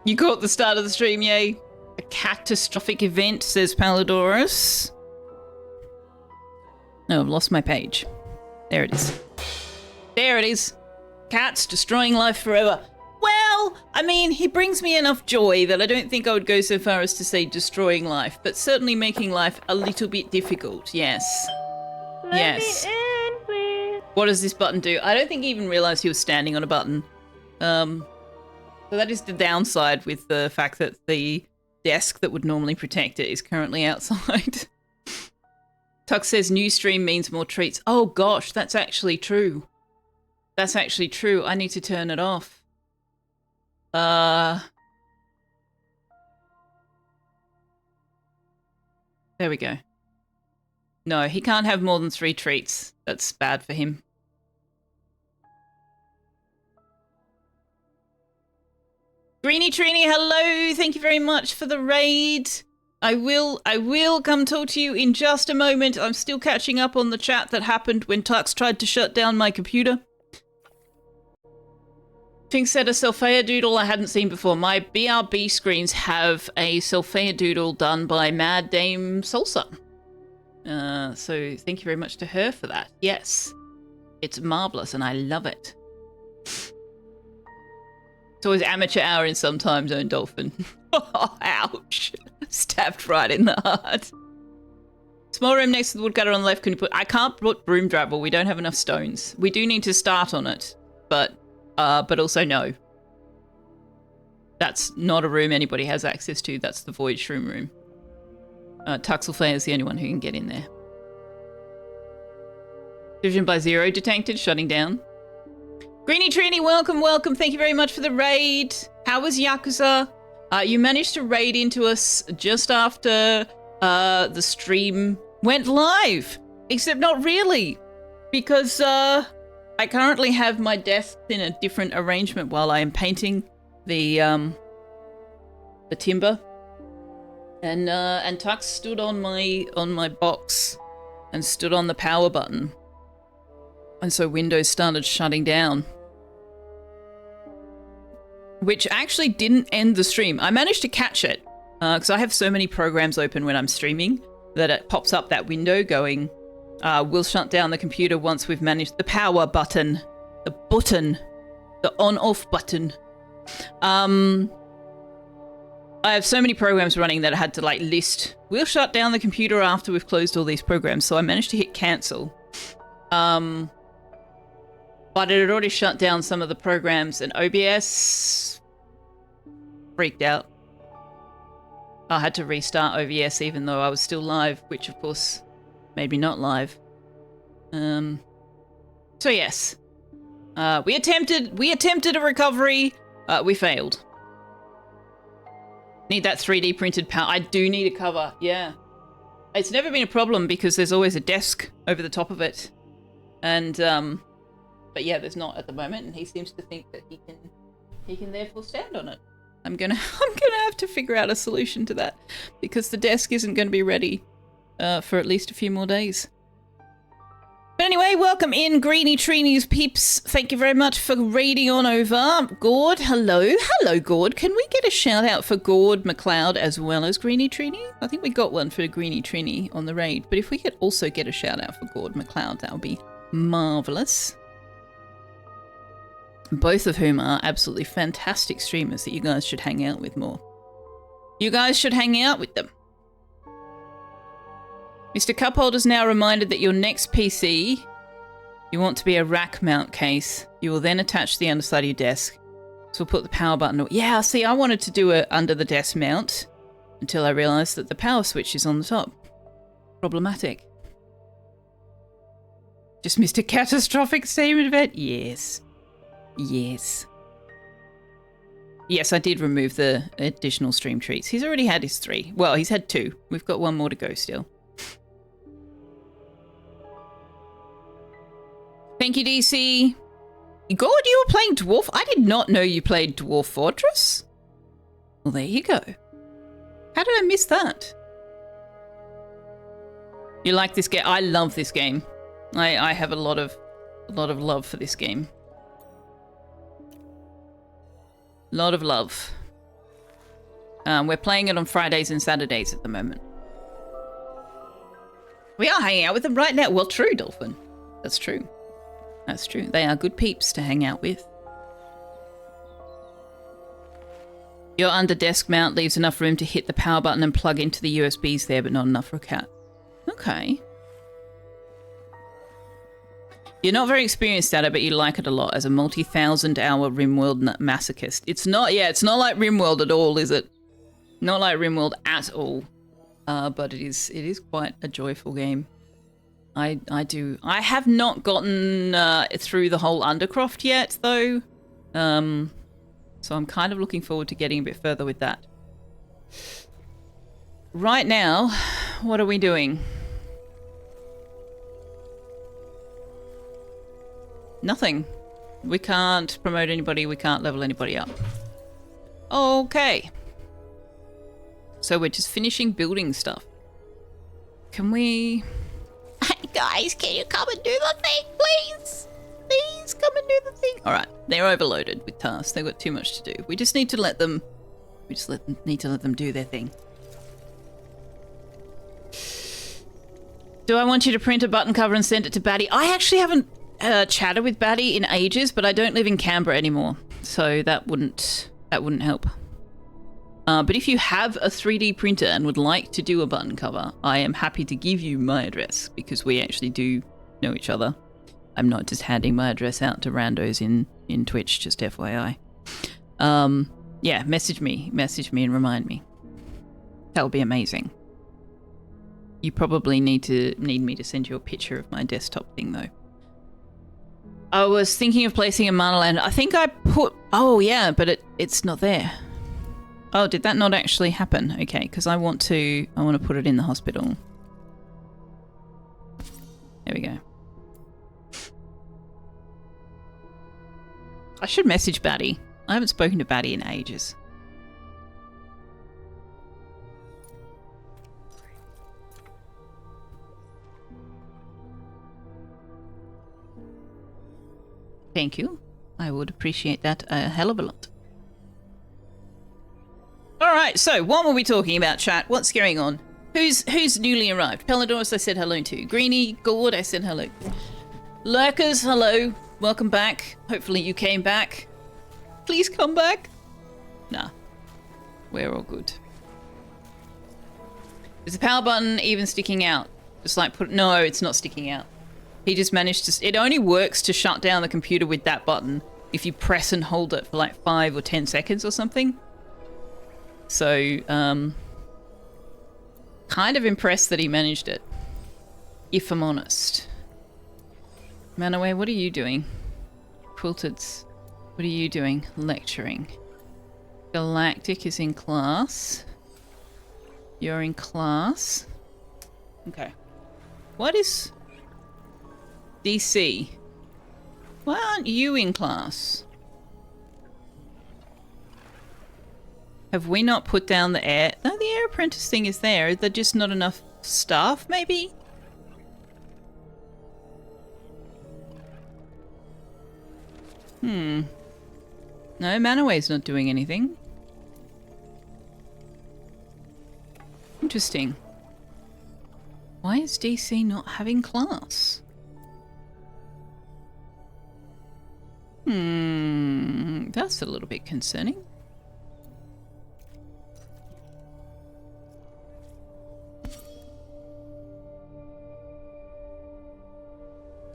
You caught the start of the stream, yay. A catastrophic event, says Palladorus. No, I've lost my page. There it is. There it is. Cats destroying life forever. Well, I mean, he brings me enough joy that I don't think I would go so far as to say destroying life, but certainly making life a little bit difficult, yes. Yes. What does this button do? I don't think he even realized he was standing on a button. So that is the downside with the fact that the desk that would normally protect it is currently outside. Tuck says new stream means more treats. Oh gosh, that's actually true. That's actually true. I need to turn it off. There we go. No, he can't have more than 3 treats. That's bad for him. Greenie Trini, hello. Thank you very much for the raid. I will come talk to you in just a moment. I'm still catching up on the chat that happened when Tux tried to shut down my computer. Tink said a Selfeya doodle I hadn't seen before. My BRB screens have a Selfeya doodle done by Mad Dame Salsa. So thank you very much to her for that. Yes, it's marvelous and I love it. It's always amateur hour in some time zone, Dolphin. Oh, ouch. Stabbed right in the heart. Small room next to the woodcutter on the left. Can you put... I can't put broom travel. We don't have enough stones. We do need to start on it, but also no. That's not a room anybody has access to. That's the Void Shroom room. Tuxelflare is the only one who can get in there. Division by 0 detected, shutting down. Greenie Trini, welcome, welcome. Thank you very much for the raid. How was Yakuza? You managed to raid into us just after the stream went live. Except not really. Because I currently have my desk in a different arrangement while I am painting the timber. And Tux stood on my box and stood on the power button. And so Windows started shutting down. Which actually didn't end the stream. I managed to catch it. Because I have so many programs open when I'm streaming that it pops up that window going, we'll shut down the computer once we've managed the power button. The button. The on-off button. I have so many programs running that I had to list, we'll shut down the computer after we've closed all these programs. So I managed to hit cancel. But it had already shut down some of the programs and OBS freaked out. I had to restart OBS even though I was still live, which of course made me not live. So yes. We attempted a recovery. We failed. Need that 3D printed power. I do need a cover, yeah. It's never been a problem because there's always a desk over the top of it. And, but yeah, there's not at the moment, and he seems to think that he can therefore stand on it. I'm gonna have to figure out a solution to that because the desk isn't going to be ready for at least a few more days. But anyway, welcome in, Greenie Trini's peeps. Thank you very much for raiding on over. Gord, hello. Hello, Gord. Can we get a shout out for Gord McLeod as well as Greenie Trini? I think we got one for Greenie Trini on the raid, but if we could also get a shout out for Gord McLeod, that would be marvellous. Both of whom are absolutely fantastic streamers that you guys should hang out with more. You guys should hang out with them. Mr. Cupholder is now reminded that your next PC, you want to be a rack mount case. You will then attach the underside of your desk. So we'll put the power button. Yeah, see, I wanted to do it under the desk mount until I realised that the power switch is on the top. Problematic. Just missed a catastrophic statement event? Yes. Yes. Yes, I did remove the additional stream treats. He's already had his 3. Well, he's had 2. We've got 1 more to go still. Thank you, DC. God, you were playing Dwarf? I did not know you played Dwarf Fortress. Well, there you go. How did I miss that? You like this game? I love this game. I have a lot of love for this game. Lot of love. We're playing it on Fridays and Saturdays at the moment. We are hanging out with them right now. Well, true, Dolphin. That's true. That's true. They are good peeps to hang out with. Your under desk mount leaves enough room to hit the power button and plug into the USBs there, but not enough for a cat. Okay. You're not very experienced at it, but you like it a lot as a multi-thousand-hour RimWorld masochist. It's not like RimWorld at all, is it? Not like RimWorld at all. But it is quite a joyful game. I have not gotten through the whole Undercroft yet, though. So I'm kind of looking forward to getting a bit further with that. Right now, what are we doing? Nothing. We can't promote anybody, we can't level anybody up. Okay. So we're just finishing building stuff. Can we... Hey guys, can you come and do the thing, please? Please come and do the thing. Alright, they're overloaded with tasks. They've got too much to do. We just need to let them... need to let them do their thing. Do I want you to print a button cover and send it to Batty? I actually haven't chatted with Batty in ages, but I don't live in Canberra anymore. So that wouldn't help. But if you have a 3D printer and would like to do a button cover, I am happy to give you my address because we actually do know each other. I'm not just handing my address out to randos in Twitch, just FYI. Yeah, message me and remind me. That would be amazing. You probably need me to send you a picture of my desktop thing though. I was thinking of placing a Manaland. I think I put... Oh yeah, but it's not there. Oh, did that not actually happen? Okay, because I want to put it in the hospital. There we go. I should message Batty. I haven't spoken to Batty in ages. Thank you. I would appreciate that a hell of a lot. Alright, so what were we talking about, chat? What's going on? Who's newly arrived? Pelladorus, I said hello to. Greenie, Gord, I said hello. Lurkers, hello. Welcome back. Hopefully you came back. Please come back. Nah. We're all good. Is the power button even sticking out? Just like no, it's not sticking out. He just managed to... It only works to shut down the computer with that button if you press and hold it for like 5 or 10 seconds or something. So, kind of impressed that he managed it, if I'm honest. Manaway, what are you doing? Quilteds, what are you doing? Lecturing. Galactic is in class. You're in class. Okay. What is... DC? Why aren't you in class? Have we not put down the air? No, the air apprentice thing is there. Is there just not enough staff, maybe? No, Manaway's not doing anything. Interesting. Why is DC not having class? That's a little bit concerning.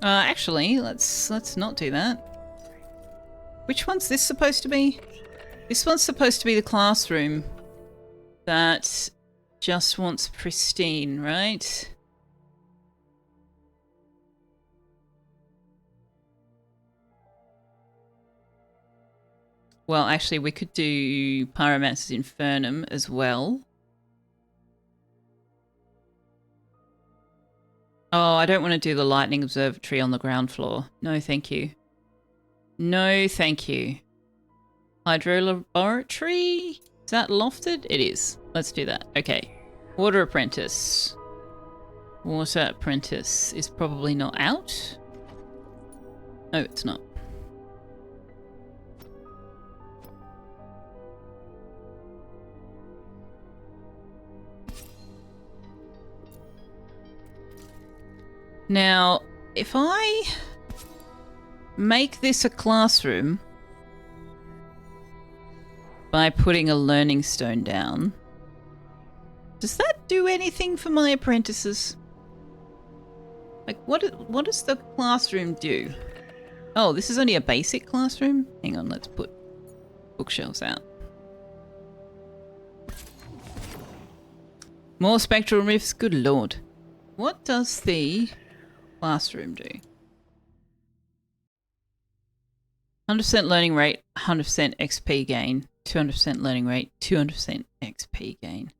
Actually, let's not do that. Which one's this supposed to be? This one's supposed to be the classroom that just wants pristine, right? Well, actually, we could do Pyromancer's Infernum as well. Oh, I don't want to do the Lightning Observatory on the ground floor. No, thank you. No, thank you. Hydro Laboratory? Is that lofted? It is. Let's do that. Okay. Water Apprentice. Water Apprentice is probably not out. No, it's not. Now, if I make this a classroom by putting a learning stone down, does that do anything for my apprentices? Like, what does the classroom do? Oh, this is only a basic classroom? Hang on, let's put bookshelves out. More spectral rifts? Good lord. What does the classroom do? 100% learning rate, 100% XP gain. 200% learning rate, 200% XP gain.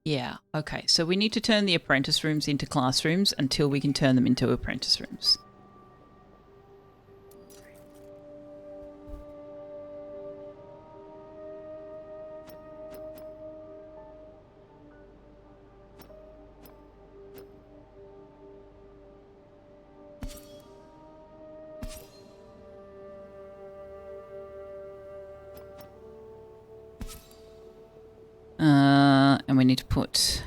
Yeah, okay. So we need to turn the apprentice rooms into classrooms until we can turn them into apprentice rooms. And we need to put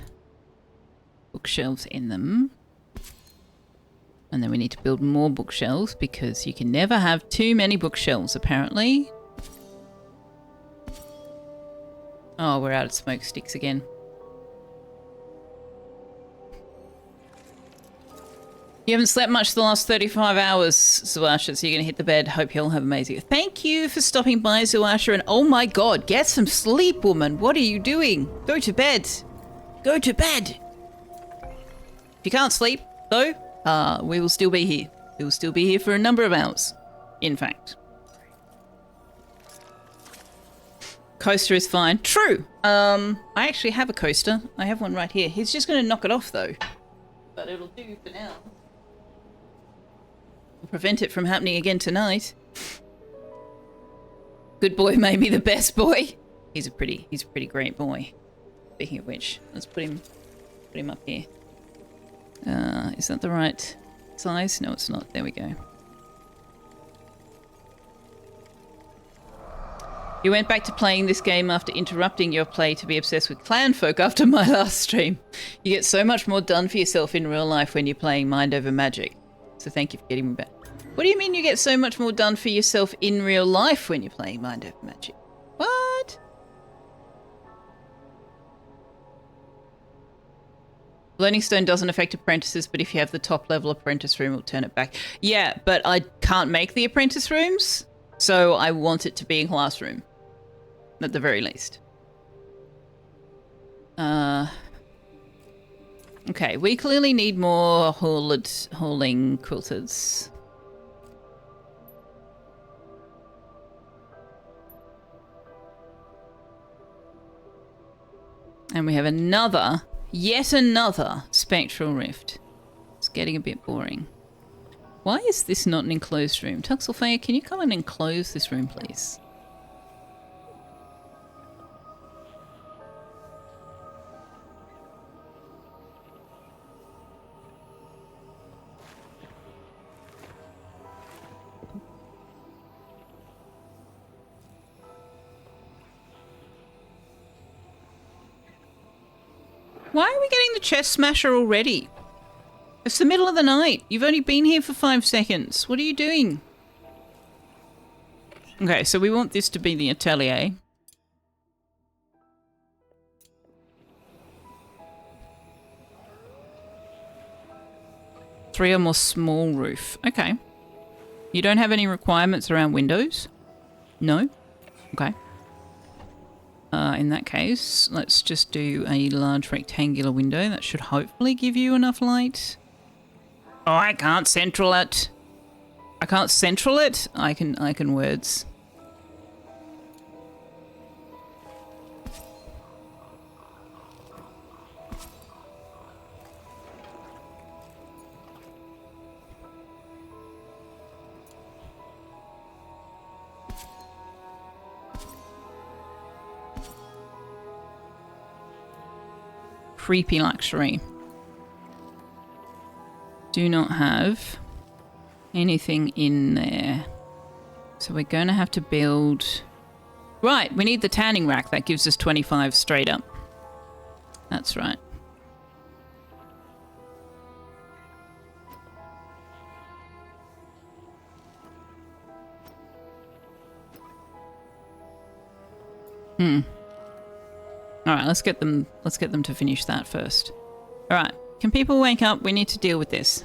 bookshelves in them. And then we need to build more bookshelves because you can never have too many bookshelves, apparently. Oh, we're out of smoke sticks again. You haven't slept much the last 35 hours, Zuasha, so you're going to hit the bed. Hope you'll have amazing. Thank you for stopping by, Zuasha. And oh my god, get some sleep, woman. What are you doing? Go to bed. Go to bed. If you can't sleep, though, we will still be here. We will still be here for a number of hours, in fact. Coaster is fine. True. I actually have a coaster. I have one right here. He's just going to knock it off, though. But it'll do for now. Prevent it from happening again tonight. Good boy may be the best boy. He's a pretty great boy. Speaking of which, let's put him up here. Is that the right size? No, it's not. There we go. You went back to playing this game after interrupting your play to be obsessed with clan folk after my last stream. You get so much more done for yourself in real life when you're playing Mind Over Magic. So thank you for getting me back. What do you mean you get so much more done for yourself in real life when you're playing Mind Over Magic? What? Learning Stone doesn't affect apprentices, but if you have the top level apprentice room, it'll turn it back. Yeah, but I can't make the apprentice rooms, so I want it to be a classroom. At the very least. Okay, we clearly need more hauling quilters. And we have yet another spectral rift. It's getting a bit boring. Why is this not an enclosed room? Selfeya, can you come and enclose this room, please? Why are we getting the chest smasher already? It's the middle of the night. You've only been here for 5 seconds. What are you doing? Okay, so we want this to be the atelier. Three or more small roof. Okay. You don't have any requirements around windows? No? Okay. In that case, let's just do a large rectangular window. That should hopefully give you enough light. Oh, I can't central it. I can't central it? I can words. Creepy luxury. Do not have anything in there. So we're going to have to build... Right, we need the tanning rack. That gives us 25 straight up. That's right. All right, let's get them to finish that first. All right, can people wake up? We need to deal with this.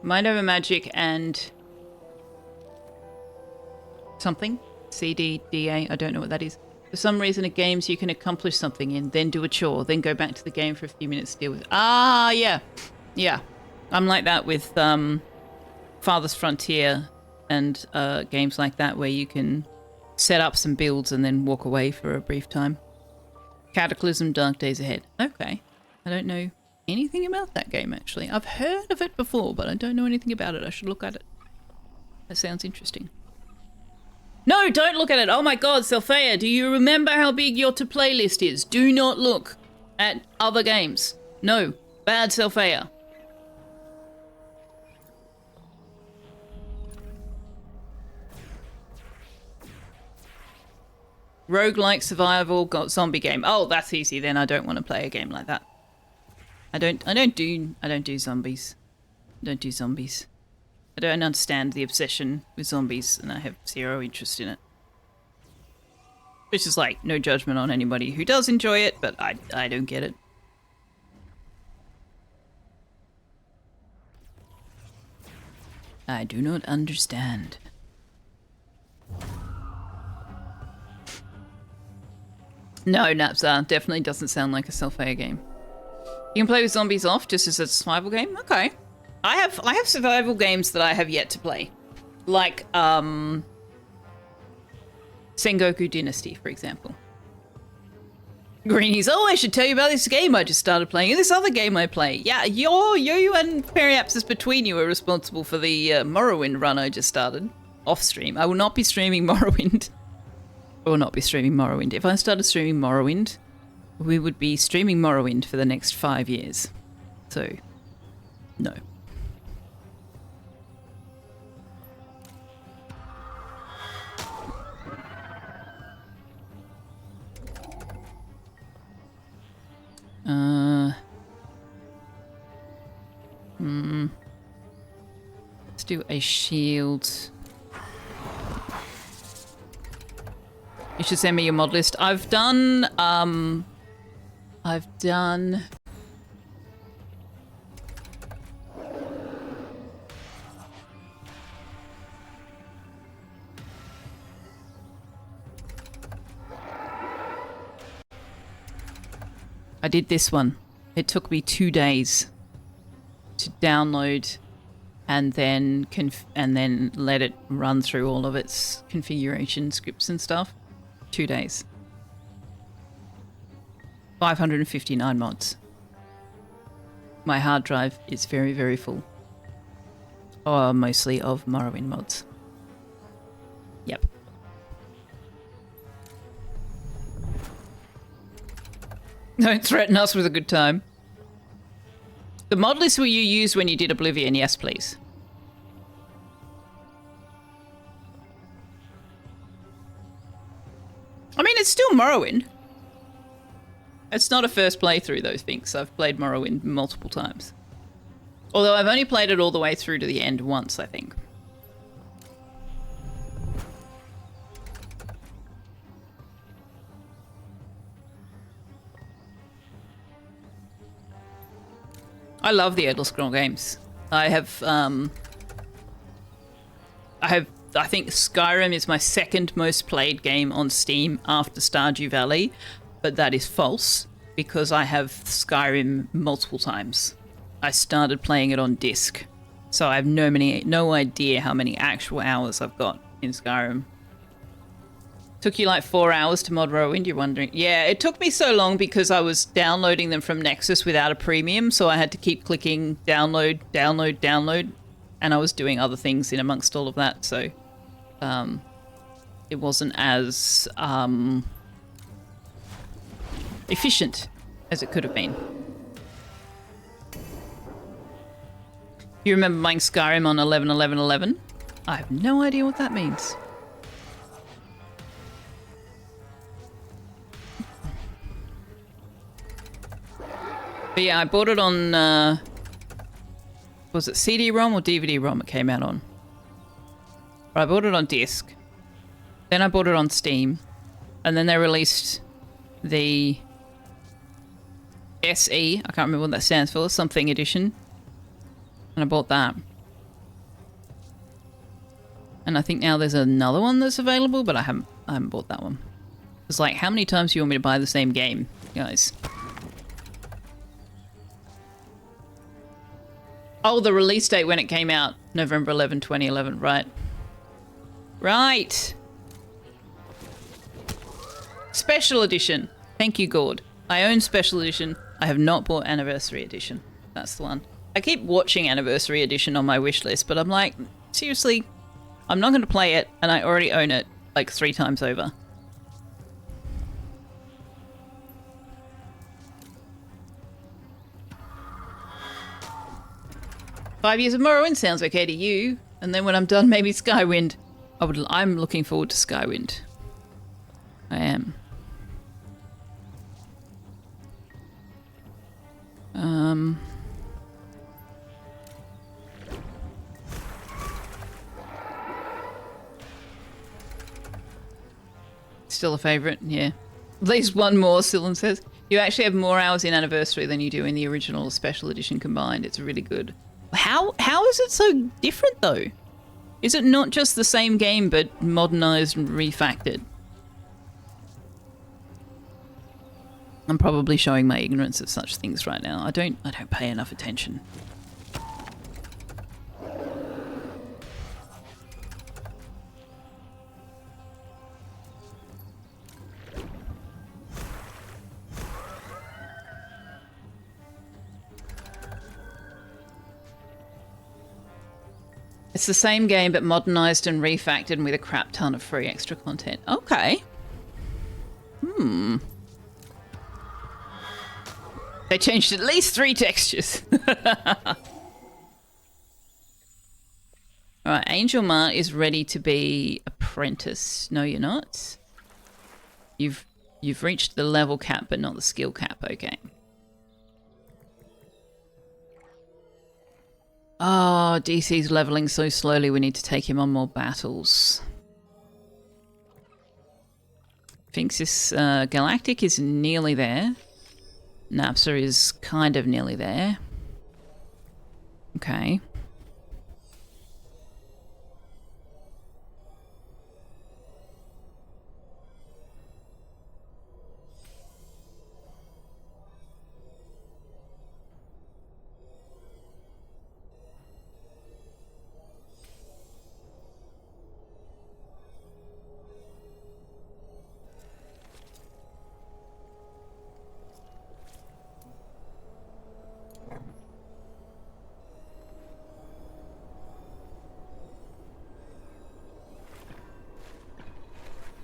Mind over magic and something. CDDA, I don't know what that is. For some reason, at games you can accomplish something in, then do a chore, then go back to the game for a few minutes to deal with it. Ah, yeah. Yeah. I'm like that with Farthest Frontier and games like that where you can set up some builds and then walk away for a brief time. Cataclysm, Dark Days Ahead. Okay. I don't know anything about that game, actually. I've heard of it before, but I don't know anything about it. I should look at it. That sounds interesting. No, don't look at it. Oh my god, Selfeya, do you remember how big your to-play list is? Do not look at other games. No. Bad Selfeya. Roguelike survival got zombie game. Oh, that's easy then. I don't want to play a game like that. I don't do zombies. I don't do zombies. I don't understand the obsession with zombies, and I have zero interest in it. Which is like, no judgment on anybody who does enjoy it, but I don't get it. I do not understand. No, Napzar definitely doesn't sound like a Selfeya game. You can play with zombies off just as a survival game? Okay. I have survival games that I have yet to play. Like, Sengoku Dynasty, for example. Greenies, oh, I should tell you about this game I just started playing, and this other game I play. Yeah, you and Periapsis between you are responsible for the Morrowind run I just started. Off stream. I will not be streaming Morrowind. I will not be streaming Morrowind. If I started streaming Morrowind, we would be streaming Morrowind for the next 5 years. So, no. Let's do a shield. You should send me your mod list. I've done I did this one. It took me 2 days to download and then let it run through all of its configuration scripts and stuff. 2 days. 559 mods. My hard drive is very, very full. Mostly of Morrowind mods. Yep. Don't threaten us with a good time. The mod list will you use when you did Oblivion? Yes, please. I mean, it's still Morrowind. It's not a first playthrough, those things. I've played Morrowind multiple times. Although I've only played it all the way through to the end once, I think. I love the Elder Scroll games. I think Skyrim is my second most played game on Steam after Stardew Valley, but that is false because I have Skyrim multiple times. I started playing it on disc, so I have no idea how many actual hours I've got in Skyrim. Took you like 4 hours to mod Morrowind, you're wondering? Yeah, it took me so long because I was downloading them from Nexus without a premium, so I had to keep clicking download, download, download, and I was doing other things in amongst all of that, so it wasn't as efficient as it could have been. You remember buying Skyrim on 11/11/11? I have no idea what that means. But yeah, I bought it on, was it CD-ROM or DVD-ROM it came out on? But I bought it on disc. Then I bought it on Steam. And then they released the SE. I can't remember what that stands for. Something edition. And I bought that. And I think now there's another one that's available, but I haven't bought that one. It's like, how many times do you want me to buy the same game, guys? Oh, the release date when it came out, November 11, 2011, right. Right. Special edition. Thank you, Gord. I own Special edition. I have not bought Anniversary edition. That's the one. I keep watching Anniversary edition on my wish list, but I'm like, seriously, I'm not going to play it, and I already own it like 3 times over. "5 years of Morrowind sounds okay to you. And then when I'm done, maybe Skywind." I'm looking forward to Skywind. I am. Still a favourite, yeah. At least one more, Sylvan says. You actually have more hours in Anniversary than you do in the original Special Edition combined. It's really good. How is it so different, though? Is it not just the same game, but modernised and refactored? I'm probably showing my ignorance of such things right now. I don't pay enough attention. It's the same game, but modernised and refactored and with a crap ton of free extra content. Okay. They changed at least 3 textures. Alright, Angel Mart is ready to be apprentice. No, you're not. You've reached the level cap, but not the skill cap. Okay. Oh, DC's leveling so slowly, we need to take him on more battles. Finxis Galactic is nearly there. Napsa is kind of nearly there. Okay.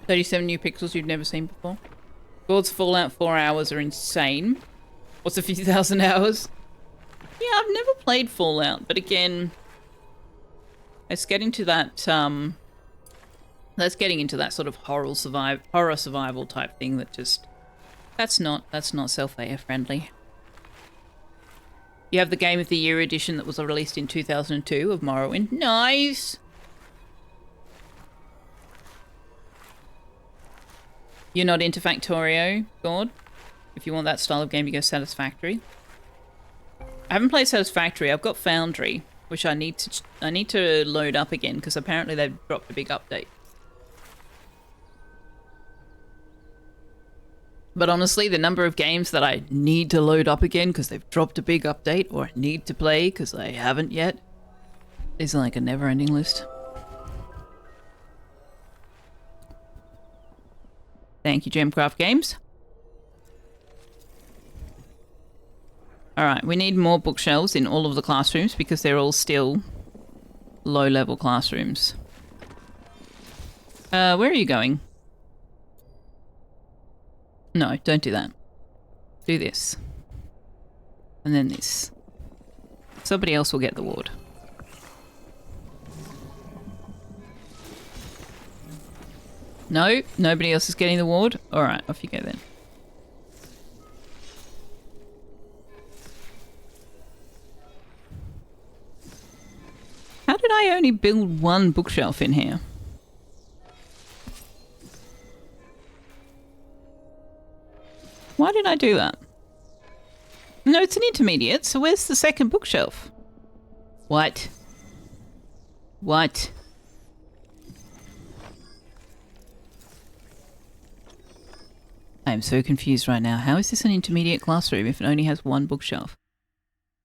"37 new pixels you've never seen before." Gord's Fallout 4 hours are insane. What's a few thousand hours? Yeah, I've never played Fallout, but again, it's getting to that, that's getting into that sort of horror survival type thing that just, that's not Selfeya friendly. You have the Game of the Year edition that was released in 2002 of Morrowind. Nice! You're not into Factorio, Gord? If you want that style of game, you go Satisfactory. I haven't played Satisfactory. I've got Foundry, which I need to load up again because apparently they've dropped a big update. But honestly, the number of games that I need to load up again because they've dropped a big update, or need to play because I haven't yet, is like a never-ending list. Thank you, Gemcraft Games. Alright, we need more bookshelves in all of the classrooms because they're all still low-level classrooms. Where are you going? No, don't do that. Do this. And then this. Somebody else will get the ward. No, nobody else is getting the ward? Alright, off you go then. How did I only build 1 bookshelf in here? I do that? No, it's an intermediate, so where's the second bookshelf? What? What? I am so confused right now. How is this an intermediate classroom if it only has one bookshelf?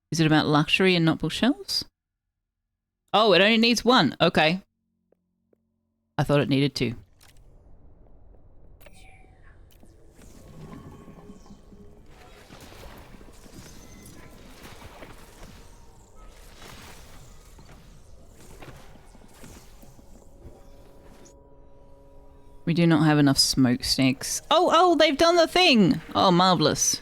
Is it about luxury and not bookshelves? Oh, it only needs one. Okay. I thought it needed two. We do not have enough smoke sticks. Oh, they've done the thing! Oh, marvelous. Marvellous.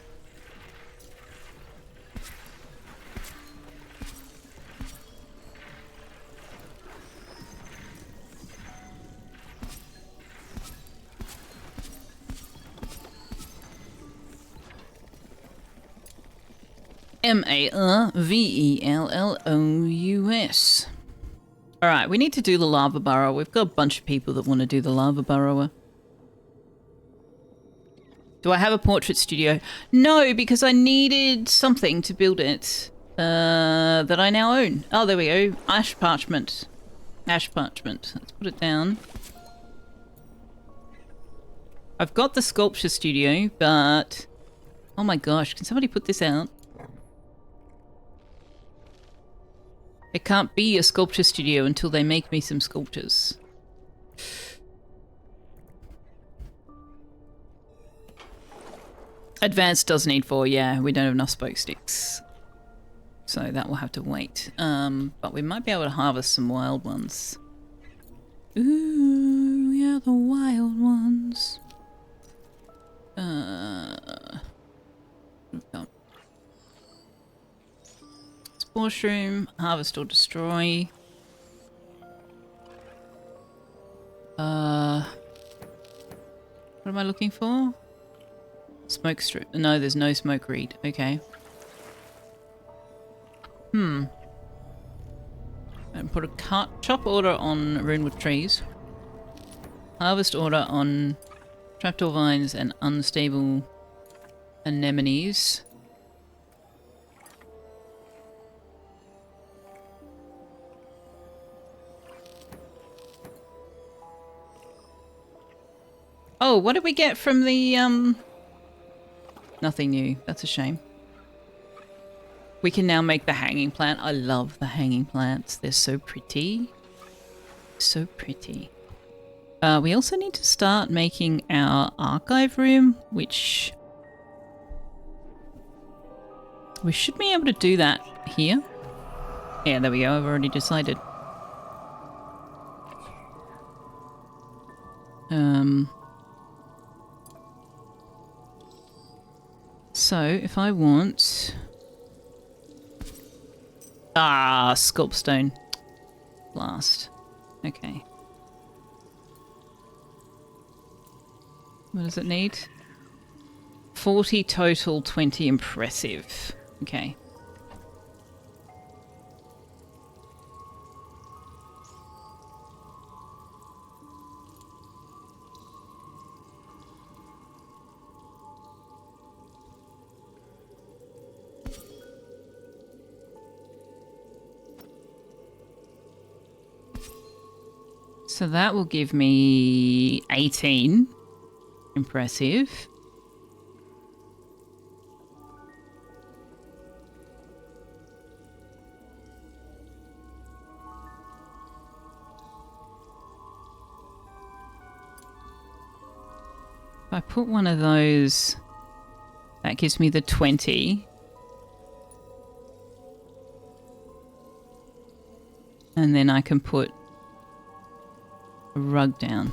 Alright, we need to do the lava burrow. We've got a bunch of people that want to do the lava burrower. Do I have a portrait studio? No, because I needed something to build it that I now own. Oh, there we go. Ash parchment. Ash parchment. Let's put it down. I've got the sculpture studio, but... Oh my gosh, can somebody put this out? It can't be a sculpture studio until they make me some sculptures. Advanced does need 4, yeah. We don't have enough spoke sticks. So that will have to wait. But we might be able to harvest some wild ones. Ooh, yeah, the wild ones. Spore shroom, harvest or destroy. What am I looking for? Smoke strip. No, there's no smoke reed. Okay. And put a chop order on runewood trees. Harvest order on trapdoor vines and unstable anemones. Oh, what did we get from the, Nothing new. That's a shame. We can now make the hanging plant. I love the hanging plants. They're so pretty. So pretty. We also need to start making our archive room, which... we should be able to do that here. Yeah, there we go. I've already decided. So, if I want... Ah, sculpstone. Blast. Okay. What does it need? 40 total, 20 impressive. Okay. So that will give me 18. Impressive. If I put one of those, that gives me the 20. And then I can put a rug down.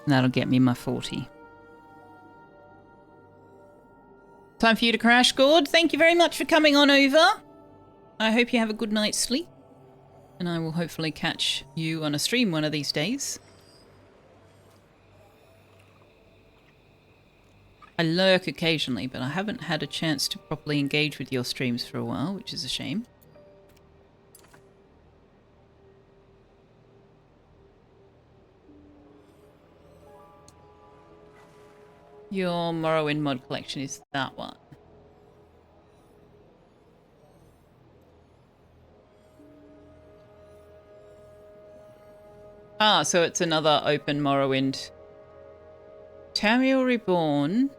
And that'll get me my 40. Time for you to crash, Gord. Thank you very much for coming on over. I hope you have a good night's sleep. And I will hopefully catch you on a stream one of these days. I lurk occasionally, but I haven't had a chance to properly engage with your streams for a while, which is a shame. Your Morrowind mod collection is that one. Ah, so it's another open Morrowind. Tamriel Reborn.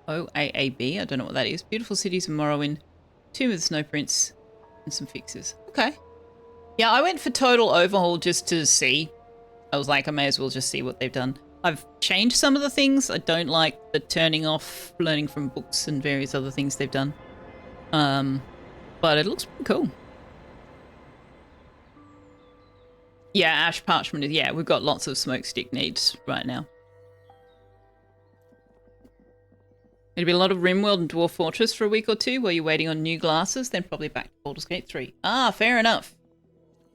OAAB, I don't know what that is. Beautiful Cities of Morrowind. Tomb of the Snow Prince. And some fixes. Okay. Yeah, I went for total overhaul just to see. I was like, I may as well just see what they've done. I've changed some of the things. I don't like the turning off, learning from books and various other things they've done. But it looks pretty cool. Yeah, Ash Parchment. Yeah, we've got lots of smoke stick needs right now. It'll be a lot of RimWorld and Dwarf Fortress for a week or two while you're waiting on new glasses, then probably back to Baldur's Gate 3. Ah, fair enough.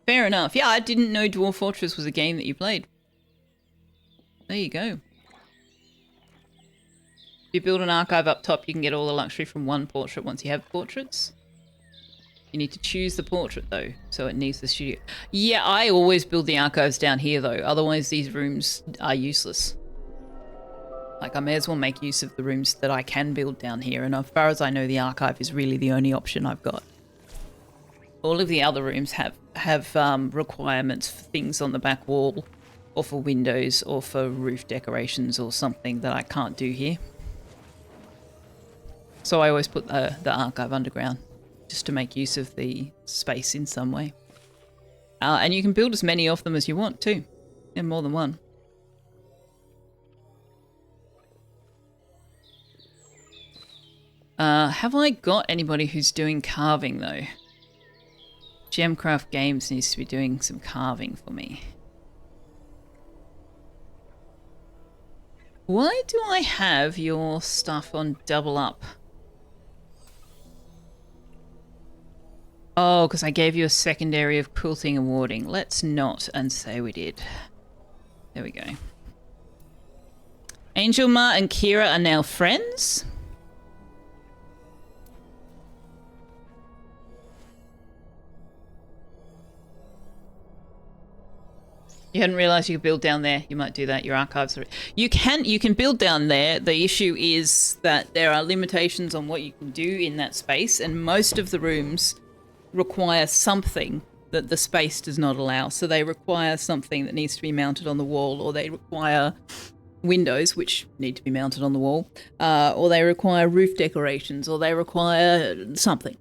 Fair enough. Yeah, I didn't know Dwarf Fortress was a game that you played. There you go. If you build an archive up top, you can get all the luxury from one portrait once you have portraits. You need to choose the portrait, though, so it needs the studio. Yeah, I always build the archives down here, though. Otherwise, these rooms are useless. Like, I may as well make use of the rooms that I can build down here, and as far as I know, the archive is really the only option I've got. All of the other rooms have requirements for things on the back wall, or for windows, or for roof decorations, or something that I can't do here. So I always put the archive underground, just to make use of the space in some way. And you can build as many of them as you want, too. Yeah, more than one. Have I got anybody who's doing carving, though? Gemcraft Games needs to be doing some carving for me. Why do I have your stuff on double up? Oh, because I gave you a secondary of quilting and warding. Let's not and say we did. There we go. Angel Ma and Kira are now friends. You hadn't realised you could build down there. You might do that. Your archives are... You can build down there. The issue is that there are limitations on what you can do in that space, and most of the rooms require something that the space does not allow. So they require something that needs to be mounted on the wall, or they require windows, which need to be mounted on the wall, or they require roof decorations, or they require something.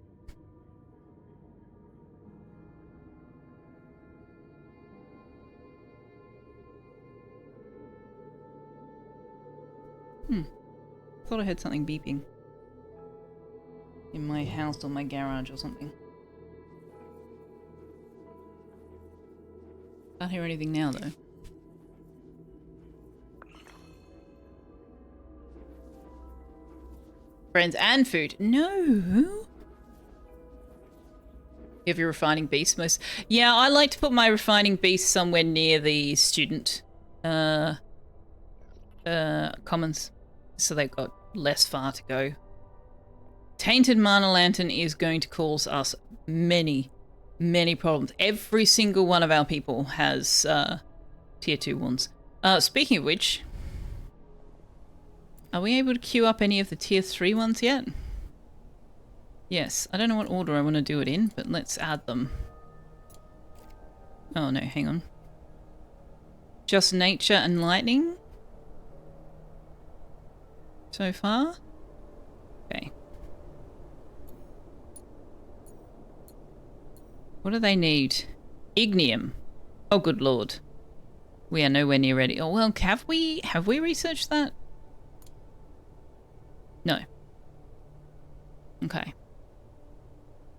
Thought I heard something beeping in my house or my garage or something. Can't hear anything now, though. Friends and food. No. You have your refining beast most... Yeah, I like to put my refining beast somewhere near the student commons, so they've got less far to go. Tainted Mana Lantern is going to cause us many problems. Every single one of our people has tier 2 ones. Speaking of which, are we able to queue up any of the tier 3 ones yet? Yes, I don't know what order I want to do it in, but let's add them. Oh no, hang on. Just Nature and Lightning so far? Okay. What do they need? Ignium. Oh, good lord. We are nowhere near ready. Oh, well, have we researched that? No. Okay.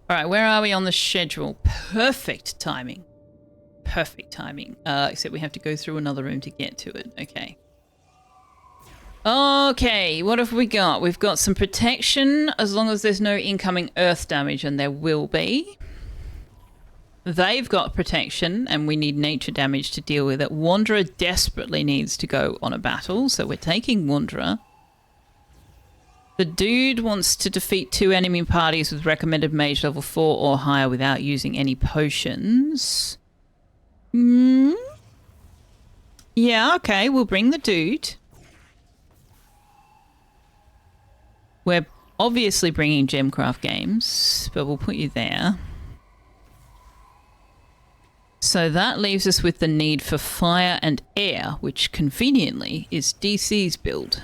Alright, where are we on the schedule? Perfect timing. Perfect timing. Except we have to go through another room to get to it. Okay. Okay, what have we got? We've got some protection as long as there's no incoming earth damage, and there will be. They've got protection, and we need nature damage to deal with it. Wanderer desperately needs to go on a battle, so we're taking Wanderer. The dude wants to defeat 2 enemy parties with recommended mage level 4 or higher without using any potions. Yeah, okay, we'll bring the dude. We're obviously bringing Gemcraft games, but we'll put you there. So that leaves us with the need for fire and air, which conveniently is DC's build.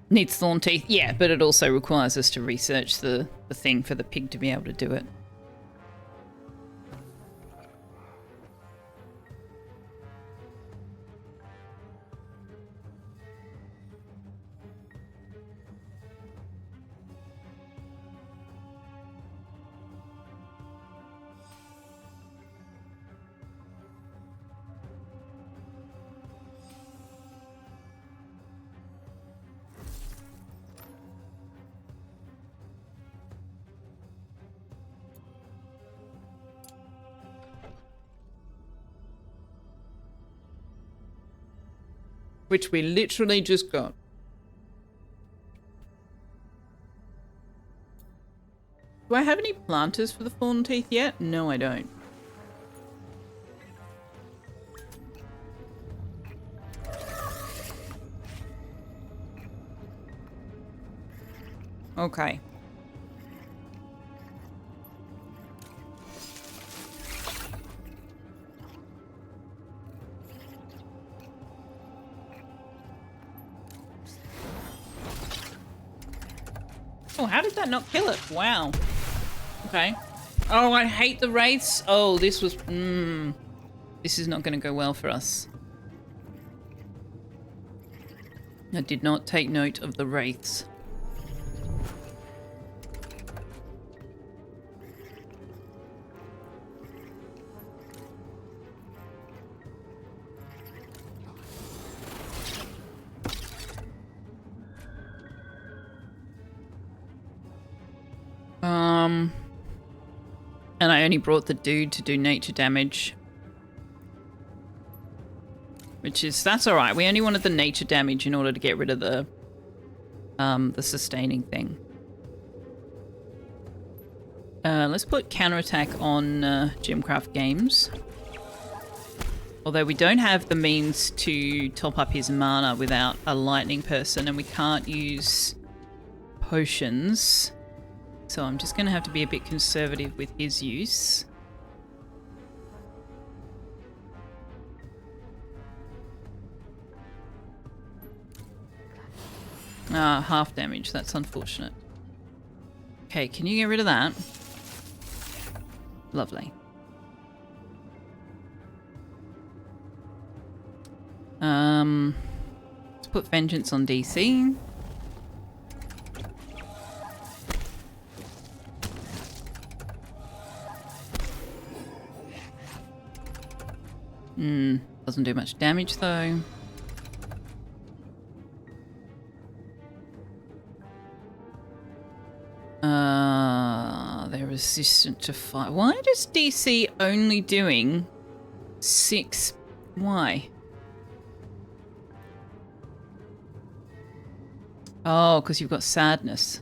Needs thorn teeth, yeah, but it also requires us to research the thing for the pig to be able to do it. Which we literally just got. Do I have any planters for the thorn teeth yet? No, I don't. Okay. Oh, how did that not kill it? Wow. Okay. Oh, I hate the wraiths. Oh, this was... This is not going to go well for us. I did not take note of the wraiths. And I only brought the dude to do nature damage. Which is, that's alright. We only wanted the nature damage in order to get rid of the sustaining thing. Let's put counterattack on Gemcraft games. Although we don't have the means to top up his mana without a lightning person, and we can't use potions. So I'm just going to have to be a bit conservative with his use. Half damage. That's unfortunate. Okay, can you get rid of that? Lovely. Let's put Vengeance on DC. Doesn't do much damage though. They're resistant to fire. Why does DC only doing 6? Why? Oh, because you've got sadness.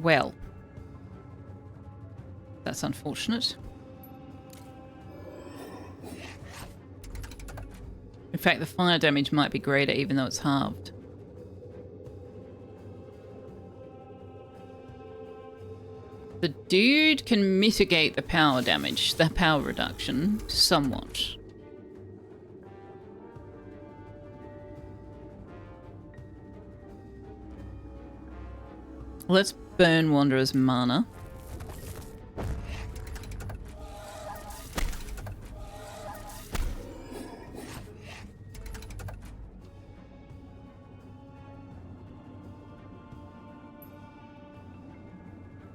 Well. That's unfortunate. In fact, the fire damage might be greater even though it's halved. The dude can mitigate the power damage, the power reduction, somewhat. Let's burn Wanderer's mana.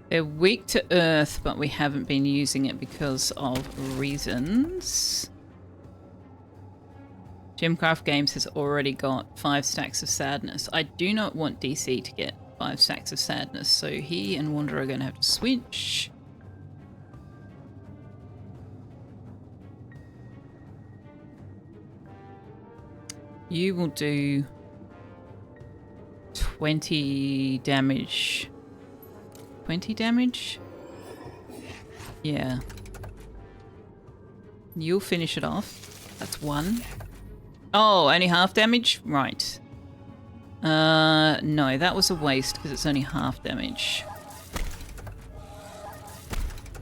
They're weak to earth, but we haven't been using it because of reasons. Gemcraft Games has already got 5 stacks of sadness. I do not want DC to get 5 stacks of sadness, so he and Wanderer are going to have to switch. You will do 20 damage. 20 damage? Yeah. You'll finish it off. That's 1. Oh, only half damage? Right. No, that was a waste because it's only half damage.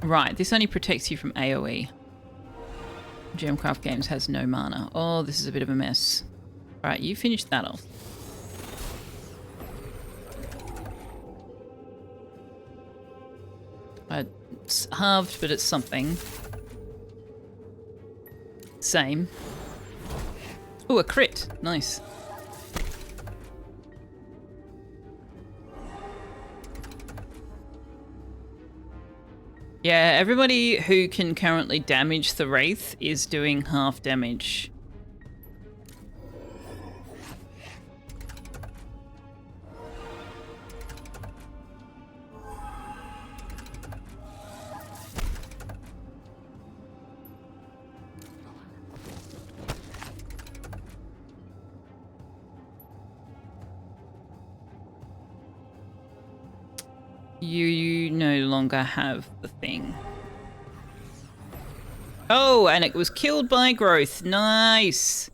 Right, this only protects you from AoE. Gemcraft Games has no mana. Oh, this is a bit of a mess. Alright, you finished that off. It's halved, but it's something. Same. Oh, a crit. Nice. Yeah, everybody who can currently damage the Wraith is doing half damage. You no longer have the thing. Oh, and it was killed by growth. Nice.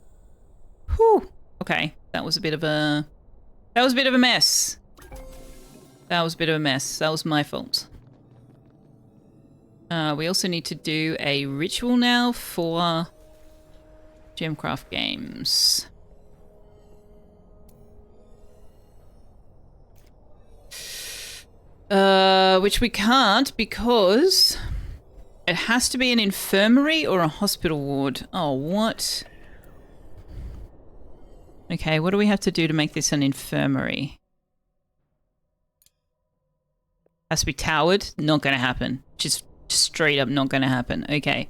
Whew. Okay, that was a bit of a... That was a bit of a mess. That was a bit of a mess. That was my fault. We also need to do a ritual now for Gemcraft Games. Which we can't because it has to be an infirmary or a hospital ward. Oh, what? Okay, what do we have to do to make this an infirmary? Has to be towered? Not gonna happen. Just straight up not gonna happen. Okay.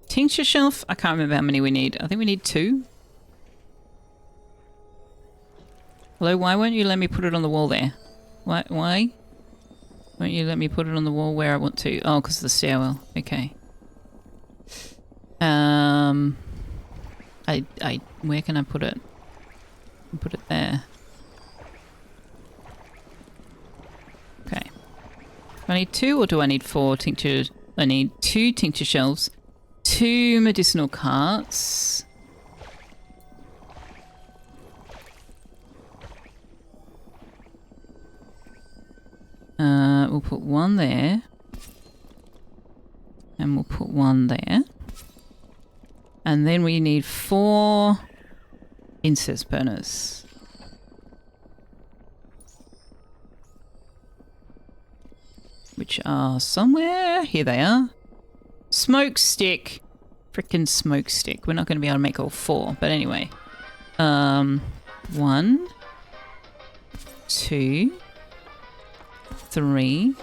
Tincture shelf? I can't remember how many we need. I think we need 2. Hello, why won't you let me put it on the wall there? Why? Won't you let me put it on the wall where I want to? Oh, because of the stairwell. Okay. Where can I put it? Put it there. Okay. Do I need 2 or do I need 4 tincture? I need 2 tincture shelves, 2 medicinal carts. We'll put 1 there. And we'll put 1 there. And then we need 4 incense burners. Which are somewhere. Here they are. Smoke stick. Frickin' smoke stick. We're not going to be able to make all 4. But anyway. 1. 2. 3.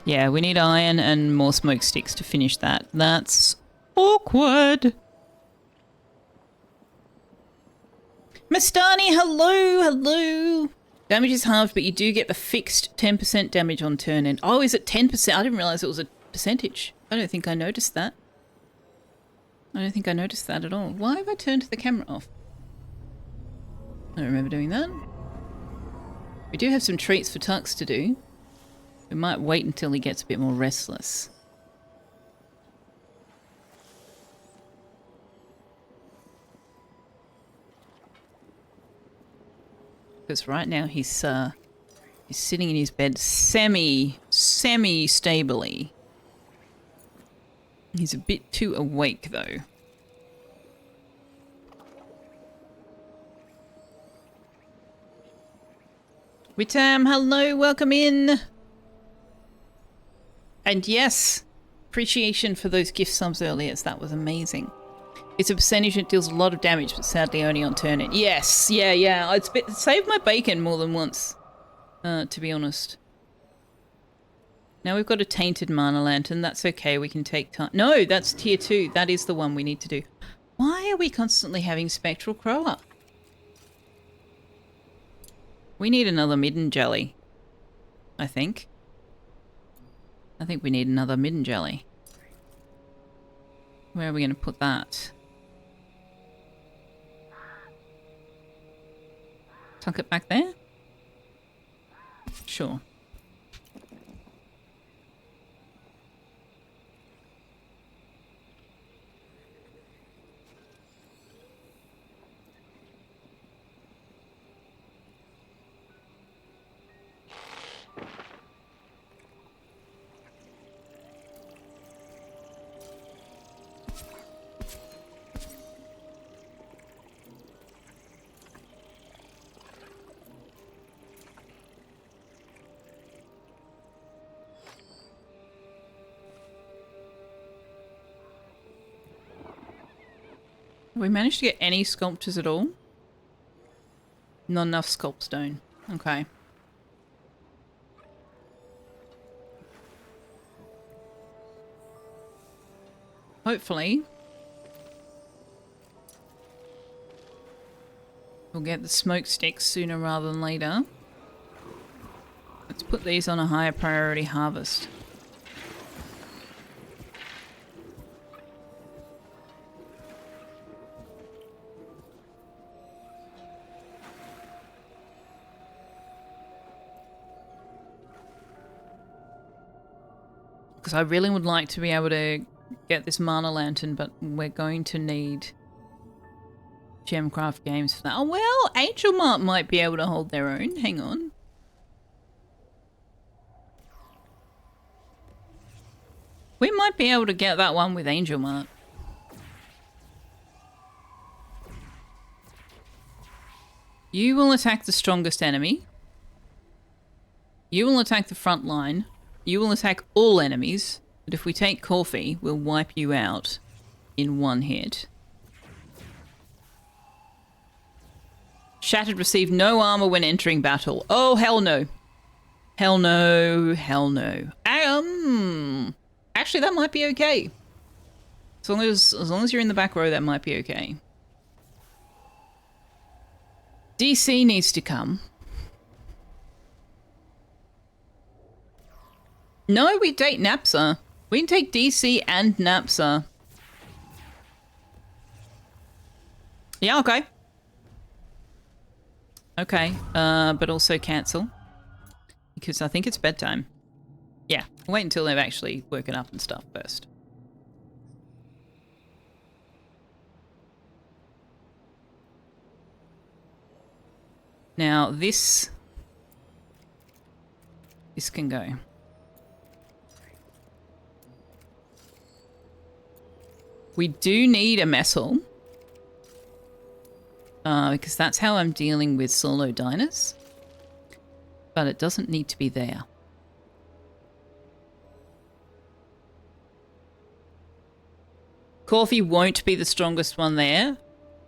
Yeah, we need iron and more smoke sticks to finish that. That's awkward. Mastani, hello, hello. Damage is halved, but you do get the fixed 10% damage on turn end. Oh, is it 10%? I didn't realize it was a percentage. I don't think I noticed that. I don't think I noticed that at all. Why have I turned the camera off? I don't remember doing that. We do have some treats for Tux to do. We might wait until he gets a bit more restless. Because right now he's sitting in his bed semi-stably. He's a bit too awake though. Witam, hello, welcome in. And yes, appreciation for those gift subs earlier. That was amazing. It's a percentage that deals a lot of damage, but sadly only on turn end. Yes, yeah. It's saved my bacon more than once, to be honest. Now we've got a tainted mana lantern. That's okay. We can take time. No, that's tier 2. That is the one we need to do. Why are we constantly having spectral crower? We need another midden jelly, I think. I think we need another midden jelly. Where are we going to put that? Tuck it back there? Sure. Have we managed to get any sculptures at all? Not enough sculpt stone. Okay. Hopefully we'll get the smoke sticks sooner rather than later. Let's put these on a higher priority harvest. Because I really would like to be able to get this mana lantern, but we're going to need Gemcraft Games for that. Oh well, Angel Mart might be able to hold their own. Hang on. We might be able to get that one with Angel Mart. You will attack the strongest enemy. You will attack the front line. You will attack all enemies, but if we take Coffee, we'll wipe you out in one hit. Shattered receive no armor when entering battle. Oh, hell no. Hell no, hell no. Actually, that might be okay. As long as you're in the back row, that might be okay. DC needs to come. No, we take Napsa. We can take DC and Napsa. Yeah, okay. Okay, but also cancel. Because I think it's bedtime. Yeah, wait until they've actually woken up and stuff first. Now, this can go. We do need a messel. Because that's how I'm dealing with solo diners. But it doesn't need to be there. Coffee won't be the strongest one there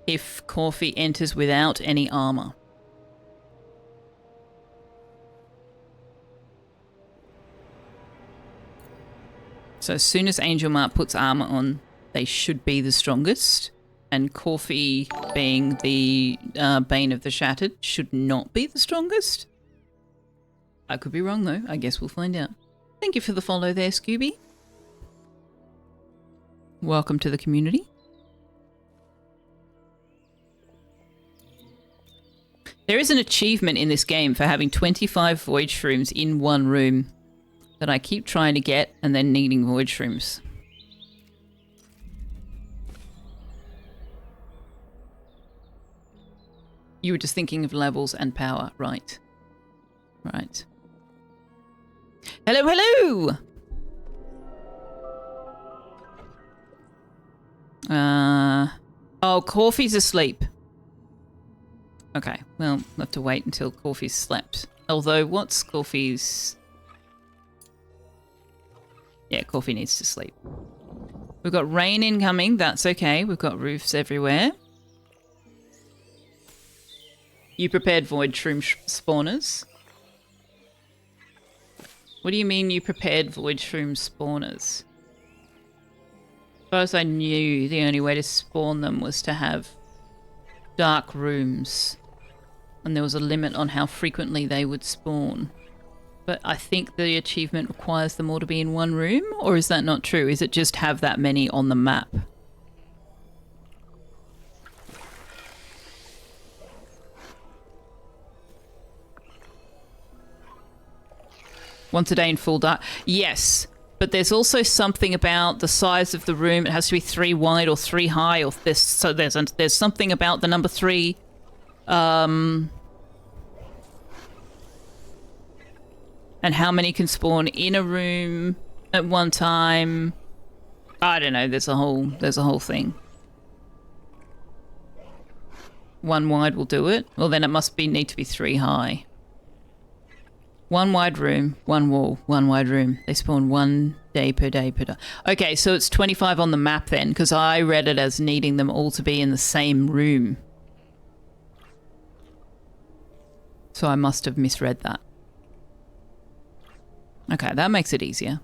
if Coffee enters without any armor. So as soon as Angel Mart puts armor on, they should be the strongest. And Coffee, being the Bane of the Shattered, should not be the strongest. I could be wrong though. I guess we'll find out. Thank you for the follow there, Scooby. Welcome to the community. There is an achievement in this game for having 25 void shrooms in one room that I keep trying to get and then needing void shrooms. You were just thinking of levels and power, right? Right. Hello, hello! Oh, Coffee's asleep. Okay, well, we'll have to wait until Coffee's slept. Although, what's Coffee's... Yeah, Coffee needs to sleep. We've got rain incoming, that's okay. We've got roofs everywhere. You prepared void shroom spawners? What do you mean you prepared void shroom spawners? As far as I knew, the only way to spawn them was to have dark rooms. And there was a limit on how frequently they would spawn. But I think the achievement requires them all to be in one room? Or is that not true? Is it just have that many on the map? Once a day in full dark. Yes, but there's also something about the size of the room. It has to be 3 wide or 3 high, or this. So there's something about the number 3. And how many can spawn in a room at one time? I don't know. There's a whole thing. 1 wide will do it. Well, then it must need to be 3 high. 1 wide room, 1 wall, 1 wide room. They spawn 1 day per day per day. Okay, so it's 25 on the map then, because I read it as needing them all to be in the same room. So I must have misread that. Okay, that makes it easier.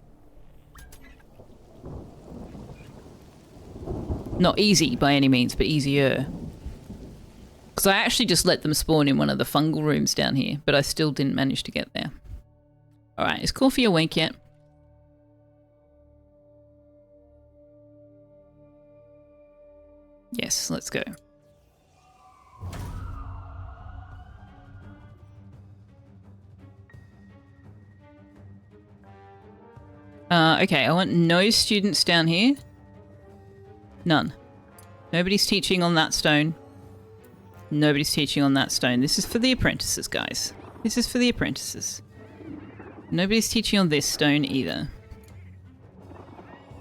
Not easy by any means, but easier. Because I actually just let them spawn in one of the fungal rooms down here, but I still didn't manage to get there. Alright, is Coffee awake yet? Yes, let's go. Okay, I want no students down here. None. Nobody's teaching on that stone. Nobody's teaching on that stone. This is for the apprentices, guys. This is for the apprentices. Nobody's teaching on this stone either.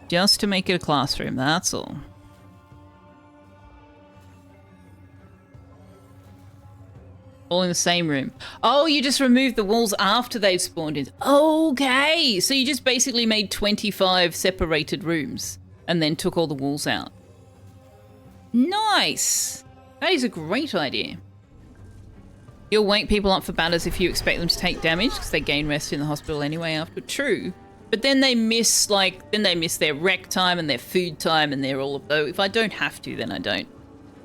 Just to make it a classroom, that's all. All in the same room. Oh, you just removed the walls after they've spawned in. Okay, so you just basically made 25 separated rooms and then took all the walls out. Nice! That is a great idea. You'll wake people up for batters if you expect them to take damage, because they gain rest in the hospital anyway after. True. But then they miss, their rec time and their food time and their all of those. If I don't have to, then I don't.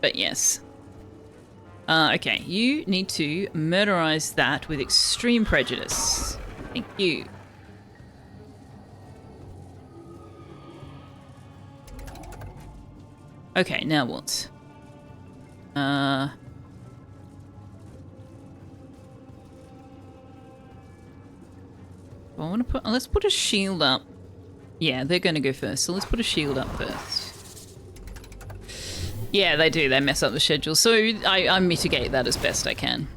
But yes. Okay, you need to murderize that with extreme prejudice. Thank you. Okay, now what? Let's put a shield up. Yeah, they're going to go first, so let's put a shield up first. Yeah, they do. They mess up the schedule, so I mitigate that as best I can.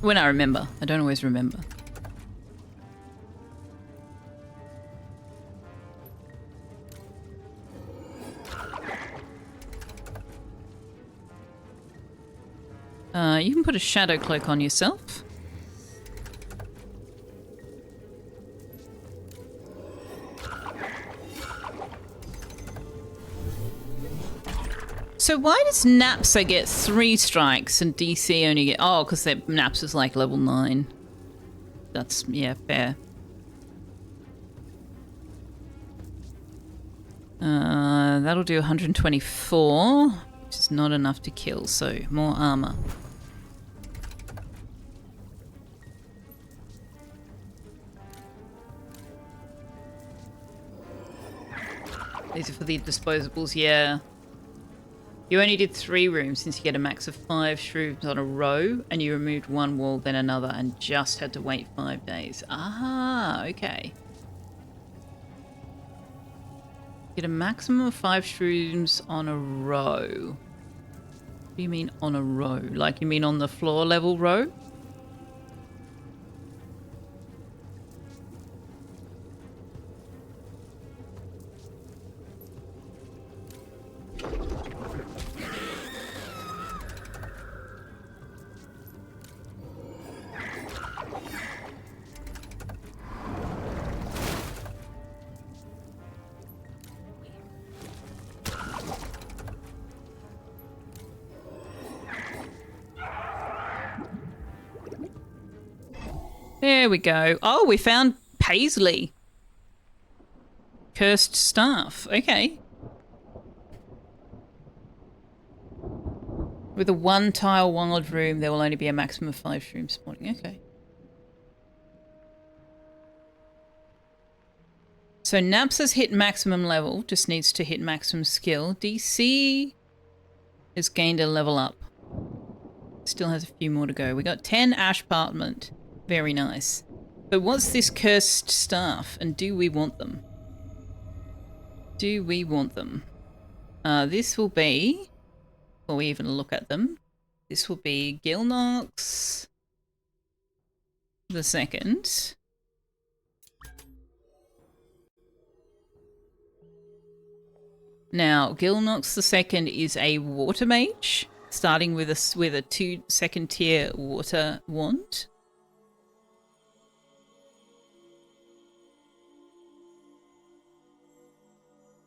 When I remember. I don't always remember. You can put a shadow cloak on yourself. So why does Napsa get 3 strikes and DC only get... Oh, because Napsa's like level 9. That's, yeah, fair. That'll do 124, which is not enough to kill, so more armor. These are for the disposables, yeah. You only did 3 rooms since you get a max of 5 shrooms on a row, and you removed 1 wall, then another, and just had to wait 5 days. Ah, okay. Get a maximum of 5 shrooms on a row. What do you mean on a row? Like you mean on the floor level row? There we go. Oh, we found Paisley. Cursed staff. Okay. With a 1-tile wild room, there will only be a maximum of 5 shrooms spawning. Okay. So Naps has hit maximum level, just needs to hit maximum skill. DC has gained a level up. Still has a few more to go. We got 10 Ash Parchment. Very nice. But what's this cursed staff, and do we want them? Do we want them? This will be, before we even look at them, this will be Gilnox the second. Now, Gilnox the second is a water mage, starting with a 2nd tier water wand.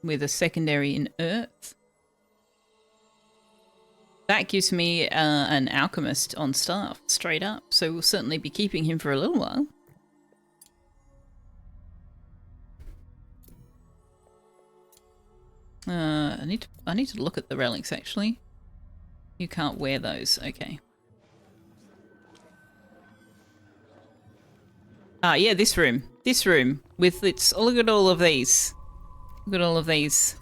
With a secondary in earth. That gives me an alchemist on staff, straight up. So we'll certainly be keeping him for a little while. I need to look at the relics, actually. You can't wear those. Okay. Yeah, this room. This room. With its... Oh, look at all of these. Look at all of these.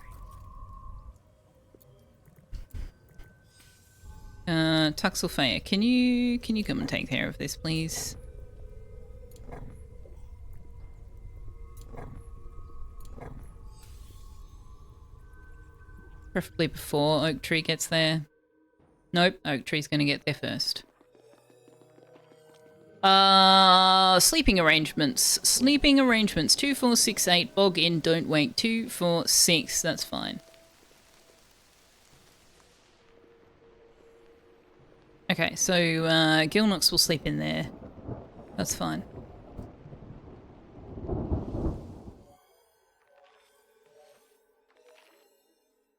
Selfeya, can you come and take care of this, please? Preferably before Oak Tree gets there. Nope, Oak Tree's gonna get there first. Sleeping arrangements. Sleeping arrangements. 2, 4, 6, 8. Bog in, don't wait. 2, 4, 6. That's fine. Okay, so Gilnox will sleep in there. That's fine.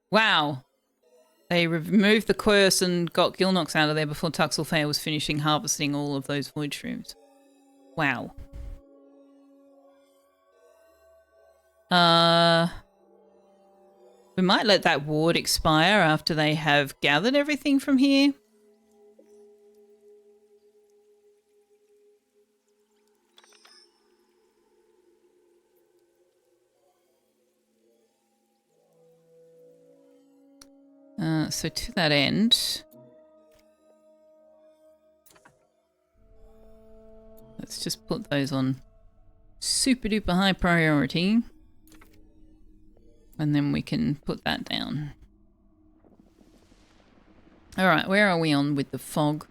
Wow. They removed the curse and got Gilnox out of there before Selfeya was finishing harvesting all of those void shrooms. Wow. We might let that ward expire after they have gathered everything from here. So to that end, let's just put those on super duper high priority. And then we can put that down. Alright, where are we on with the fog?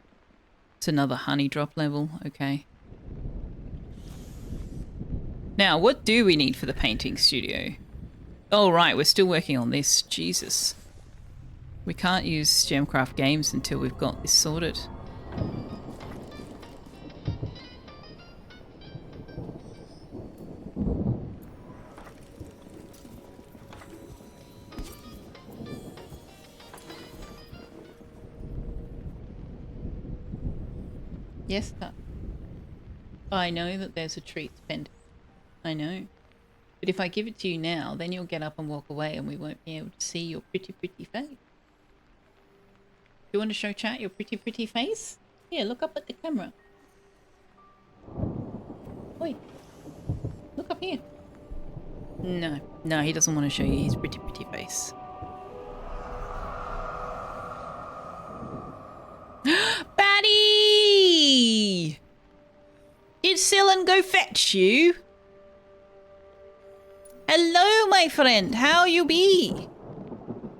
It's another honey drop level, okay. Now, what do we need for the painting studio? Oh right, we're still working on this, Jesus. We can't use Gemcraft Games until we've got this sorted. Yes, sir. I know that there's a treat pending. I know. But if I give it to you now, then you'll get up and walk away and we won't be able to see your pretty, pretty face. You want to show chat your pretty, pretty face? Here, look up at the camera. Oi. Look up here. No. No, he doesn't want to show you his pretty, pretty face. Batty! Did Silen go fetch you? Hello, my friend. How you be?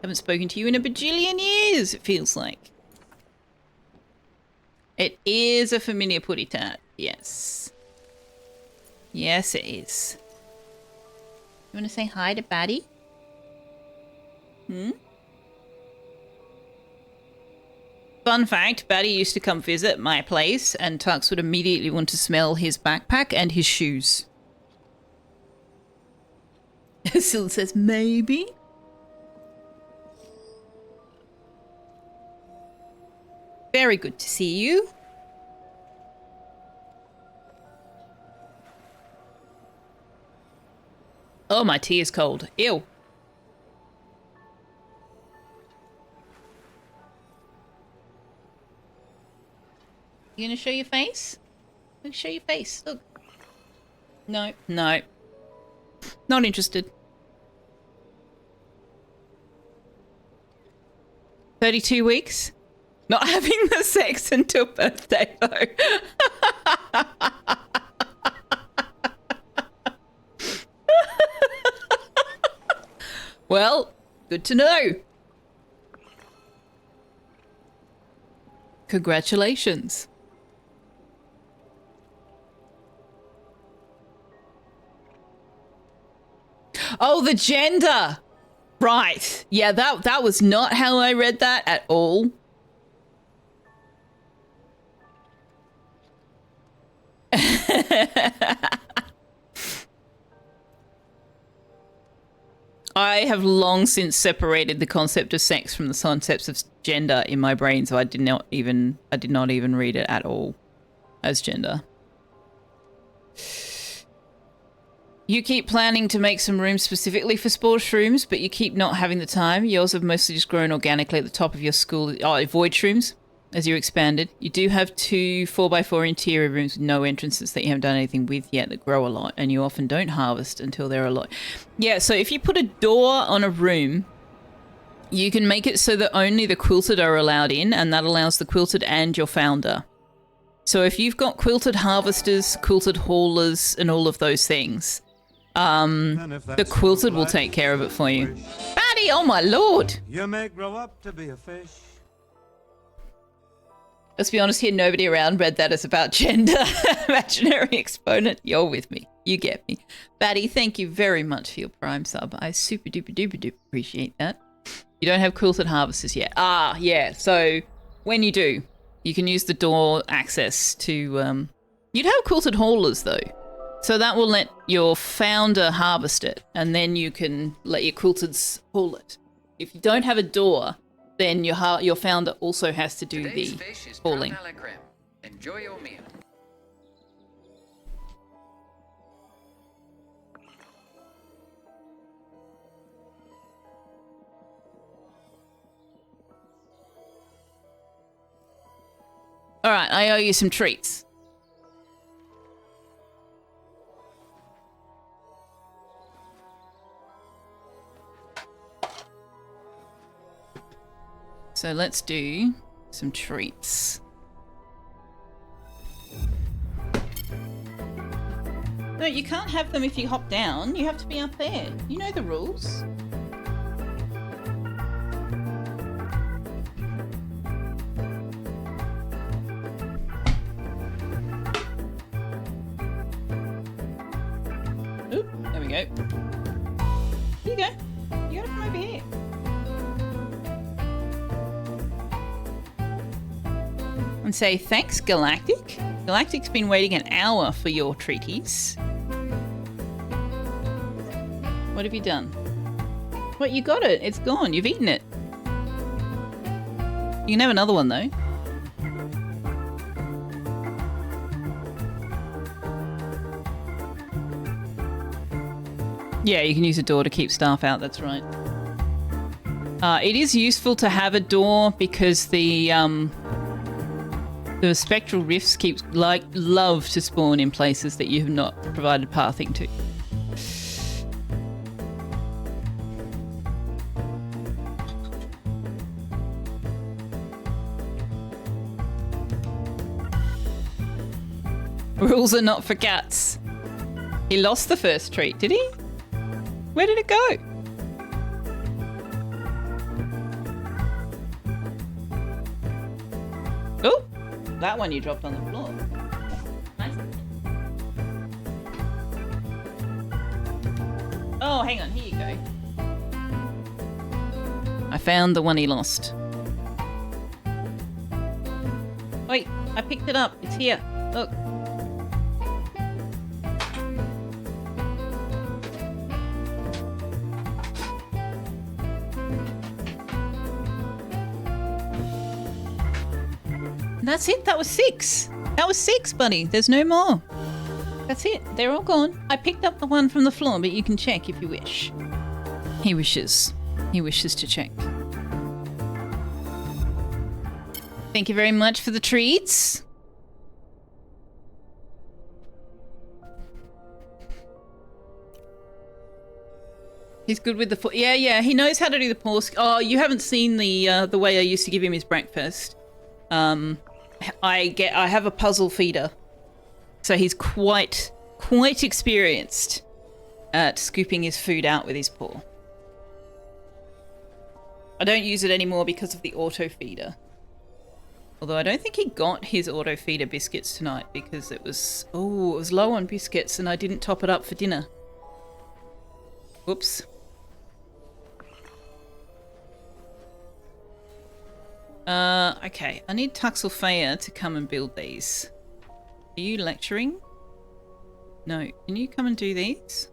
Haven't spoken to you in a bajillion years, it feels like. It is a familiar putty tat, yes. Yes, it is. You want to say hi to Batty? Hmm? Fun fact, Batty used to come visit my place and Tux would immediately want to smell his backpack and his shoes. Sil says, maybe? Very good to see you. Oh, my tea is cold. Ew. You gonna show your face? Look, show your face. Look. No. No. Not interested. 32 weeks? Not having the sex until birthday, though. Well, good to know. Congratulations. Oh, the gender. Right. Yeah, that was not how I read that at all. I have long since separated the concept of sex from the concepts of gender in my brain, so I did not even read it at all as gender. You keep planning to make some room specifically for spore shrooms, but you keep not having the time. Yours have mostly just grown organically at the top of your school. Oh, void shrooms, as you expanded. You do have 2 4x4 interior rooms with no entrances that you haven't done anything with yet that grow a lot, and you often don't harvest until they're a lot. Yeah, so if you put a door on a room, you can make it so that only the quilted are allowed in, and that allows the quilted and your founder. So if you've got quilted harvesters, quilted haulers, and all of those things, the quilted will take care of it for you. Batty, oh my lord! You may grow up to be a fish. Let's be honest here, nobody around read that as about gender. Imaginary exponent, you're with me. You get me. Batty, thank you very much for your Prime sub. I super duper duper duper appreciate that. You don't have quilted harvesters yet. Ah, yeah. So when you do, you can use the door access to... You'd have quilted haulers though. So that will let your founder harvest it, and then you can let your quilteds haul it. If you don't have a door, then your founder also has to do Today's the fish is hauling. brown à la crème. Enjoy your meal. All right, I owe you some treats. So let's do some treats. No, you can't have them if you hop down. You have to be up there. You know the rules. Oop, there we go. Here you go. You gotta come over here. And say, thanks, Galactic. Galactic's been waiting an hour for your treaties. What have you done? What, you got it. It's gone. You've eaten it. You can have another one, though. Yeah, you can use a door to keep staff out. That's right. It is useful to have a door because the spectral rifts love to spawn in places that you have not provided pathing to. Rules are not for cats. He lost the first treat, did he? Where did it go? Oh, that one you dropped on the floor. Nice. Oh, hang on, here you go. I found the one he lost. Wait, I picked it up. It's here. Look. That's it. That was 6. That was 6, buddy. There's no more. That's it. They're all gone. I picked up the one from the floor, but you can check if you wish. He wishes. He wishes to check. Thank you very much for the treats. He's good with the... Yeah. He knows how to do the paw... Oh, you haven't seen the way I used to give him his breakfast. I have a puzzle feeder, so he's quite experienced at scooping his food out with his paw. I don't use it anymore because of the auto feeder. Although I don't think he got his auto feeder biscuits tonight because it was low on biscuits and I didn't top it up for dinner. Whoops. Okay. I need Selfeya to come and build these. Are you lecturing? No. Can you come and do these?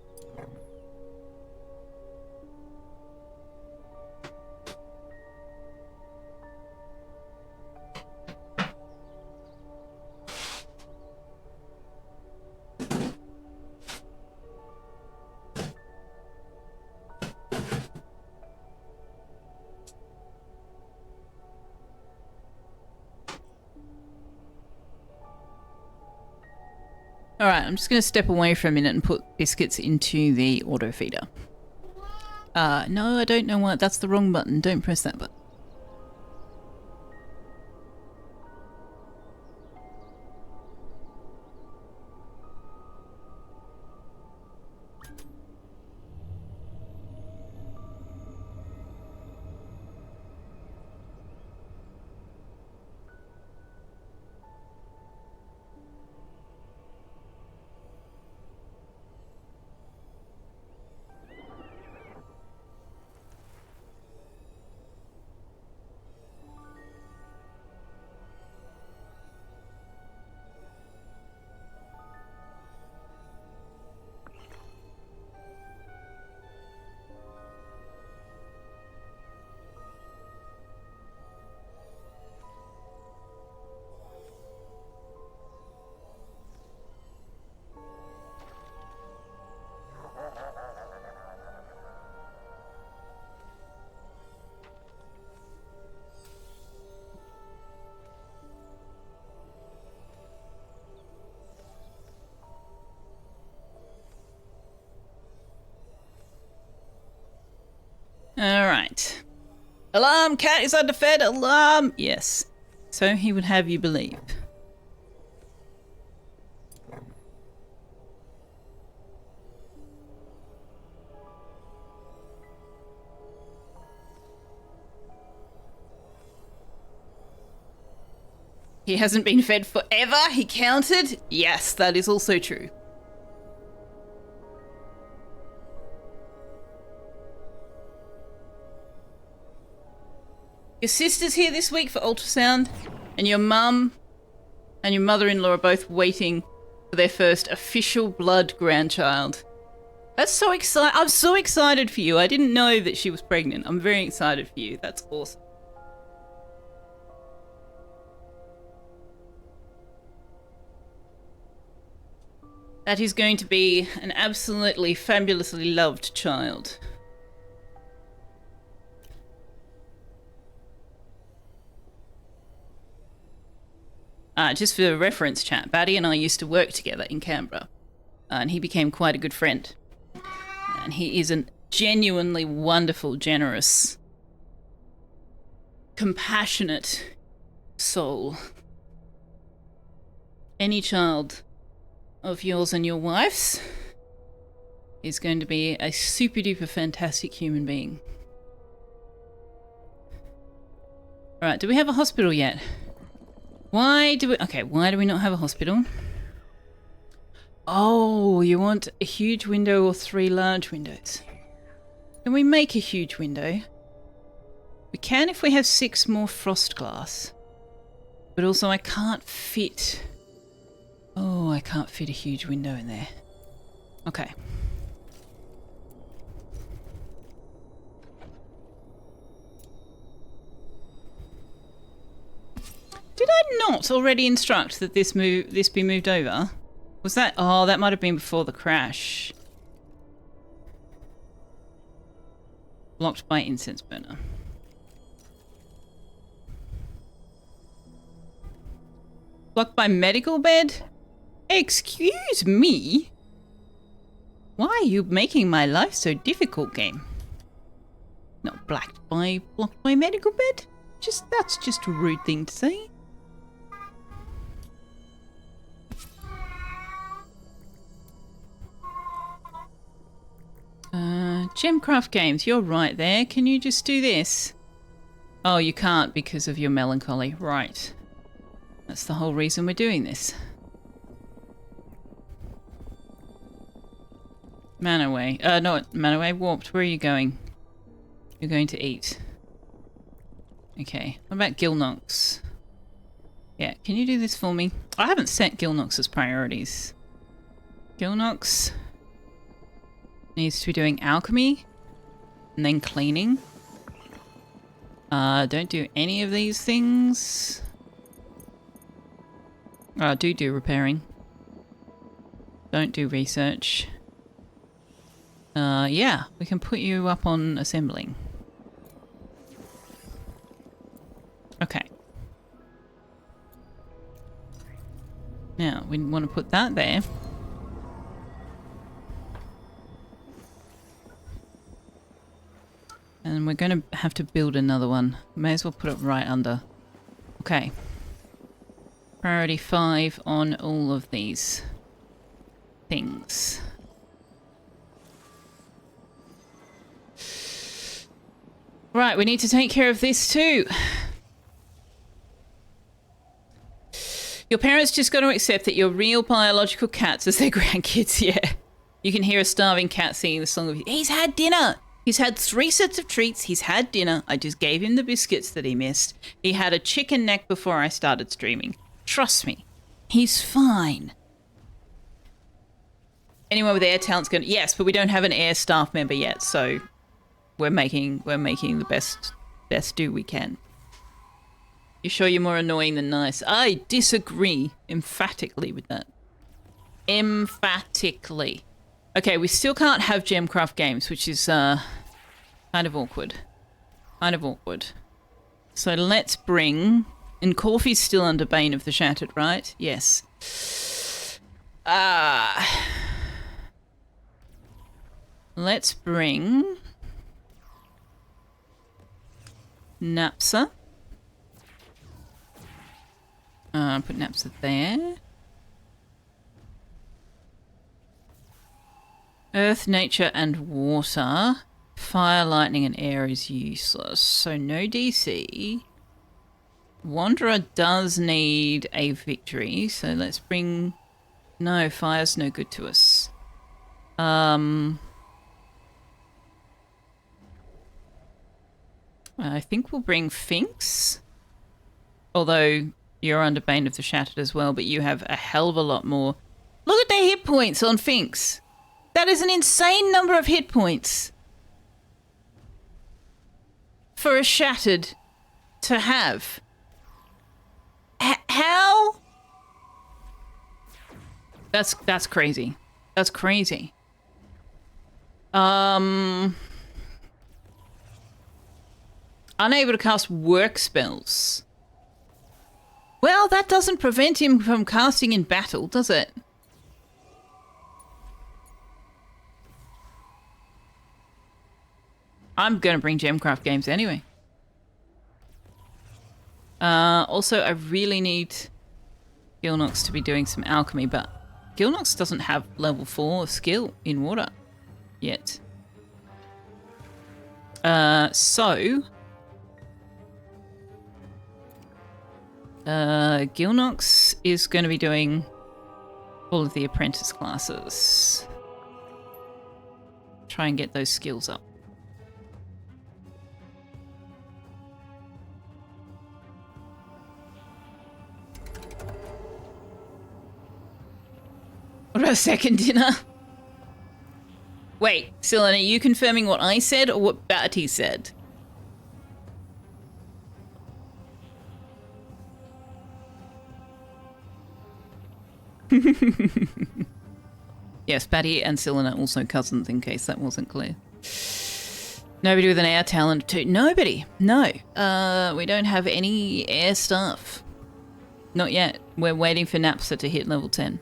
Alright, I'm just going to step away for a minute and put biscuits into the auto feeder. No, I don't know why. That's the wrong button. Don't press that button. Alright. Alarm! Cat is underfed! Alarm! Yes. So he would have you believe. He hasn't been fed forever, he counted? Yes, that is also true. Your sister's here this week for ultrasound, and your mum and your mother-in-law are both waiting for their first official blood grandchild. That's so exciting. I'm so excited for you. I didn't know that she was pregnant. I'm very excited for you. That's awesome. That is going to be an absolutely fabulously loved child. Just for reference, chat, Batty and I used to work together in Canberra, and he became quite a good friend. And he is a genuinely wonderful, generous, compassionate soul. Any child of yours and your wife's is going to be a super duper fantastic human being. Alright, do we have a hospital yet? Why do we not have a hospital? Oh, you want a huge window or 3 large windows? Can we make a huge window? We can if we have 6 more frost glass. But also I can't fit... Oh, I can't fit a huge window in there. Okay. Did I not already instruct that this be moved over? Was that... Oh, that might have been before the crash. Blocked by incense burner. Blocked by medical bed? Excuse me? Why are you making my life so difficult, game? Not blocked by medical bed? That's just a rude thing to say. Gemcraft Games, you're right there. Can you just do this? Oh, you can't because of your melancholy. Right. That's the whole reason we're doing this. Manaway. No, Manaway warped. Where are you going? You're going to eat. Okay. What about Gilnox? Yeah, can you do this for me? I haven't set Gilnox as priorities. Gilnox needs to be doing alchemy and then cleaning. Don't do any of these things. Do repairing. Don't do research. Yeah, we can put you up on assembling. Okay. Now, we want to put that there. And we're going to have to build another one. May as well put it right under. Okay. Priority 5 on all of these things. Right, we need to take care of this too. Your parents just got to accept that you're real biological cats as their grandkids, yeah. You can hear a starving cat singing the song of, he's had dinner! He's had 3 sets of treats, he's had dinner, I just gave him the biscuits that he missed. He had a chicken neck before I started streaming. Trust me, he's fine. Anyone with air talent's gonna... Yes, but we don't have an air staff member yet, so we're making the best do we can. You sure you're more annoying than nice? I disagree emphatically with that. Emphatically. Okay, we still can't have Gemcraft games, which is kind of awkward. Kind of awkward. So let's bring... And Corfy's still under Bane of the Shattered, right? Yes. Let's bring... Napsa. Put Napsa there. Earth, nature, and water. Fire, lightning, and air is useless. So no DC. Wanderer does need a victory, so let's bring... No, fire's no good to us. I think we'll bring Finks. Although you're under Bane of the Shattered as well, but you have a hell of a lot more. Look at their hit points on Finks. That is an insane number of hit points. For a Shattered to have. How? That's crazy. That's crazy. Unable to cast work spells. Well, that doesn't prevent him from casting in battle, does it? I'm going to bring Gemcraft games anyway. Also, I really need Gilnox to be doing some alchemy, but Gilnox doesn't have level 4 skill in water yet. Gilnox is going to be doing all of the apprentice classes. Try and get those skills up. What about second dinner? Wait, Cyllin, are you confirming what I said or what Batty said? Yes, Batty and Cyllin are also cousins, in case that wasn't clear. Nobody with an air talent too. Nobody. No. We don't have any air staff. Not yet. We're waiting for Napsa to hit level 10.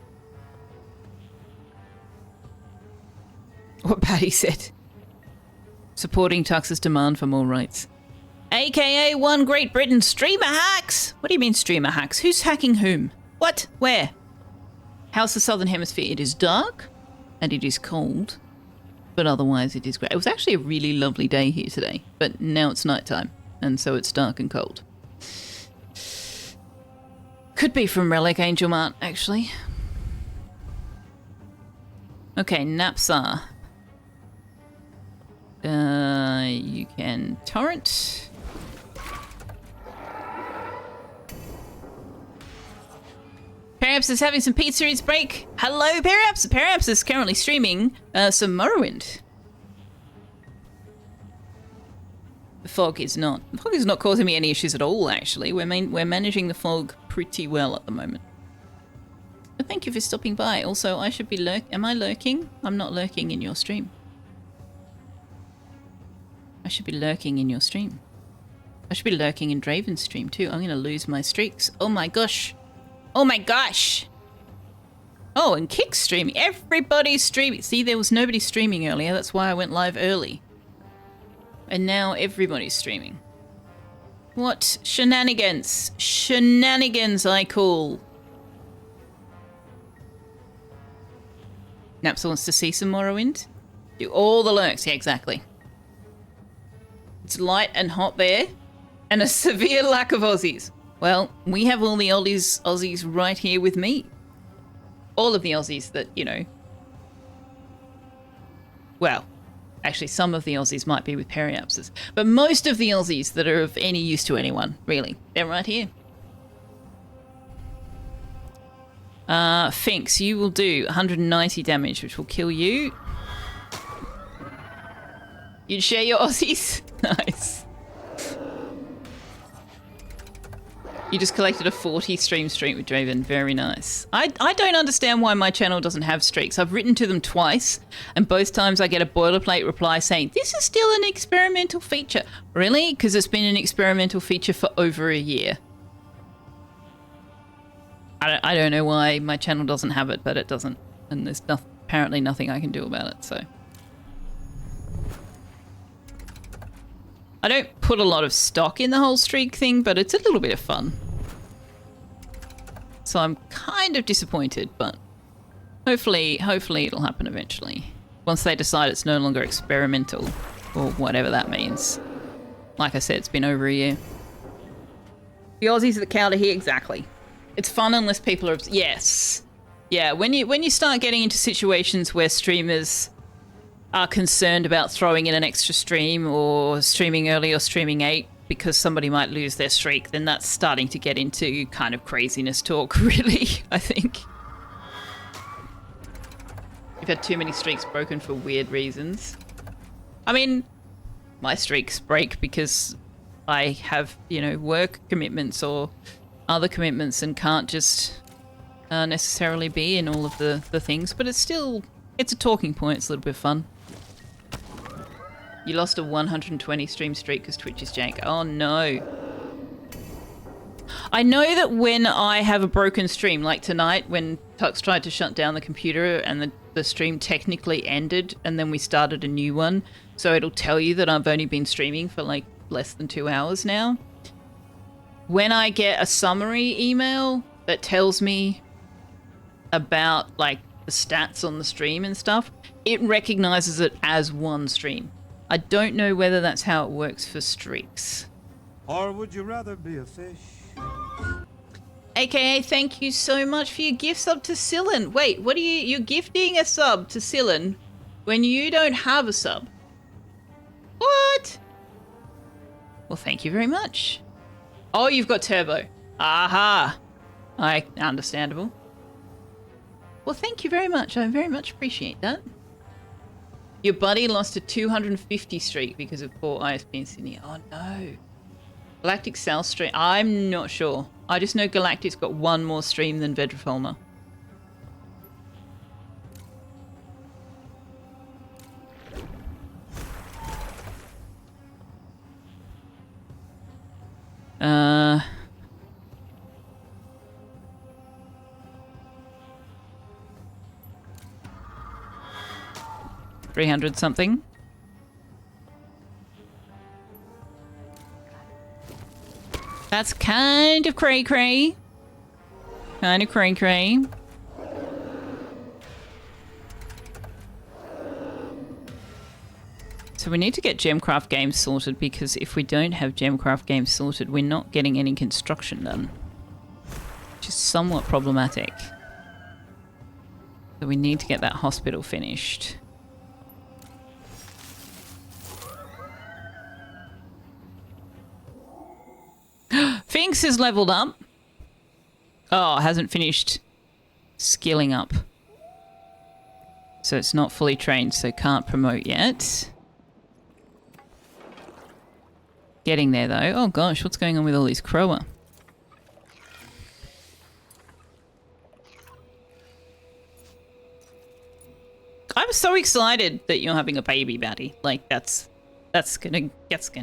What Patty said. Supporting Tux's demand for more rights. AKA One Great Britain streamer hacks! What do you mean streamer hacks? Who's hacking whom? What? Where? How's the Southern Hemisphere? It is dark and it is cold, but otherwise it is great. It was actually a really lovely day here today, but now it's nighttime. and so it's dark and cold. Could be from Relic Angel Mart, actually. Okay, Napsar. You can torrent. Periaps is having some Pizza Eats break. Hello, Periaps! Periaps is currently streaming some Morrowind. The fog is not causing me any issues at all, actually. We're managing the fog pretty well at the moment. But thank you for stopping by. Also, I should be am I lurking? I'm not lurking in your stream. I should be lurking in your stream. I should be lurking in Draven's stream too. I'm gonna lose my streaks. Oh my gosh. Oh my gosh. Oh, and Kick's streaming. Everybody's streaming. See, there was nobody streaming earlier. That's why I went live early. And now everybody's streaming. What shenanigans? Shenanigans, I call. Naps wants to see some Morrowind. Do all the lurks. Yeah, exactly. It's light and hot there. And a severe lack of Aussies. Well, we have all the Aussies right here with me. All of the Aussies that, you know. Well, actually, some of the Aussies might be with periapses. But most of the Aussies that are of any use to anyone, really. They're right here. Finks, you will do 190 damage, which will kill you. You'd share your Aussies? Nice. You just collected a 40 stream streak with Draven. Very nice. I don't understand why my channel doesn't have streaks. I've written to them twice, and both times I get a boilerplate reply saying, this is still an experimental feature. Really? Because it's been an experimental feature for over a year. I don't know why my channel doesn't have it, but it doesn't. And there's apparently nothing I can do about it, so. I don't put a lot of stock in the whole streak thing, but it's a little bit of fun. So I'm kind of disappointed, but hopefully it'll happen eventually. Once they decide it's no longer experimental, or whatever that means. Like I said, it's been over a year. The Aussies are the counter here, exactly. It's fun unless people are... Yes. Yeah, when you start getting into situations where streamers are concerned about throwing in an extra stream or streaming early or streaming 8 because somebody might lose their streak, then that's starting to get into kind of craziness talk, really, I think. You've had too many streaks broken for weird reasons. I mean, my streaks break because I have, you know, work commitments or other commitments and can't just necessarily be in all of the things, but it's a talking point. It's a little bit fun. You lost a 120 stream streak because Twitch is jank. Oh no. I know that when I have a broken stream, like tonight when Tux tried to shut down the computer and the stream technically ended and then we started a new one, so it'll tell you that I've only been streaming for like less than 2 hours now. When I get a summary email that tells me about like the stats on the stream and stuff, it recognizes it as one stream. I don't know whether that's how it works for streaks. Or would you rather be a fish? AKA, thank you so much for your gift sub to Sillin. Wait, what are you're gifting a sub to Sillin when you don't have a sub? What? Well, thank you very much. Oh, you've got turbo. Aha. Understandable. Well, thank you very much. I very much appreciate that. Your buddy lost a 250 streak because of poor ISP in Sydney. Oh, no. Galactic South stream. I'm not sure. I just know Galactic's got one more stream than Vedrafolna. Uh... 300 something. That's kind of cray-cray. Kind of cray-cray. So we need to get Gemcraft games sorted, because if we don't have Gemcraft games sorted, we're not getting any construction done. Which is somewhat problematic. So we need to get that hospital finished. Finks is leveled up. Oh, hasn't finished skilling up. So it's not fully trained, so can't promote yet. Getting there though. Oh gosh, what's going on with all these Crower? I'm so excited that you're having a baby, Batty. Like that's gonna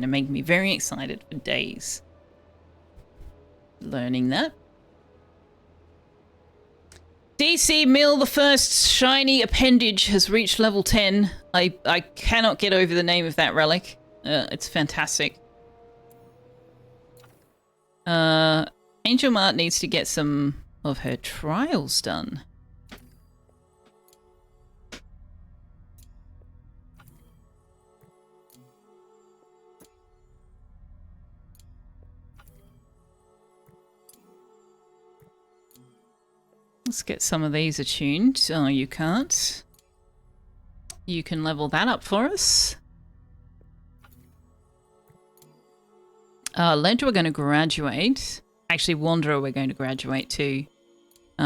make me very excited for days. Learning that. DC Mill, the first shiny appendage, has reached level 10. I cannot get over the name of that relic. It's fantastic. Angel Mart needs to get some of her trials done. Let's get some of these attuned. Oh, you can't. You can level that up for us. Ledra, we're going to graduate. Actually, Wanderer, we're going to graduate too.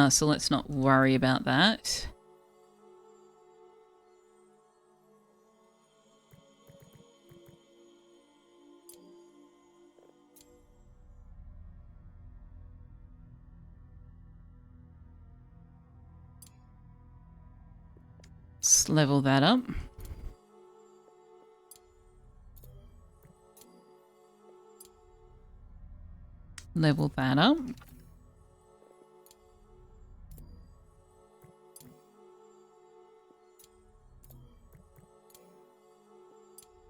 So let's not worry about that. Let's level that up. Level that up.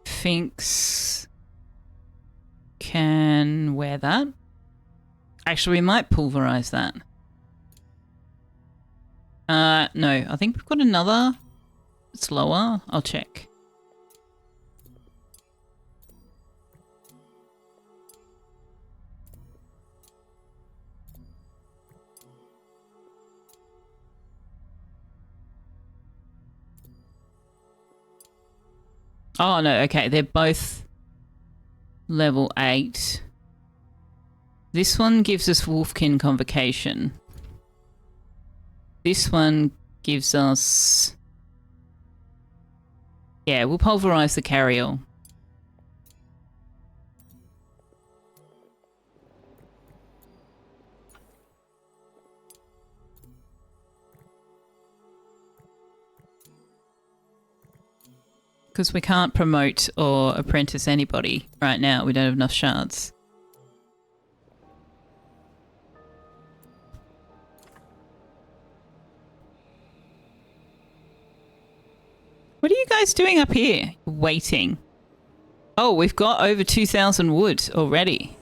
Finks can wear that. Actually, we might pulverize that. No, I think we've got another. It's lower. I'll check. Oh, no, okay. They're both level 8. This one gives us Wolfkin Convocation. This one gives us... Yeah, we'll pulverize the carrier. Because we can't promote or apprentice anybody right now. We don't have enough shards. What are you guys doing up here? Waiting. Oh, we've got over 2,000 wood already.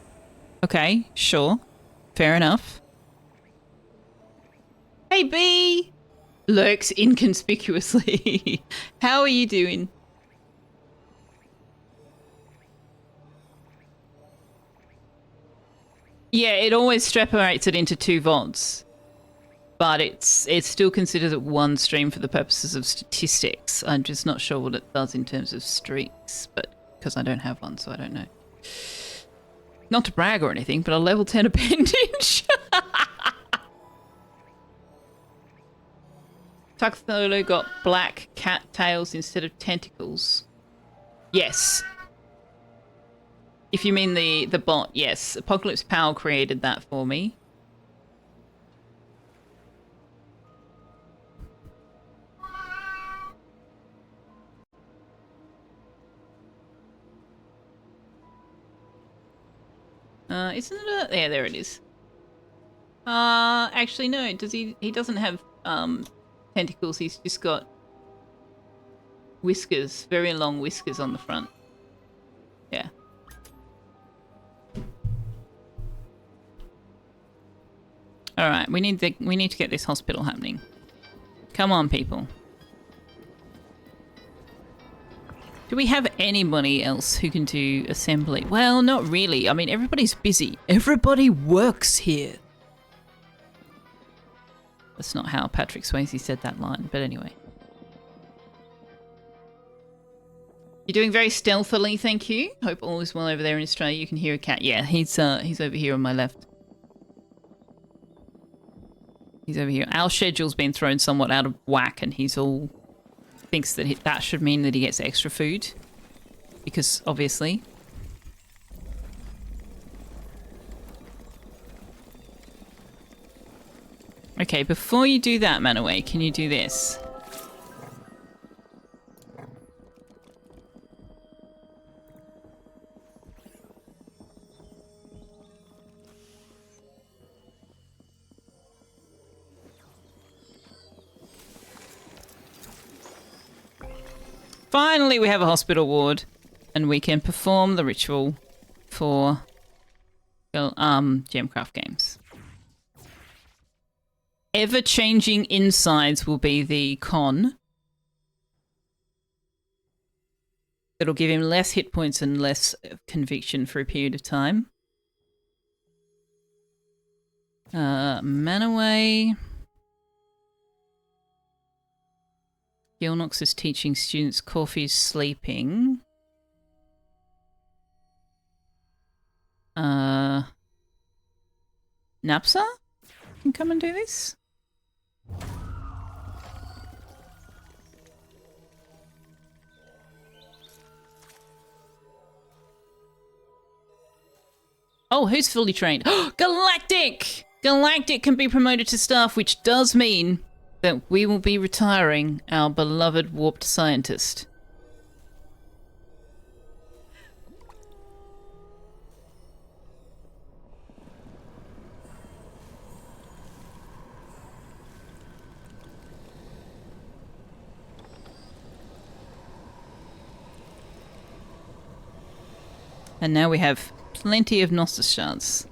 Okay, sure. Fair enough. Hey, Bee! Lurks inconspicuously. How are you doing? Yeah, it always separates it into 2 VODs. But it's still considered one stream for the purposes of statistics. I'm just not sure what it does in terms of streaks, but because I don't have one, so I don't know. Not to brag or anything, but a level 10 appendage. Tuxedo got black cat tails instead of tentacles. Yes. If you mean the bot, yes. Apocalypse Power created that for me. Isn't it a... Yeah, there it is. Actually, no. Does he... He doesn't have, tentacles. He's just got whiskers. Very long whiskers on the front. Yeah. Alright, we need to get this hospital happening. Come on, people. Do we have anybody else who can do assembly? Well, not really. I mean, everybody's busy. Everybody works here. That's not how Patrick Swayze said that line, but anyway. You're doing very stealthily, thank you. Hope all is well over there in Australia. You can hear a cat. Yeah, he's over here on my left. He's over here. Our schedule's been thrown somewhat out of whack, and he's all thinks that that should mean that he gets extra food, because obviously. Okay, before you do that, Manaway, can you do this? Finally, we have a hospital ward, and we can perform the ritual for Gemcraft games. Ever-changing insides will be the con. It'll give him less hit points and less conviction for a period of time. Manaway. Gilnox is teaching students. Coffee's sleeping. Napsa can come and do this. Oh, who's fully trained? Galactic! Galactic can be promoted to staff, which does mean that we will be retiring our beloved warped scientist. And now we have plenty of Gnosis shards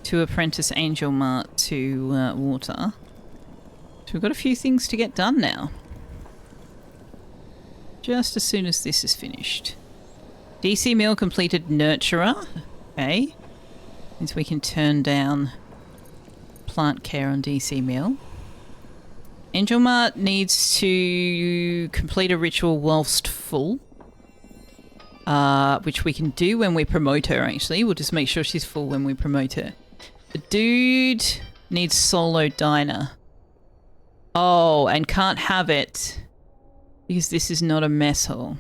to apprentice Angel Mart to water. So we've got a few things to get done now. Just as soon as this is finished. DC Mill completed Nurturer. Okay. Means we can turn down plant care on DC Mill. Angel Mart needs to complete a ritual whilst full. Which we can do when we promote her, actually. We'll just make sure she's full when we promote her. The dude needs solo diner. Oh, and can't have it because this is not a mess hall.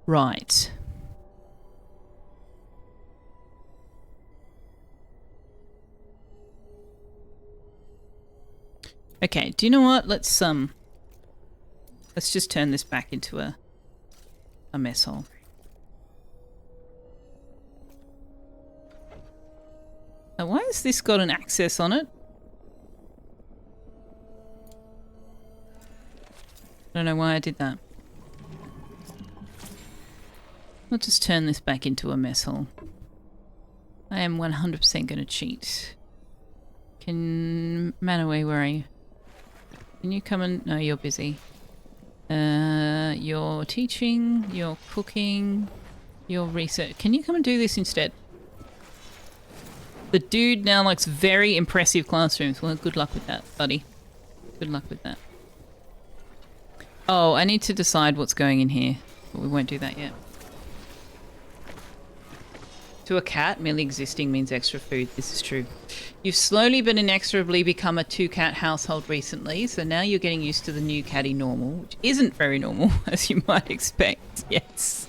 Right. Okay, do you know what? Let's just turn this back into a mess hall. Now, why has this got an access on it? I don't know why I did that. I'll just turn this back into a mess hall. I am 100% going to cheat. Manaway, where are you? Can you come and... No, you're busy. You're teaching, you're cooking, you're research. Can you come and do this instead? The dude now likes very impressive classrooms. Well, good luck with that, buddy. Good luck with that. Oh, I need to decide what's going in here, but we won't do that yet. To a cat, merely existing means extra food. This is true. You've slowly but inexorably become a two-cat household recently, so now you're getting used to the new catty normal, which isn't very normal, as you might expect. Yes.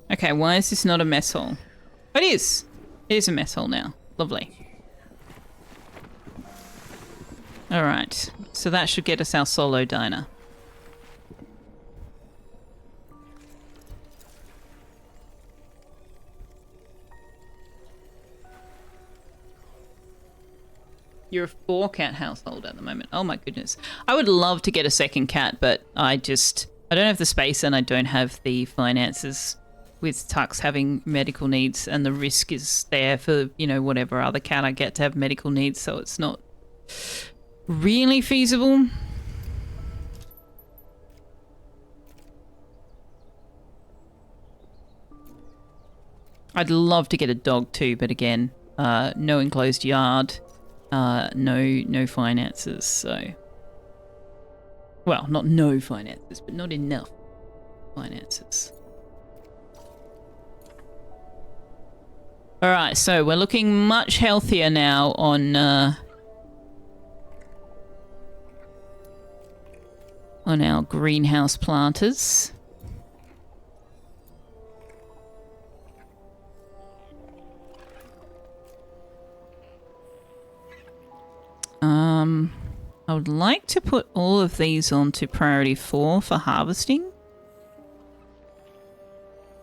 Okay, why is this not a mess hall? It is. It is a mess hall now. Lovely. Alright, so that should get us our solo diner. You're a 4-cat household at the moment. Oh my goodness. I would love to get a second cat, but I don't have the space and I don't have the finances with Tux having medical needs, and the risk is there for, you know, whatever other cat I get to have medical needs, so it's not really feasible. I'd love to get a dog too, but again, no enclosed yard, no finances, so... Well, not no finances, but not enough finances. Alright, so we're looking much healthier now on our greenhouse planters. I would like to put all of these onto priority 4 for harvesting.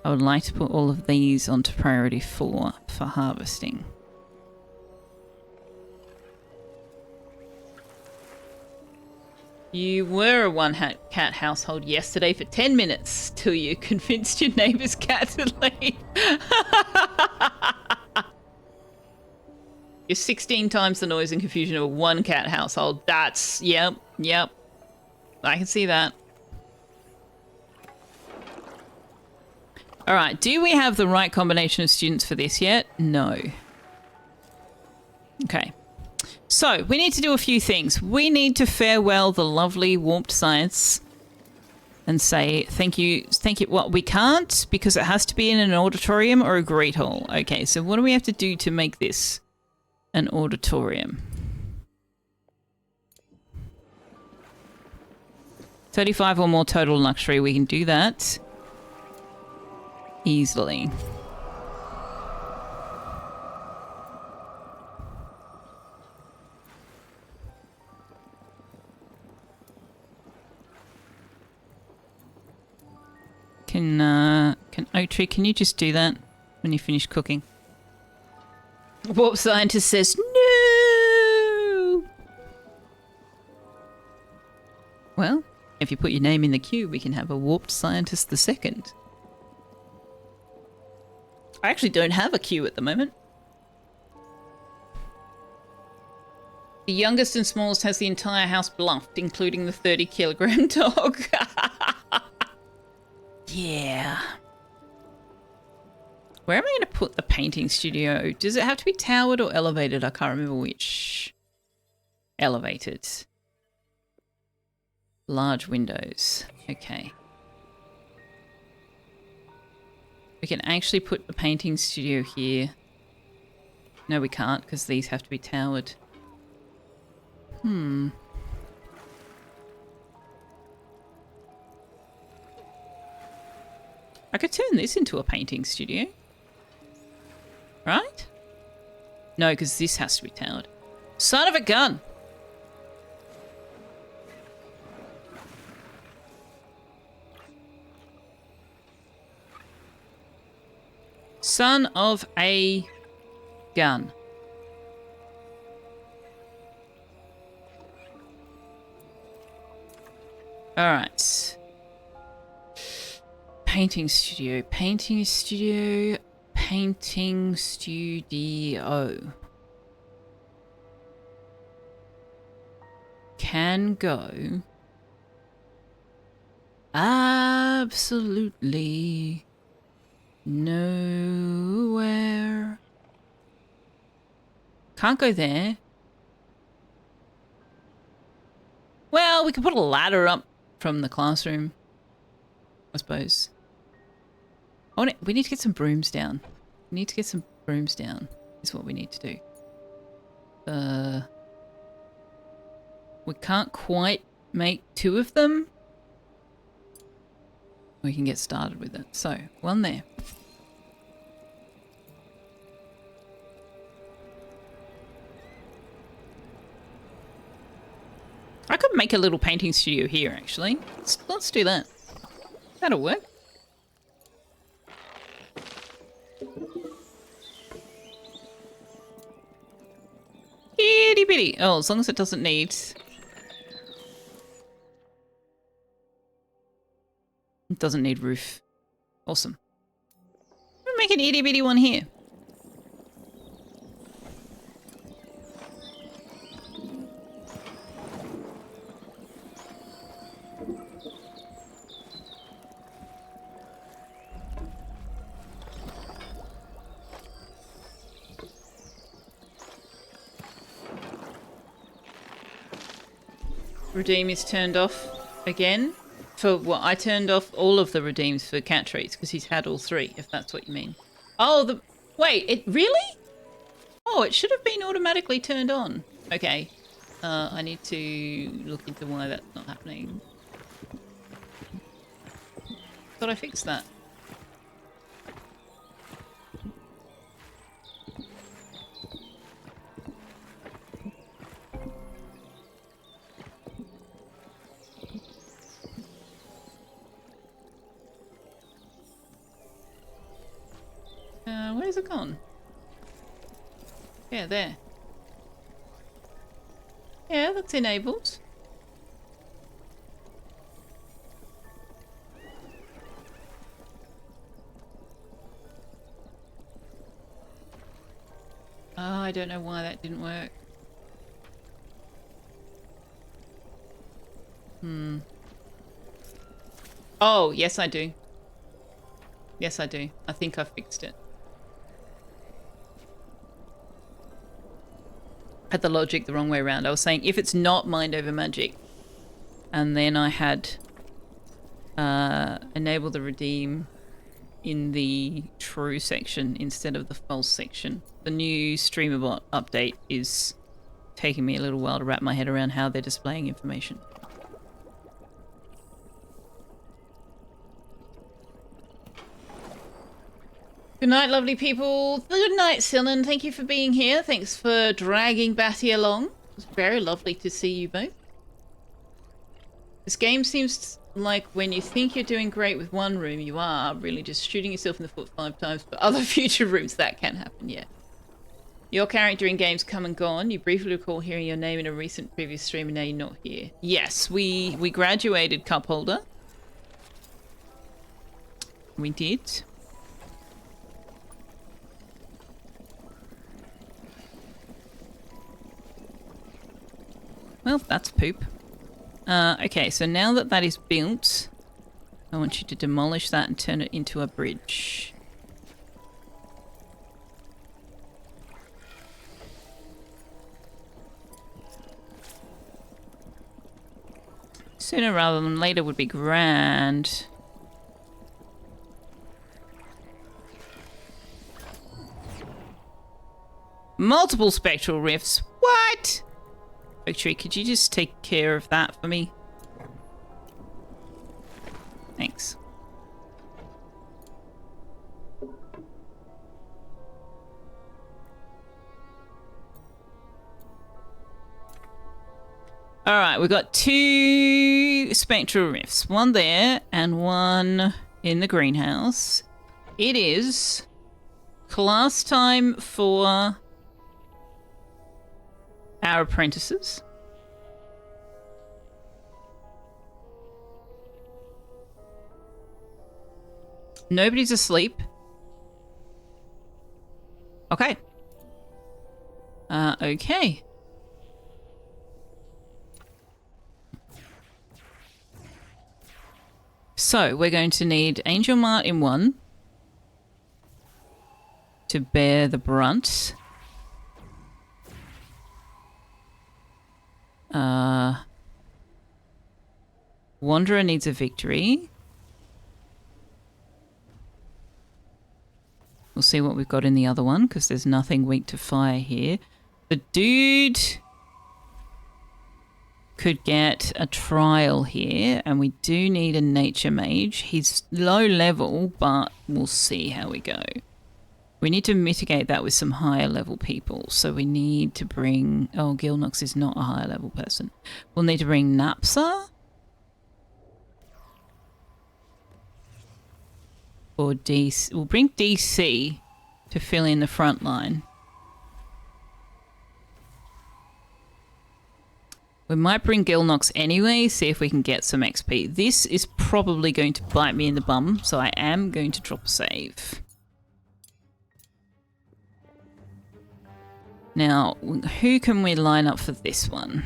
I would like to put all of these onto priority 4 for harvesting. You were a 1-cat household yesterday for 10 minutes till you convinced your neighbour's cat to leave. You're 16 times the noise and confusion of a 1-cat household. That's... Yep. I can see that. Alright, do we have the right combination of students for this yet? No. Okay. So, we need to do a few things. We need to farewell the lovely warped science and say thank you. Well, we can't because it has to be in an auditorium or a great hall. Okay, so what do we have to do to make this an auditorium? 35 or more total luxury. We can do that easily. Can Oak Tree, can you just do that when you finish cooking? Warp Scientist says no! Well, if you put your name in the queue, we can have a Warped Scientist the second. I actually don't have a queue at the moment. The youngest and smallest has the entire house bluffed, including the 30-kilogram dog. Yeah. Where am I going to put the painting studio? Does it have to be towered or elevated? I can't remember which. Elevated. Large windows. Okay. We can actually put the painting studio here. No, we can't because these have to be towered. I could turn this into a painting studio. Right? No, because this has to be towered. Son of a gun! Son of a gun. Alright. Painting studio, painting studio, painting studio. Can go. Absolutely nowhere. Can't go there. Well, we could put a ladder up from the classroom, I suppose. Oh, we need to get some brooms down. We need to get some brooms down, is what we need to do. We can't quite make 2 of them. We can get started with it. So, 1 there. I could make a little painting studio here, actually. Let's do that. That'll work. itty bitty. Oh, as long as it doesn't need... It doesn't need roof. Awesome. We'll make an itty bitty one here. Redeem is turned off again. For what? I turned off all of the redeems for cat treats because he's had all 3, if that's what you mean. Oh, wait, it really? Oh, it should have been automatically turned on. Okay. I need to look into why that's not happening. Thought I fixed that. Where's it gone? Yeah, there. Yeah, that's enabled. Oh, I don't know why that didn't work. Oh, yes I do. Yes I do. I think I fixed it. Had the logic the wrong way around. I was saying if it's not mind over magic, and then I had enabled the redeem in the true section instead of the false section. The new StreamerBot update is taking me a little while to wrap my head around how they're displaying information. Good night, lovely people. Good night, Silen. Thank you for being here. Thanks for dragging Batty along. It's very lovely to see you both. This game seems like when you think you're doing great with one room, you are really just shooting yourself in the foot 5 times for other future rooms. That can happen, yeah. Your character in game's come and gone. You briefly recall hearing your name in a recent previous stream and now you're not here. Yes, we graduated cup holder. We did. Well, that's poop. Okay, so now that that is built, I want you to demolish that and turn it into a bridge. Sooner rather than later would be grand. Multiple spectral rifts. What? Victory, could you just take care of that for me? Thanks. Alright, we've got 2 spectral rifts. One there and one in the greenhouse. It is class time for our apprentices. Nobody's asleep. Okay. Okay. So we're going to need Angel Mart in 1 to bear the brunt. Wanderer needs a victory. We'll see what we've got in the other one, because there's nothing weak to fire here. The dude could get a trial here, and we do need a nature mage. He's low level, but we'll see how we go. We need to mitigate that with some higher level people. So we need to bring... Oh, Gilnox is not a higher level person. We'll need to bring Napsa. Or DC. We'll bring DC to fill in the front line. We might bring Gilnox anyway, see if we can get some XP. This is probably going to bite me in the bum, so I am going to drop a save. Now, who can we line up for this one?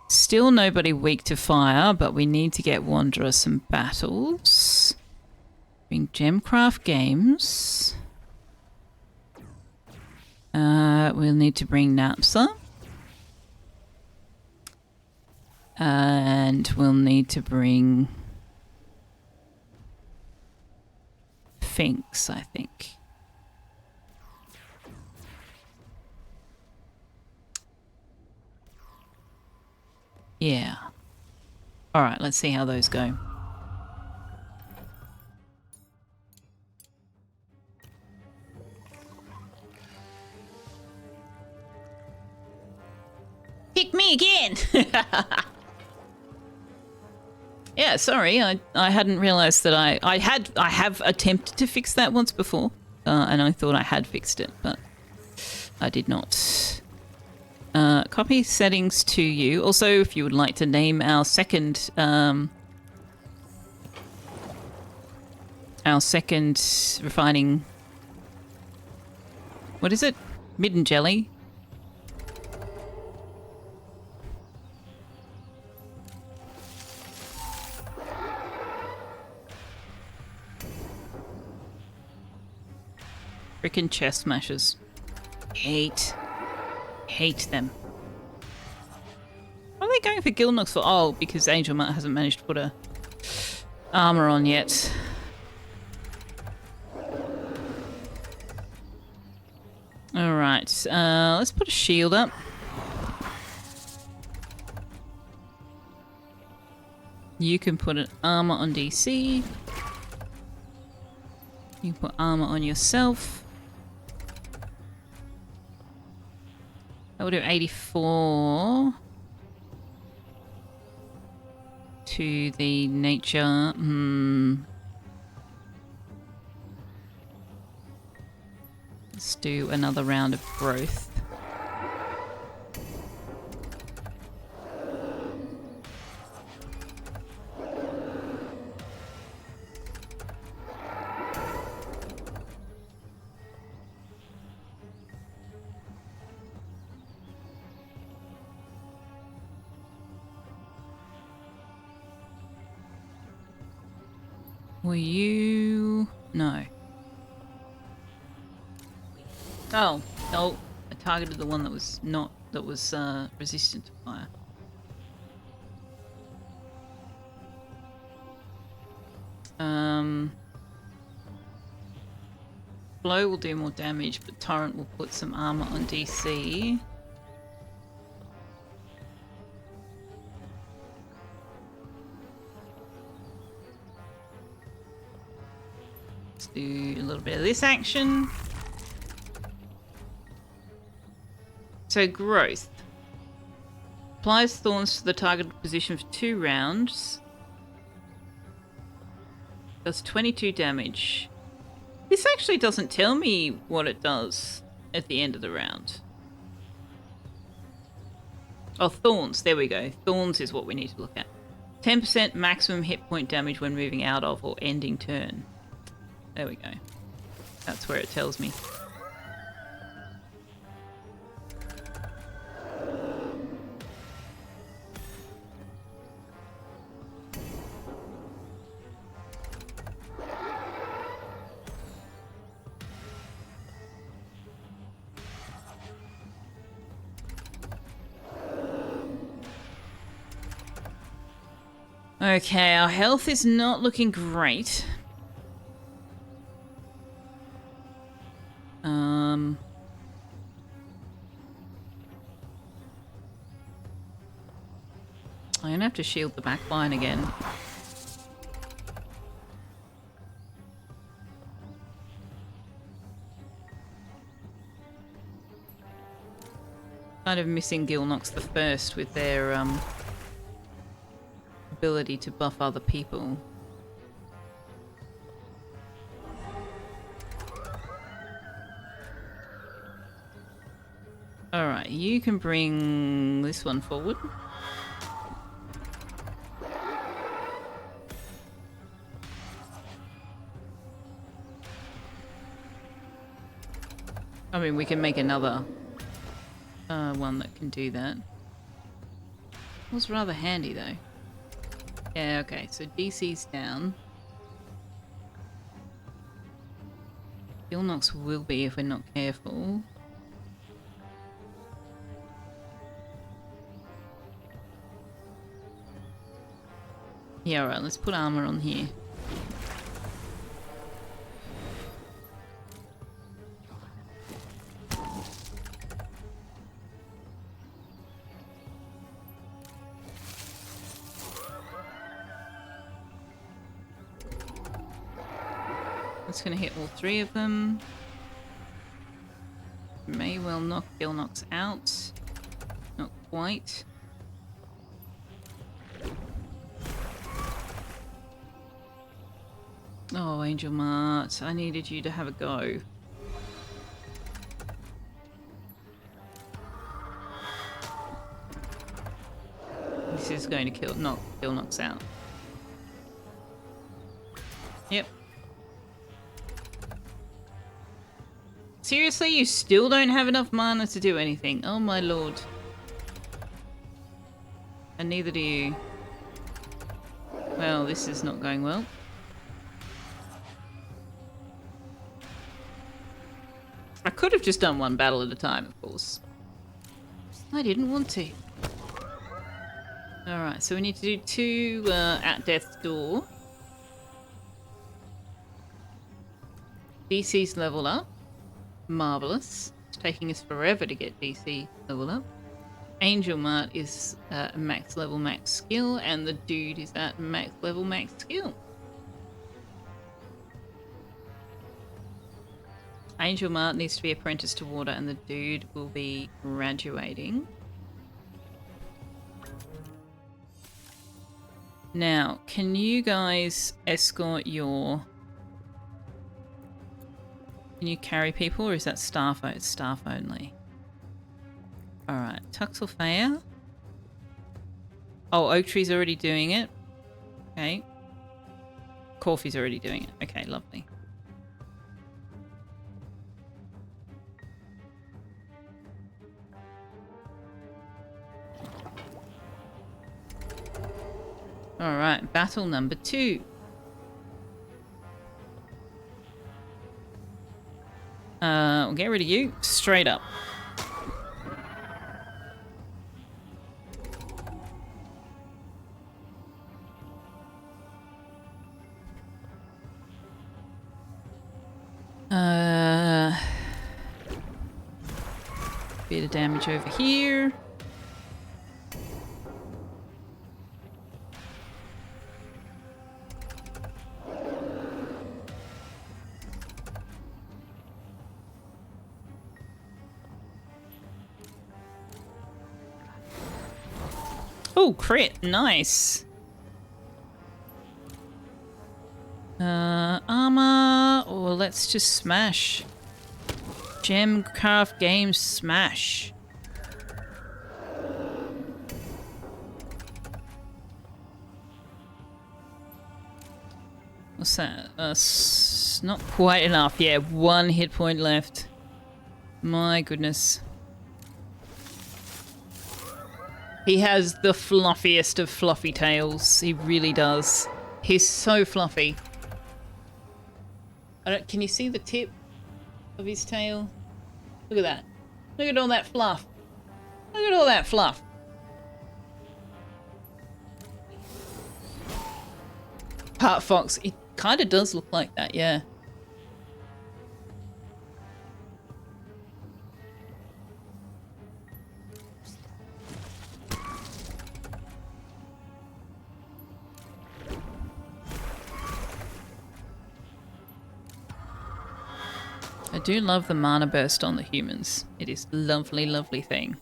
Still nobody weak to fire, but we need to get Wanderer some battles. Bring Gemcraft Games. We'll need to bring Napsa. And we'll need to bring Finks, I think. Yeah. Alright, let's see how those go. Pick me again! Yeah, sorry, I hadn't realised that I have attempted to fix that once before, and I thought I had fixed it, but I did not. Copy settings to you. Also, if you would like to name our second refining, what is it? Midden Jelly. Frickin' chest smashers. Hate them. What are they going for Gilnox for? Oh, because Angel Mutt hasn't managed to put a armor on yet. Alright, let's put a shield up. You can put an armor on DC. You can put armor on yourself. That will do 84 to the nature. Let's do another round of growth. Were you... No. Oh, no. I targeted the one that was not... that was resistant to fire. Blow will do more damage, but Torrent will put some armor on DC. Do a little bit of this action. So growth. Applies thorns to the targeted position for 2 rounds. Does 22 damage. This actually doesn't tell me what it does at the end of the round. Oh, thorns. There we go. Thorns is what we need to look at. 10% maximum hit point damage when moving out of or ending turn. There we go. That's where it tells me. Okay, our health is not looking great. I'm gonna have to shield the back line again. Kind of missing Gilnox the First with their ability to buff other people. Alright, you can bring this one forward. I mean, we can make another one that can do that. It was rather handy, though. Yeah, okay, so DC's down. Kill Nox will be if we're not careful. Yeah, alright, let's put armor on here. That's gonna hit all three of them. May well knock Gilnox out. Not quite. Oh, Angel Mart, I needed you to have a go. This is going to knock Gilnox out. Yep. Seriously, you still don't have enough mana to do anything. Oh my lord. And neither do you. Well, this is not going well. I could have just done one battle at a time, of course. I didn't want to. Alright, so we need to do 2 at death's door. DC's level up. Marvellous. It's taking us forever to get DC level up. Angel Mart is max level, max skill, and the dude is at max level, max skill. Angel Mart needs to be apprenticed to water, and the dude will be graduating. Now, can you guys escort your... Can you carry people, or is that staff? It's staff only. Alright, Selfeya. Oh, Oak Tree's already doing it. Okay. Corfy's already doing it. Okay, lovely. Alright, battle number 2. We'll get rid of you. Straight up. Bit of damage over here. Oh, crit. Nice. Armor, or let's just smash. Gemcraft Games smash. What's that? Not quite enough. Yeah, 1 hit point left. My goodness. He has the fluffiest of fluffy tails. He really does. He's so fluffy. Can you see the tip of his tail? Look at that. Look at all that fluff. Look at all that fluff. Part fox. It kind of does look like that, yeah. I do love the mana burst on the humans. It is a lovely, lovely thing.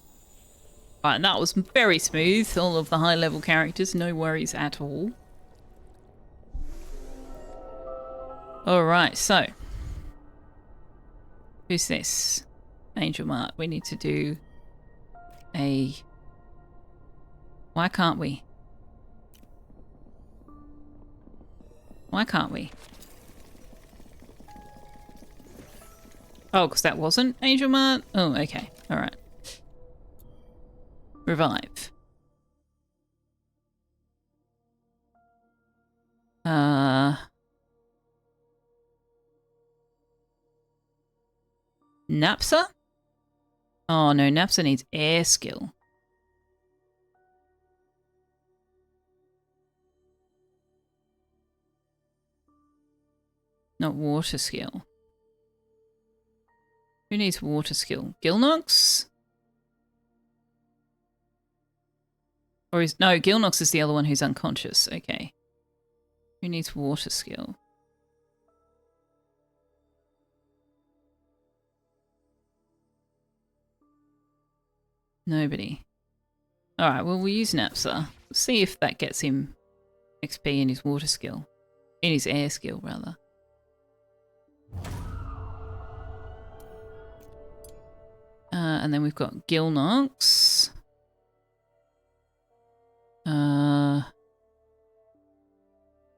Right, and that was very smooth. All of the high level characters, no worries at all. Alright, so. Who's this? Angel Mart. We need to do a... Why can't we? Why can't we? Oh, because that wasn't Angel Mart? Oh, okay. Alright. Revive. Napsa? Oh no, Napsa needs air skill. Not water skill. Who needs water skill? Gilnox? Or is... No, Gilnox is the other one who's unconscious. Okay. Who needs water skill? Nobody. Alright, well, we'll use Napsa. See if that gets him XP in his water skill. In his air skill, rather. And then we've got Gilnox.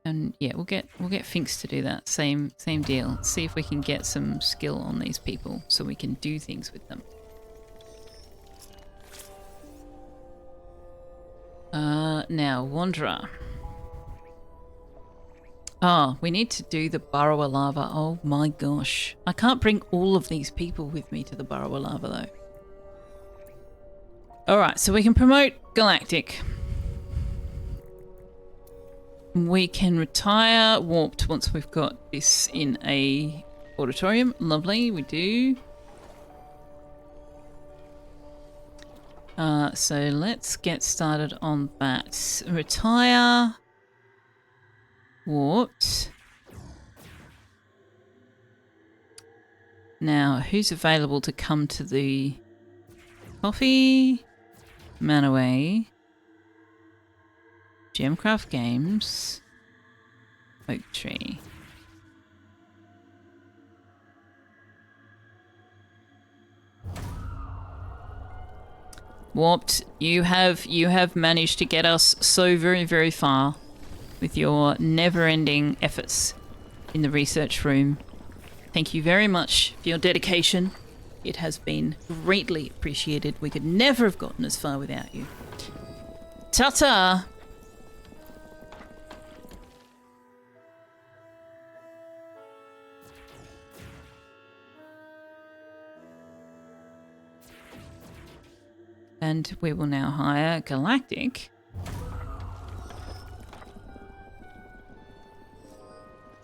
And yeah, we'll get Finks to do that. Same deal. See if we can get some skill on these people so we can do things with them. Now, Wanderer. Ah, we need to do the Burrower Lava. Oh my gosh. I can't bring all of these people with me to the Burrower Lava though. Alright, so we can promote Galactic. We can retire Warped once we've got this in a auditorium. Lovely, we do. So let's get started on that. Retire. Warped. Now, who's available to come to the coffee? Manaway. Gemcraft Games. Oak Tree. Warped, you have managed to get us so very, very far with your never-ending efforts in the research room. Thank you very much for your dedication. It has been greatly appreciated. We could never have gotten as far without you. Ta-ta! And we will now hire Galactic.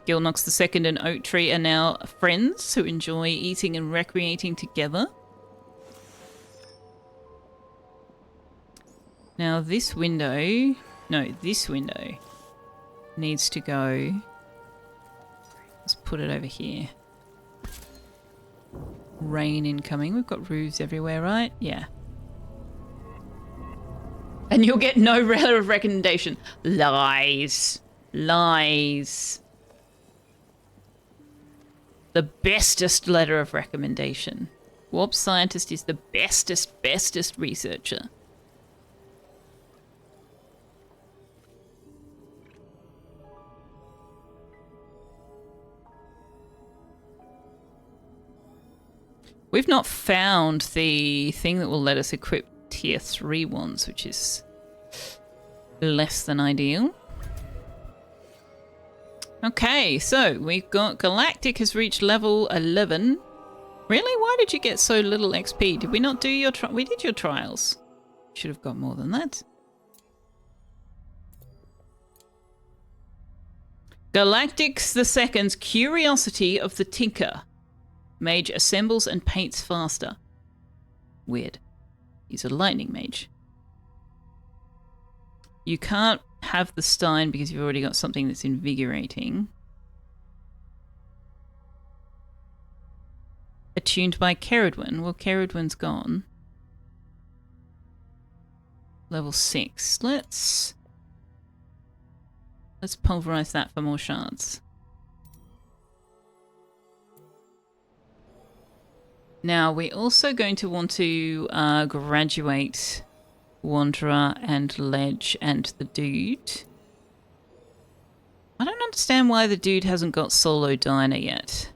Gilnox the Second and Oak Tree are now friends who enjoy eating and recreating together. Now this window... No, this window needs to go... Let's put it over here. Rain incoming. We've got roofs everywhere, right? Yeah. And you'll get no letter of recommendation. Lies. Lies. The bestest letter of recommendation. Warp Scientist is the bestest researcher. We've not found the thing that will let us equip tier 3 ones, which is less than ideal. Okay, so we've got Galactic has reached level 11. Really? Why did you get so little XP? Did we not do your we did your trials. Should have got more than that. Galactic's the Second's Curiosity of the Tinker. Mage assembles and paints faster. Weird. He's a lightning mage. You can't have the Stein because you've already got something that's invigorating. Attuned by Keridwen. Well, Keridwen's gone. Level 6. Let's pulverize that for more shards. Now, we're also going to want to graduate Wanderer and Ledge and the Dude. I don't understand why the Dude hasn't got Solo Diner yet.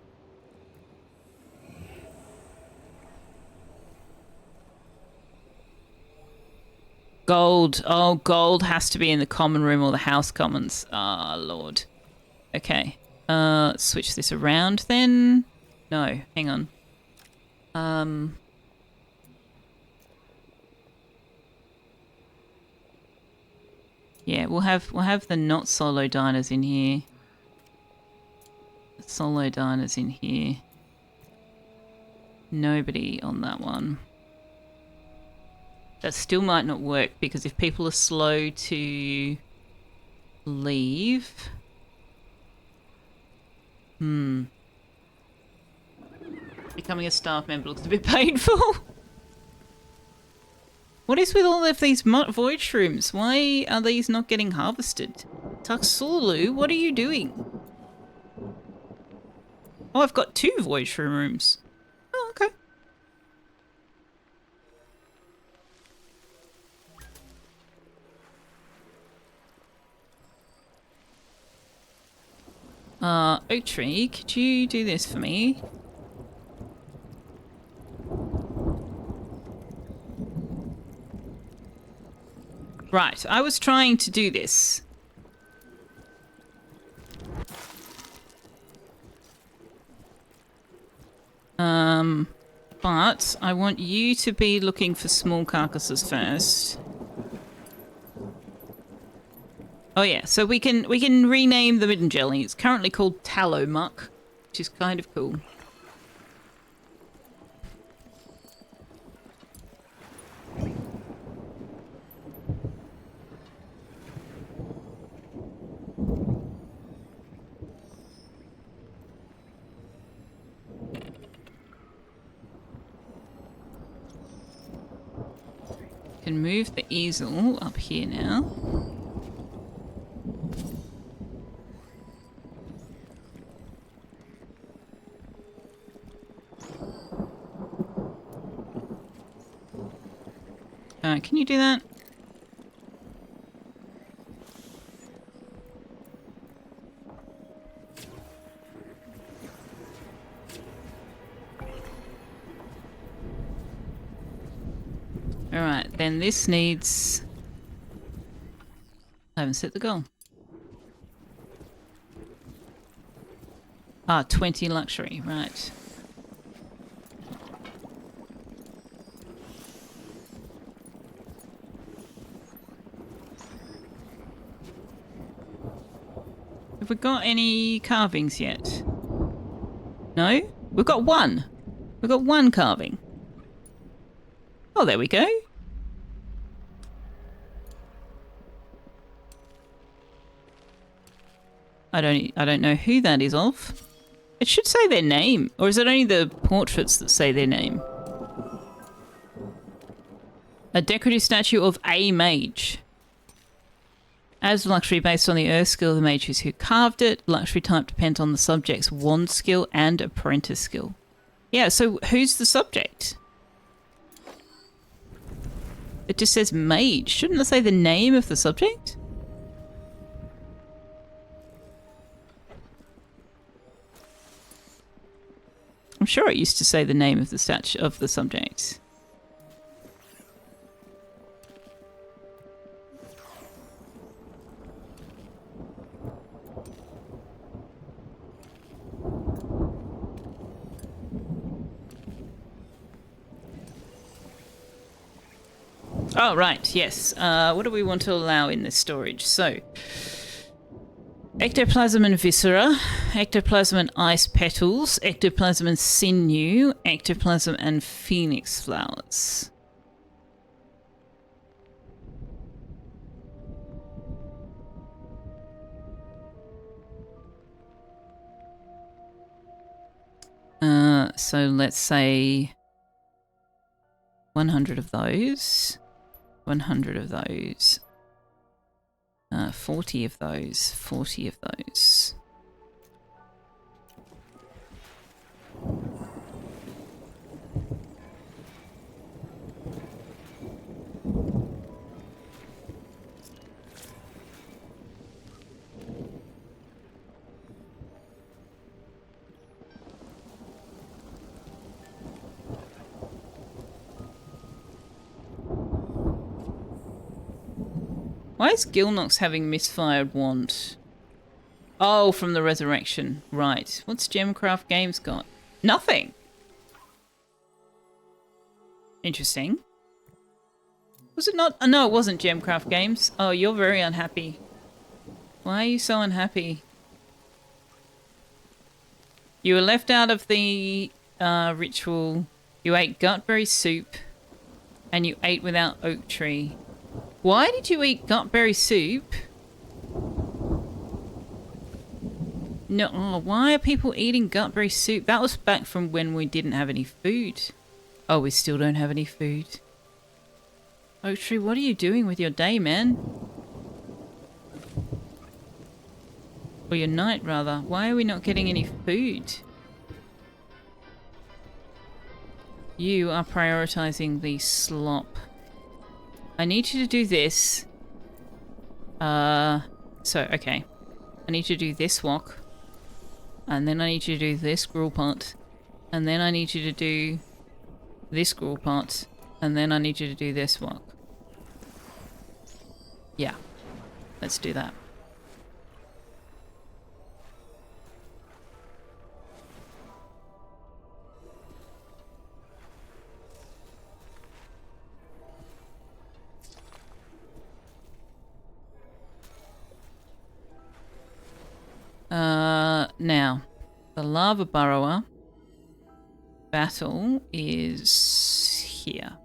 Gold. Oh, gold has to be in the common room or the house commons. Ah, Lord. Okay. Let's switch this around then. No, hang on. Yeah, we'll have the not solo diners in here. Solo diners in here. Nobody on that one. That still might not work because if people are slow to leave... Becoming a staff member looks a bit painful. What is with all of these void shrooms? Why are these not getting harvested? Taksulu, what are you doing? Oh, I've got 2 void shroom rooms. Oh, okay. Oak Tree, could you do this for me? Right, I was trying to do this. But I want you to be looking for small carcasses first. Oh yeah, so we can rename the midden jelly. It's currently called tallow muck, which is kind of cool. Can move the easel up here now. Can you do that? Alright, then this needs... I haven't set the goal. 20 luxury, right. Have we got any carvings yet? No? We've got 1. We've got 1 carving. Oh, there we go. I don't know who that is of. It should say their name, or is it only the portraits that say their name? A decorative statue of a mage. As luxury based on the earth skill of the mages who carved it. Luxury type depends on the subject's wand skill and apprentice skill. Yeah, so who's the subject? It just says mage. Shouldn't it say the name of the subject? I'm sure it used to say the name of the statue of the subject. Oh, right, yes. What do we want to allow in this storage? So, ectoplasm and viscera, ectoplasm and ice petals, ectoplasm and sinew, ectoplasm and phoenix flowers. So let's say 100 of those. 100 of those. 40 of those. 40 of those. Why is Gilnox having misfired wand? Oh, from the resurrection. Right. What's Gemcraft Games got? Nothing. Interesting. Was it not? Oh, no, it wasn't Gemcraft Games. Oh, you're very unhappy. Why are you so unhappy? You were left out of the ritual. You ate gutberry soup. And you ate without oak tree. Why did you eat gutberry soup? No, oh, why are people eating gutberry soup? That was back from when we didn't have any food. Oh, we still don't have any food. Oak tree, what are you doing with your day, man? Or your night, rather. Why are we not getting any food? You are prioritizing the slop. I need you to do this. Okay. I need you to do this wok. And then I need you to do this gruel pot. And then I need you to do this gruel pot. And then I need you to do this wok. Yeah. Let's do that. Now, the lava burrower battle is here.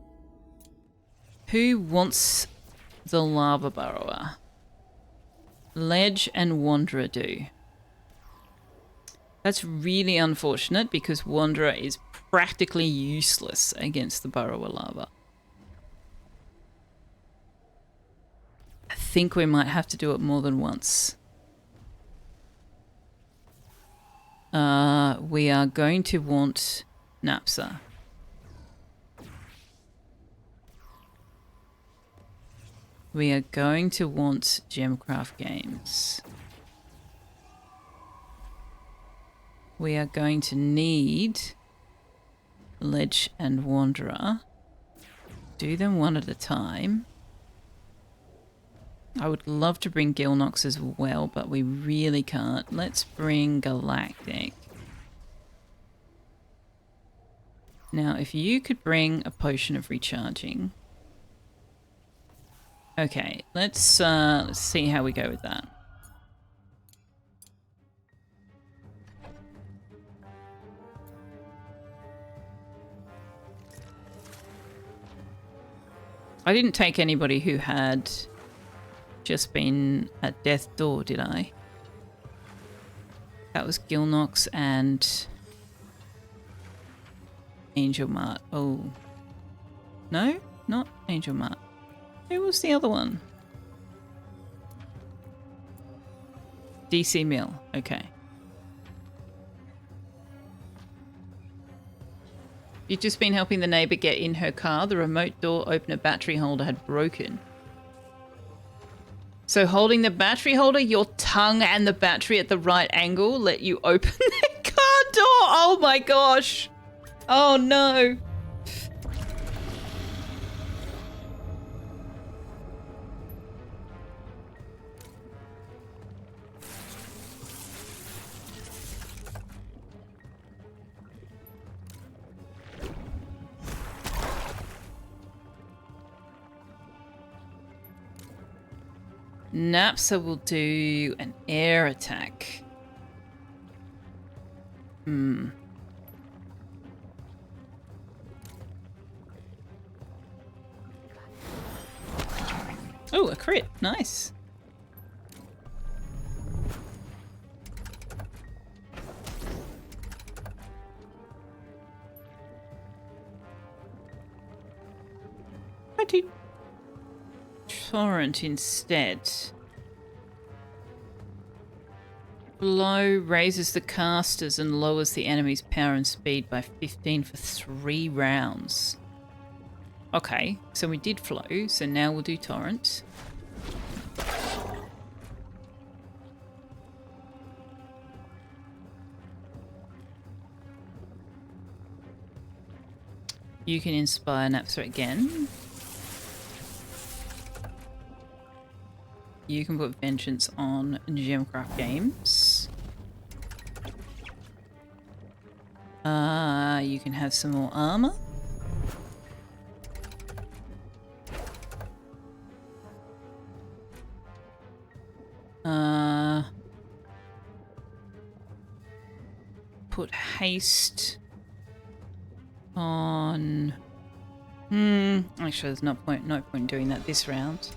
Who wants the lava burrower? Ledge and Wanderer do. That's really unfortunate because Wanderer is practically useless against the burrower lava. I think we might have to do it more than once. We are going to want Napsa. We are going to want Gemcraft Games. We are going to need Ledge and Wanderer. Do them one at a time. I would love to bring Gilnox as well, but we really can't. Let's bring Galactic. Now, if you could bring a potion of recharging. Okay, let's see how we go with that. I didn't take anybody who had just been at death's door, did I? That was Gilnox and Angel Mart. Oh. No? Not Angel Mart. Who was the other one? DC Mill. Okay. You've just been helping the neighbour get in her car. The remote door opener battery holder had broken. So holding the battery holder, your tongue and the battery at the right angle let you open the car door. Oh my gosh. Oh no. Napsa will do an air attack. Oh, a crit. Nice. I do Torrent instead. Blow raises the casters and lowers the enemy's power and speed by 15 for 3 rounds. Okay, so we did flow, so now we'll do torrent. You can inspire Napsa again. You can put vengeance on Gemcraft Games. You can have some more armor. Put haste on. Actually, there's no point doing that this round.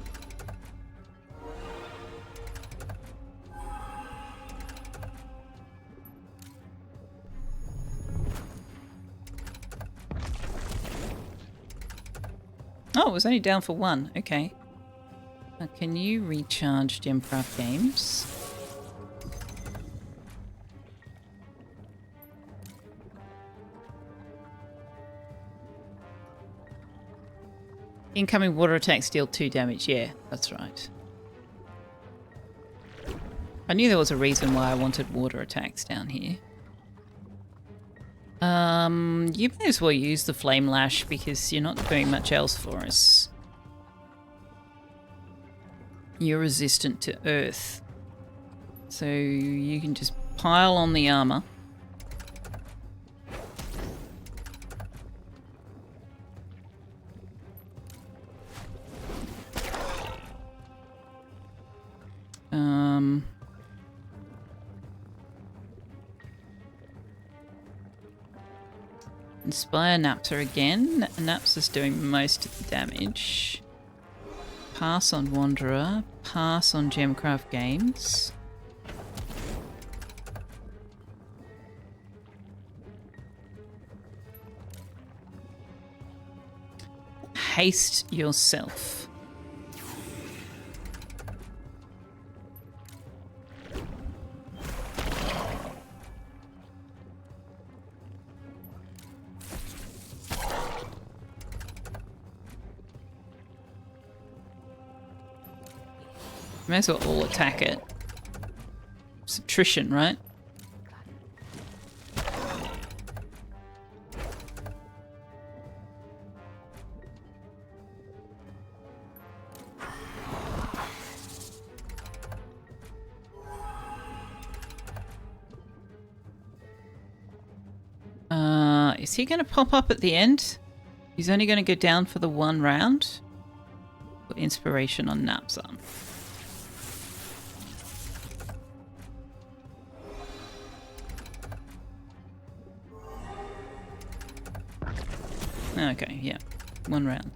Oh, it was only down for 1. Okay. Can you recharge Gemcraft Games? Incoming water attacks deal 2 damage. Yeah, that's right. I knew there was a reason why I wanted water attacks down here. You may as well use the Flame Lash because you're not doing much else for us. You're resistant to earth. So you can just pile on the armor. Inspire Napsa again. Napsa's doing most of the damage. Pass on Wanderer. Pass on Gemcraft Games. Haste yourself. May as well all attack it. It's attrition, right? Is he going to pop up at the end? He's only going to go down for the 1 round. Put inspiration on Napsa. Okay, yeah. 1 round.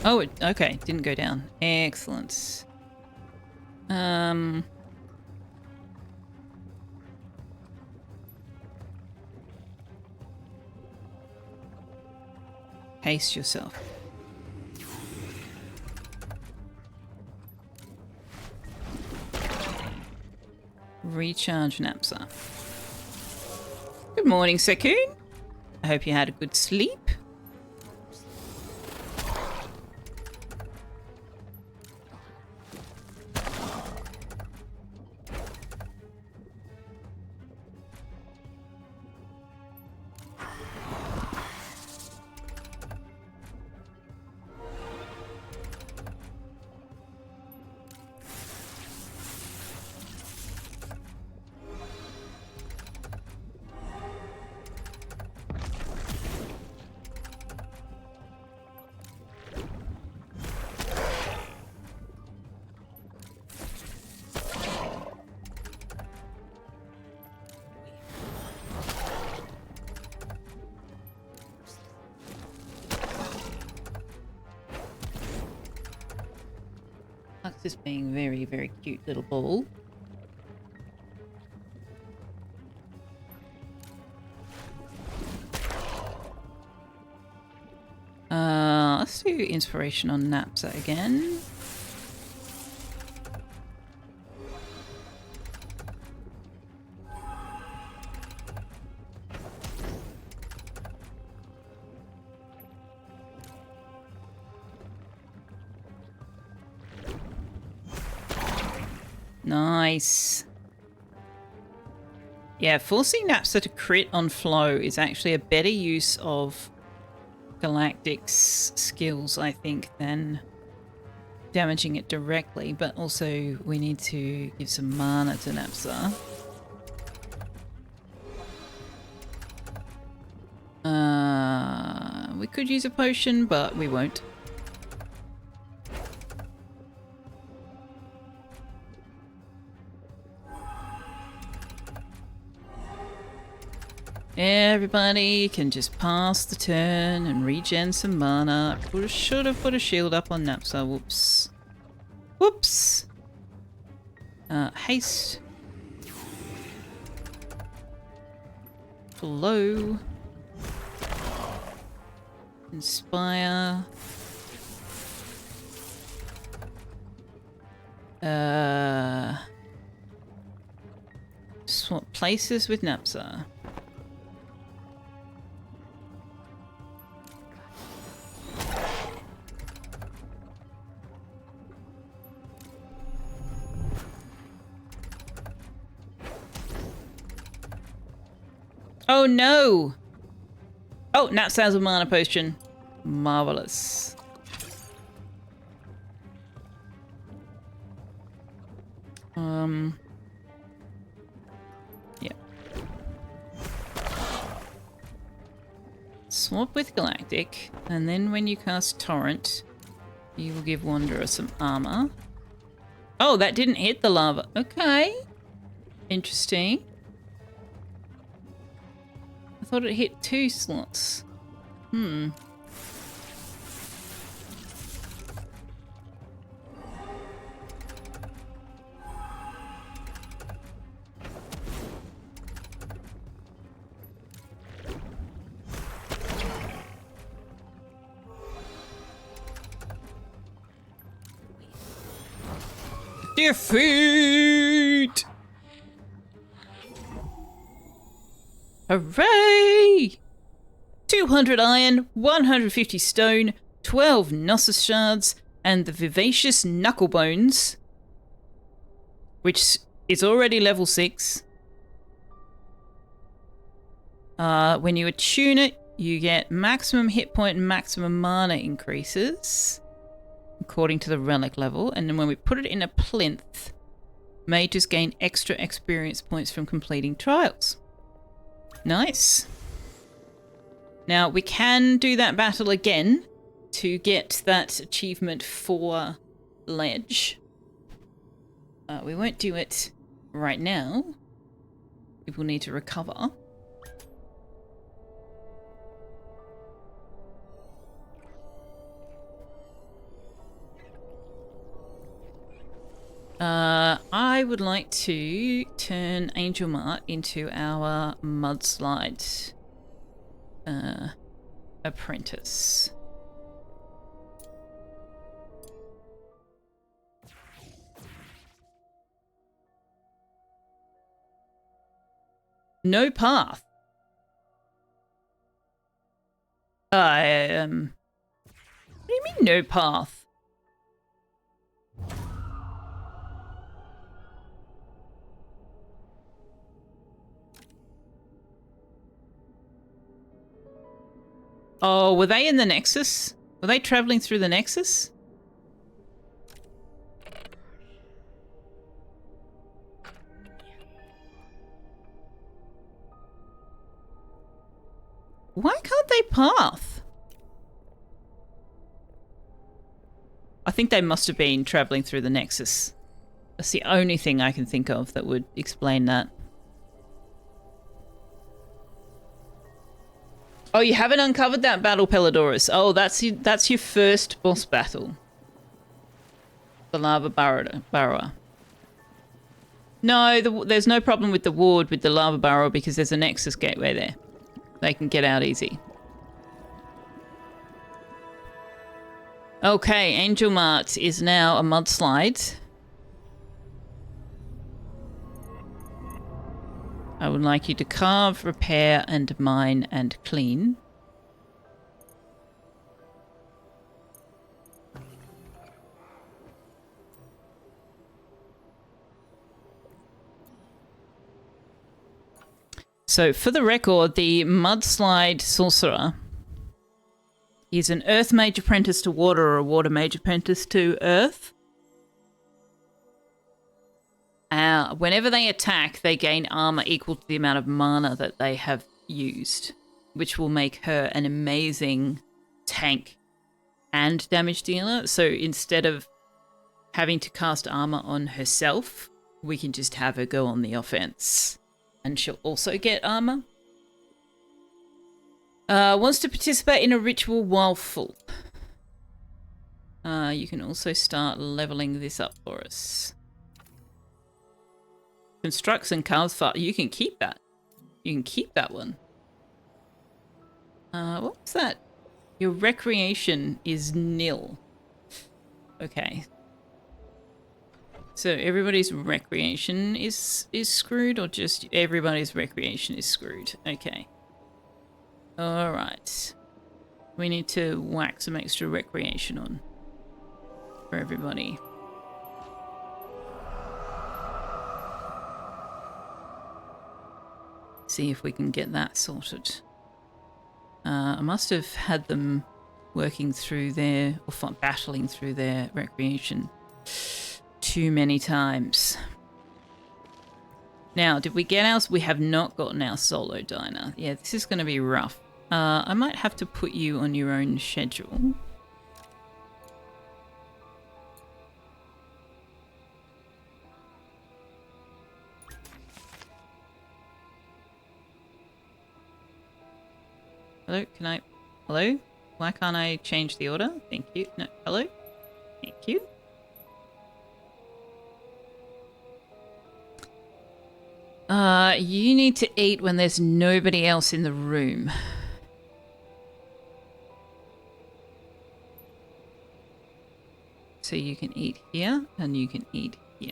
Oh, okay. Didn't go down. Excellent. Haste yourself. Recharge Napsa. Good morning, Sekun. I hope you had a good sleep. Just being very, very cute little ball. do inspiration on Napsa again. Nice. Yeah, forcing Napsa to crit on flow is actually a better use of Galactic's skills, I think, than damaging it directly. But also, we need to give some mana to Napsa. We could use a potion, but we won't. Everybody can just pass the turn and regen some mana. Should have put a shield up on Napsa. Whoops. Whoops. Haste. Flow. Inspire. Swap places with Napsa. Oh no! Oh, Napsa has a mana potion. Marvelous. Yeah. Swap with Galactic, and then when you cast Torrent, you will give Wanderer some armor. Oh, that didn't hit the lava. Okay. Interesting. I thought it hit 2 slots. Defeat! Hooray! 200 iron, 150 stone, 12 Gnosis shards, and the vivacious knucklebones, which is already level 6. When you attune it, you get maximum hit point and maximum mana increases, according to the relic level. And then when we put it in a plinth, mages gain extra experience points from completing trials. Nice. Now, we can do that battle again to get that achievement for Ledge. We won't do it right now. People need to recover. I would like to turn Angel Mart into our mudslide apprentice. No path. What do you mean no path? Oh, were they in the Nexus? Were they traveling through the Nexus? Why can't they path? I think they must have been traveling through the Nexus. That's the only thing I can think of that would explain that. Oh, you haven't uncovered that battle, Pelodorus. Oh, that's your first boss battle. The Lava Burrower. No, there's no problem with the ward with the Lava Burrower because there's a Nexus gateway there. They can get out easy. Okay, Angel Mart is now a mudslide. I would like you to carve, repair, and mine and clean. So, for the record, the mudslide sorcerer is an earth mage apprentice to water or a water mage apprentice to earth. Whenever they attack, they gain armor equal to the amount of mana that they have used, which will make her an amazing tank and damage dealer. So instead of having to cast armor on herself, we can just have her go on the offense. And she'll also get armor. Wants to participate in a ritual while full. You can also start leveling this up for us. Constructs and carves far. You can keep that. You can keep that one. What was that? Your recreation is nil. Okay. So everybody's recreation is screwed, or just everybody's recreation is screwed? Okay. Alright. We need to whack some extra recreation on for everybody. See if we can get that sorted. I must have had them working through their, or battling through their recreation too many times. Now, did we get ours? We have not gotten our solo diner. Yeah, this is going to be rough. I might have to put you on your own schedule. Hello, can I... Hello? Why can't I change the order? Thank you. No, hello? Thank you. You need to eat when there's nobody else in the room. So you can eat here, and you can eat here.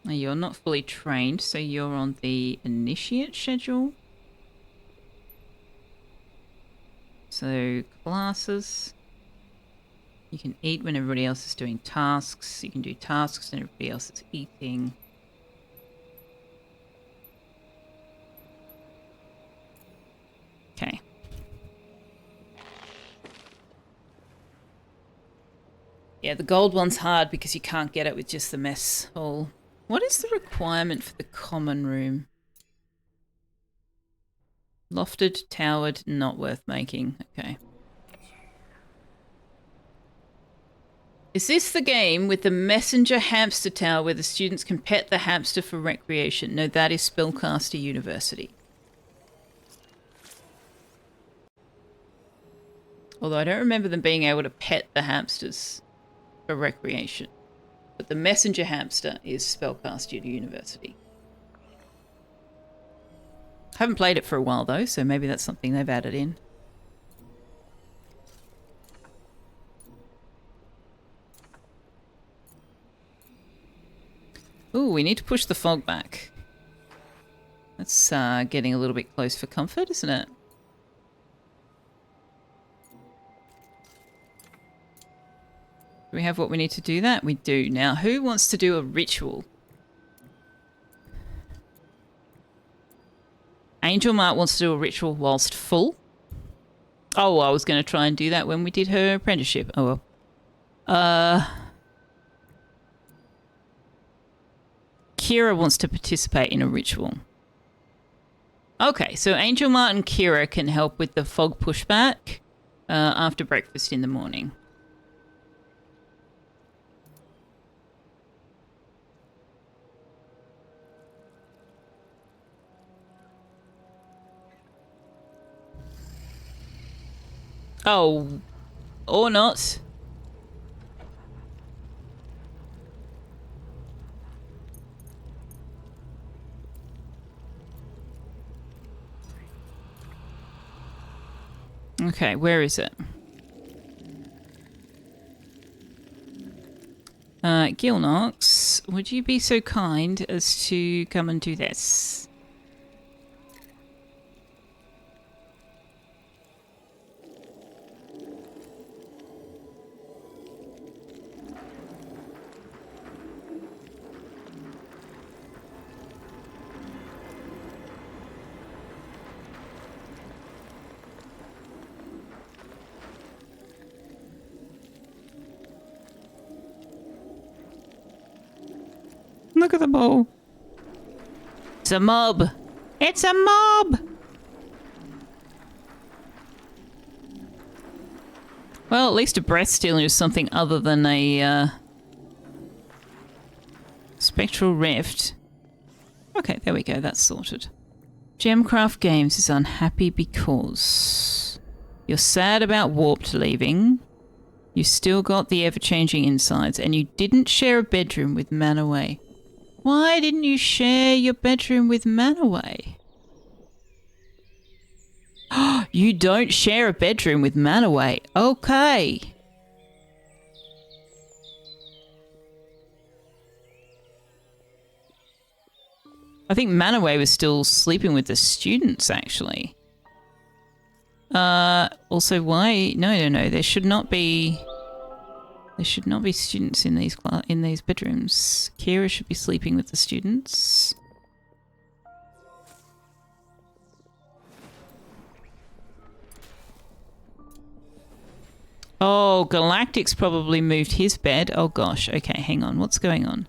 Now you're not fully trained, so you're on the initiate schedule. So classes. You can eat when everybody else is doing tasks. You can do tasks when everybody else is eating. Okay. Yeah, the gold one's hard because you can't get it with just the mess hall. What is the requirement for the common room? Lofted, towered, not worth making. Okay. Is this the game with the messenger hamster tower where the students can pet the hamster for recreation? No, that is Spellcaster University. Although I don't remember them being able to pet the hamsters for recreation. But the messenger hamster is Spellcaster University. Haven't played it for a while though, so maybe that's something they've added in. Ooh, we need to push the fog back. That's getting a little bit close for comfort, isn't it? Do we have what we need to do that? We do. Now, who wants to do a ritual? Angel Mart wants to do a ritual whilst full. Oh, I was going to try and do that when we did her apprenticeship. Oh well. Kira wants to participate in a ritual. Okay, so Angel Mart and Kira can help with the fog pushback after breakfast in the morning. Oh, or not. Okay, where is it? Gilnox, would you be so kind as to come and do this? Look at the ball. It's a mob. It's a mob. Well, at least a breath stealer is something other than a spectral rift. Okay, there we go. That's sorted. Gemcraft Games is unhappy because you're sad about Warped leaving. You still got the ever-changing insides, and you didn't share a bedroom with Manaway. Why didn't you share your bedroom with Manaway? You don't share a bedroom with Manaway. Okay. I think Manaway was still sleeping with the students, actually. Also, why? No. There should not be students in these bedrooms. Kira should be sleeping with the students. Oh, Galactic's probably moved his bed. Oh gosh. Okay, hang on. What's going on?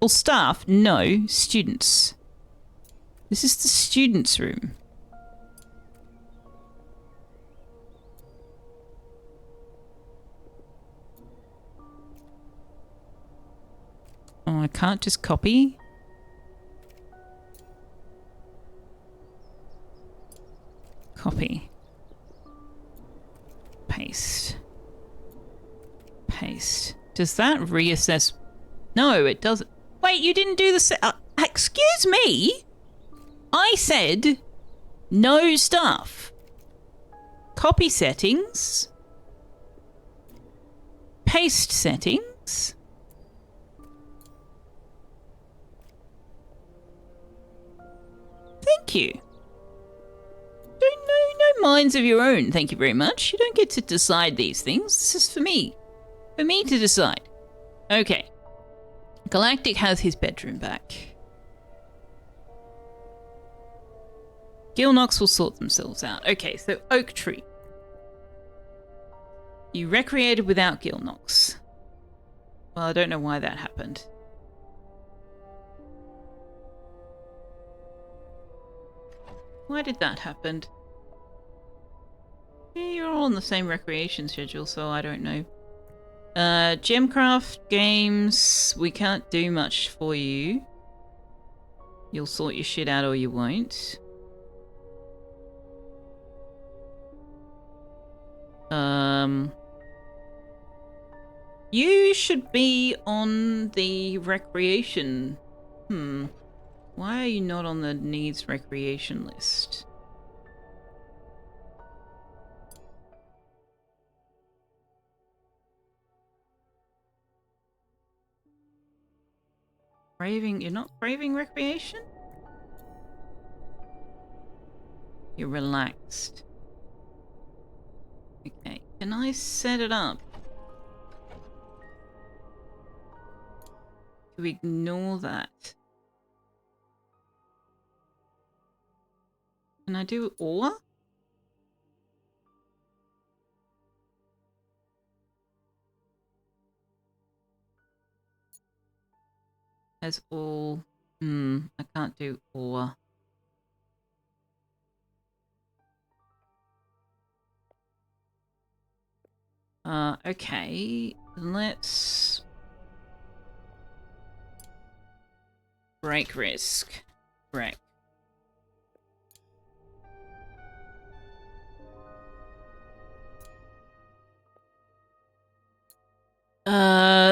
Well, staff? No, students. This is the students' room. Oh, I can't just copy. Copy. Paste. Paste. Does that reassess? No, it doesn't. Wait, you didn't do the excuse me? I said no stuff. Copy settings. Paste settings. Thank you. No minds of your own, thank you very much. You don't get to decide these things. This is for me. For me to decide. Okay. Galactic has his bedroom back. Gilnox will sort themselves out. Okay, so Oak Tree. You recreated without Gilnox. Well, I don't know why that happened. Why did that happen? You're all on the same recreation schedule, so I don't know. Gemcraft Games, we can't do much for you. You'll sort your shit out or you won't. You should be on the recreation. Why are you not on the needs recreation list? You're not craving recreation? You're relaxed. Okay, can I set it up to ignore that? Can I do or? As all. I can't do or. Okay, let's break risk. Break.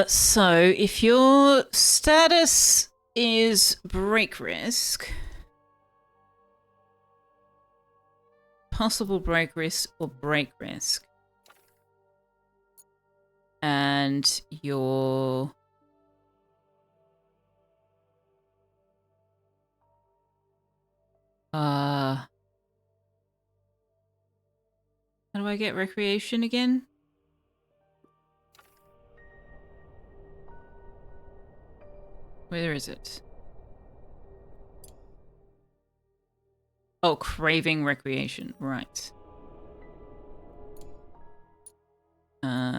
So if your status is break risk, possible break risk or break risk. And your... How do I get recreation again? Where is it? Oh, craving recreation. Right.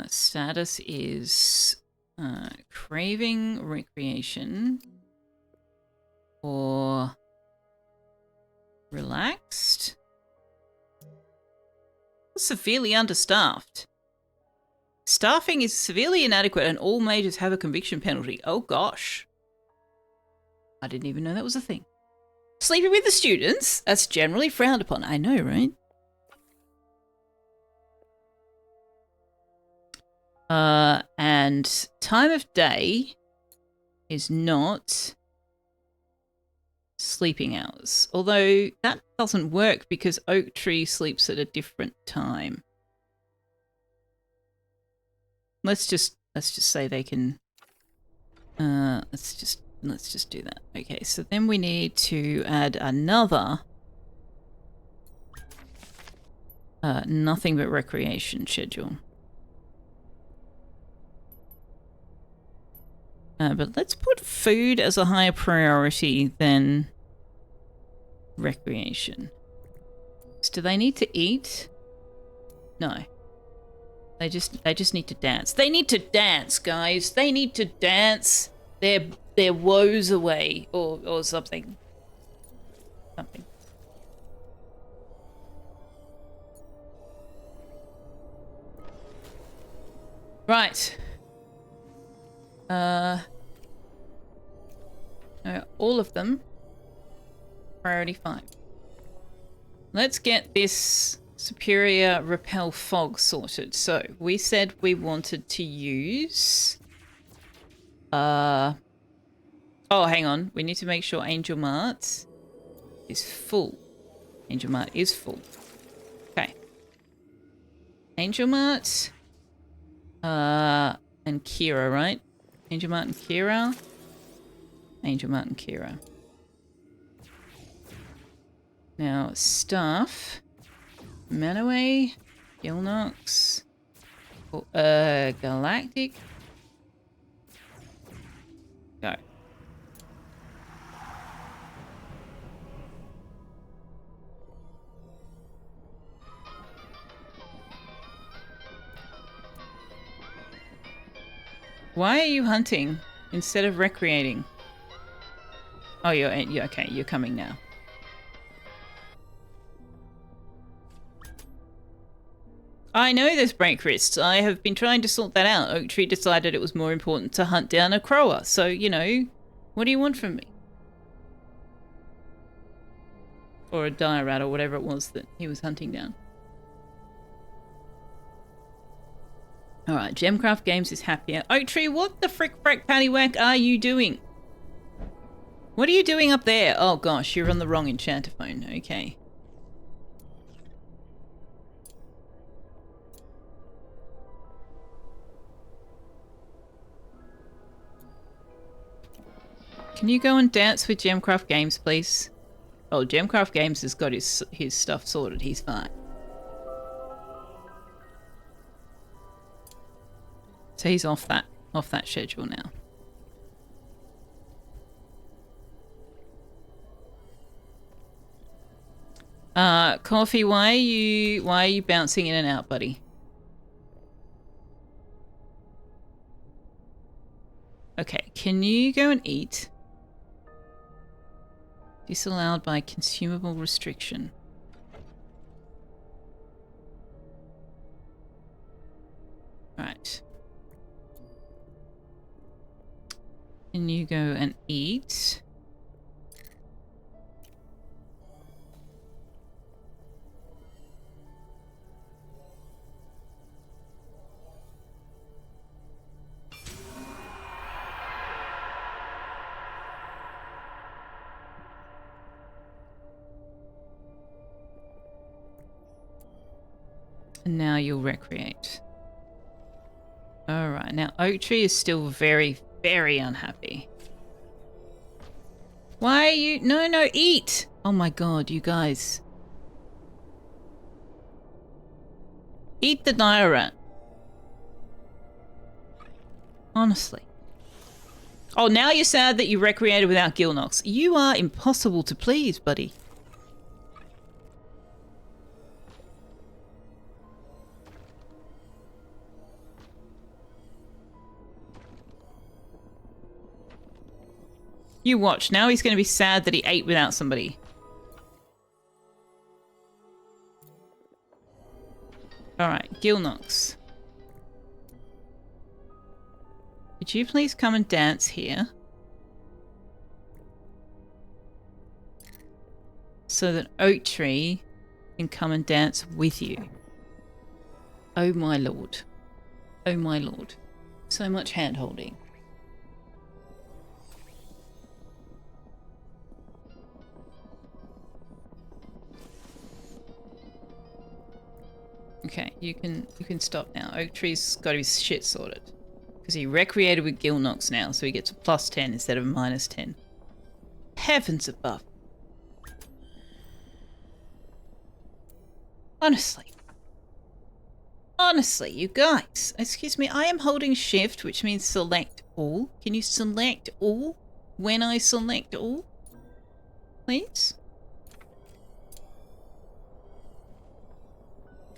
Status is craving recreation or relaxed. Severely understaffed. Staffing is severely inadequate and all mages have a conviction penalty. Oh gosh. I didn't even know that was a thing. Sleeping with the students? That's generally frowned upon. I know, right? And time of day is not sleeping hours. Although that doesn't work because Oak Tree sleeps at a different time. Let's just say they can let's just do that. Okay, so then we need to add another nothing but recreation schedule. But let's put food as a higher priority than recreation. So do they need to eat? No. They just need to dance. They need to dance, guys. They need to dance their woes away or something. Something. Right. All of them. Priority 5. Let's get this superior repel fog sorted. So we said we wanted to use oh, hang on. We need to make sure Angel Mart is full. Angel Mart is full. Okay. Angel Mart and Kira, right? Angel Mart and Kira. Angel Mart and Kira. Now, staff. Manaway. Gilnox. Galactic. Go. Why are you hunting instead of recreating? Oh, you're okay. You're coming now. I know there's break risks. I have been trying to sort that out. Oak Tree decided it was more important to hunt down a Crower. So, you know, what do you want from me? Or a dire rat or whatever it was that he was hunting down. Alright, Gemcraft Games is happier. Oak Tree, what the frick frack paddywhack are you doing? What are you doing up there? Oh gosh, you're on the wrong enchanter phone. Okay. Can you go and dance with Gemcraft Games, please? Oh, Gemcraft Games has got his stuff sorted. He's fine. So he's off that schedule now. Coffee, why are you bouncing in and out, buddy? Okay, can you go and eat? Disallowed by consumable restriction. Right. Can you go and eat? And now you'll recreate. Alright, now Oak Tree is still very, very unhappy. Why are you... No, eat! Oh my god, you guys. Eat the Diorite. Honestly. Oh, now you're sad that you recreated without Gilnox. You are impossible to please, buddy. You watch. Now he's going to be sad that he ate without somebody. Alright, Gilnox. Could you please come and dance here? So that Oak Tree can come and dance with you. Oh my lord. Oh my lord. So much hand-holding. Okay, you can stop now. Oak Tree's got his shit sorted. Because he recreated with Gilnox now, so he gets a +10 instead of a -10. Heavens above. Honestly. Honestly, you guys. Excuse me, I am holding shift, which means select all. Can you select all when I select all? Please?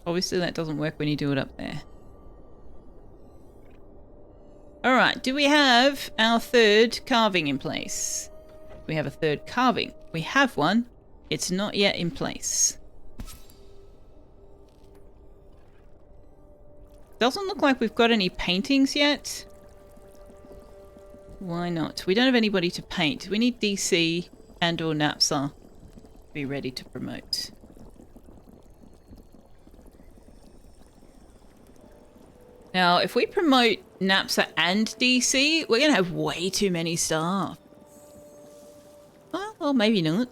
Obviously that doesn't work when you do it up there. Alright, do we have our third carving in place? We have a third carving. We have one. It's not yet in place. Doesn't look like we've got any paintings yet. Why not? We don't have anybody to paint. We need DC and or Napsa to be ready to promote. Now, if we promote Napsa and DC, we're going to have way too many staff. Oh, well, maybe not.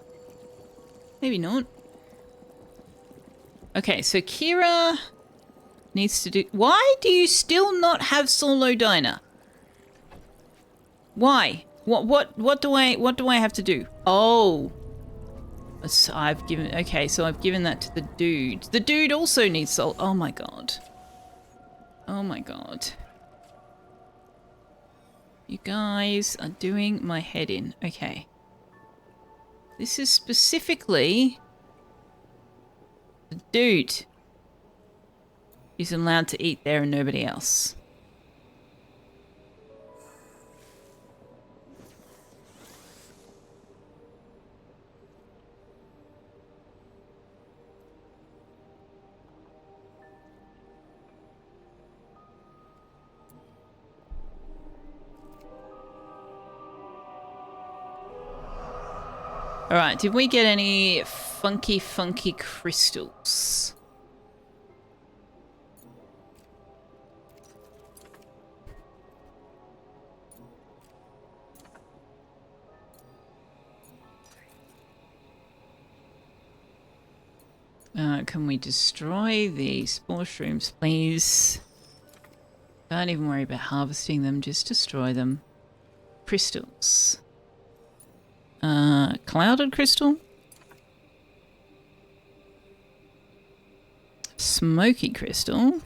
Maybe not. Okay, so Kira needs to do... Why do you still not have Solo Diner? Why? What do I have to do? Oh. So I've given... Okay, so I've given that to the dude. The dude also needs Solo... Oh my god. Oh my god. You guys are doing my head in. Okay. This is specifically... The dude is allowed to eat there and nobody else. Alright, did we get any funky crystals? Can we destroy the spore shrooms, please? Don't even worry about harvesting them, just destroy them. Crystals. Clouded crystal? Smoky crystal.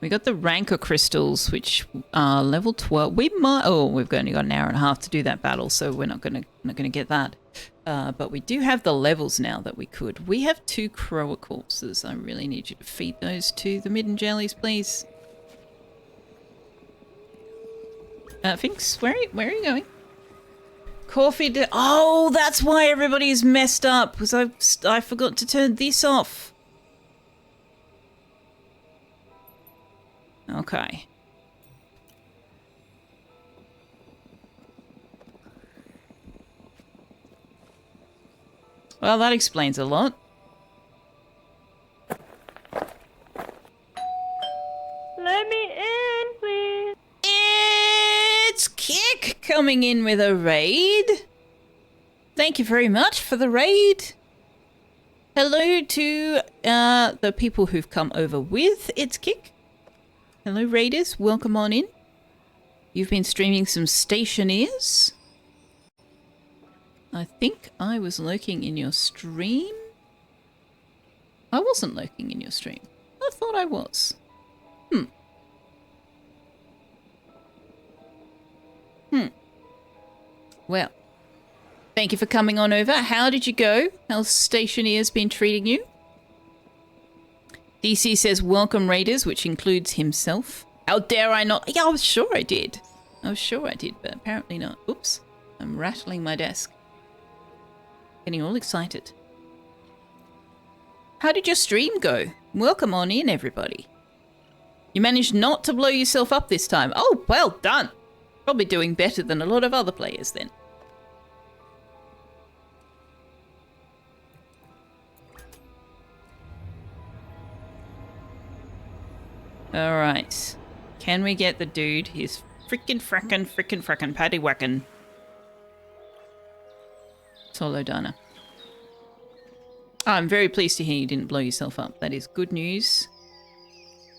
We got the rancor crystals, which are level 12. We might... Oh, we've only got an hour and a half to do that battle, so we're not gonna get that. But we do have the levels now that we could. We have 2 Crower corpses. I really need you to feed those to the midden jellies, please. Finks, where are you going? Coffee. Oh, that's why everybody's messed up, because I forgot to turn this off. Okay. Well, that explains a lot. Let me in, please. It's Kick coming in with a raid. Thank you very much for the raid. Hello to the people who've come over with It's Kick. Hello, Raiders. Welcome on in. You've been streaming some Stationeers. I think I was lurking in your stream. I wasn't lurking in your stream. I thought I was. Well, thank you for coming on over. How did you go? How's Stationeers been treating you? DC says, welcome Raiders, which includes himself. How dare I not? Yeah, I was sure I did. But apparently not. Oops. I'm rattling my desk. Getting all excited. How did your stream go? Welcome on in, everybody. You managed not to blow yourself up this time. Oh, well done. Probably doing better than a lot of other players then. Alright. Can we get the dude? He's frickin' paddy whackin'. Solo Diner. Oh, I'm very pleased to hear you didn't blow yourself up. That is good news.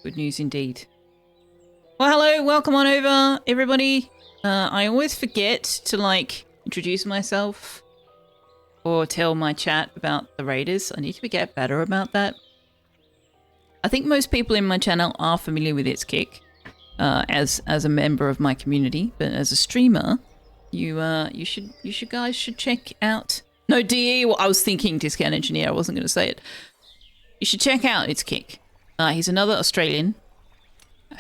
Good news indeed. Well, hello. Welcome on over, everybody. I always forget to, introduce myself or tell my chat about the Raiders. I need to get better about that. I think most people in my channel are familiar with It's Kick as a member of my community, but as a streamer, you guys should check out. No, DE. Well, I was thinking Discount Engineer. I wasn't going to say it. You should check out It's Kick. He's another Australian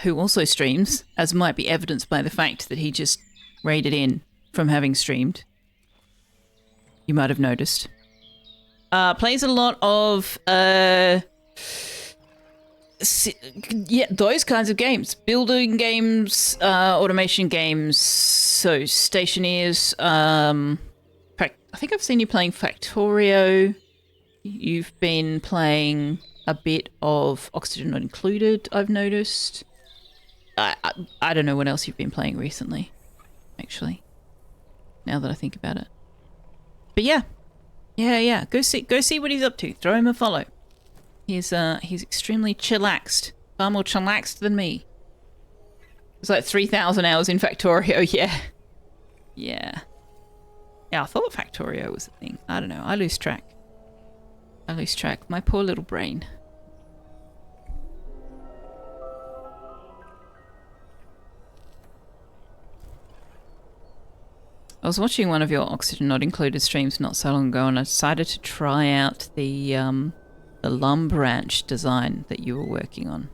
who also streams, as might be evidenced by the fact that he just raided in from having streamed. You might have noticed. Plays a lot of those kinds of games. Building games, automation games, so Stationeers. I think I've seen you playing Factorio. You've been playing a bit of Oxygen Not Included, I've noticed. I don't know what else you've been playing recently, actually, now that I think about it. But yeah. Go see what he's up to. Throw him a follow. He's extremely chillaxed. Far more chillaxed than me. It's like 3,000 hours in Factorio, yeah. Yeah, I thought Factorio was a thing. I don't know. I lose track. My poor little brain. I was watching one of your Oxygen Not Included streams not so long ago, and I decided to try out the Lum Branch design that you were working on.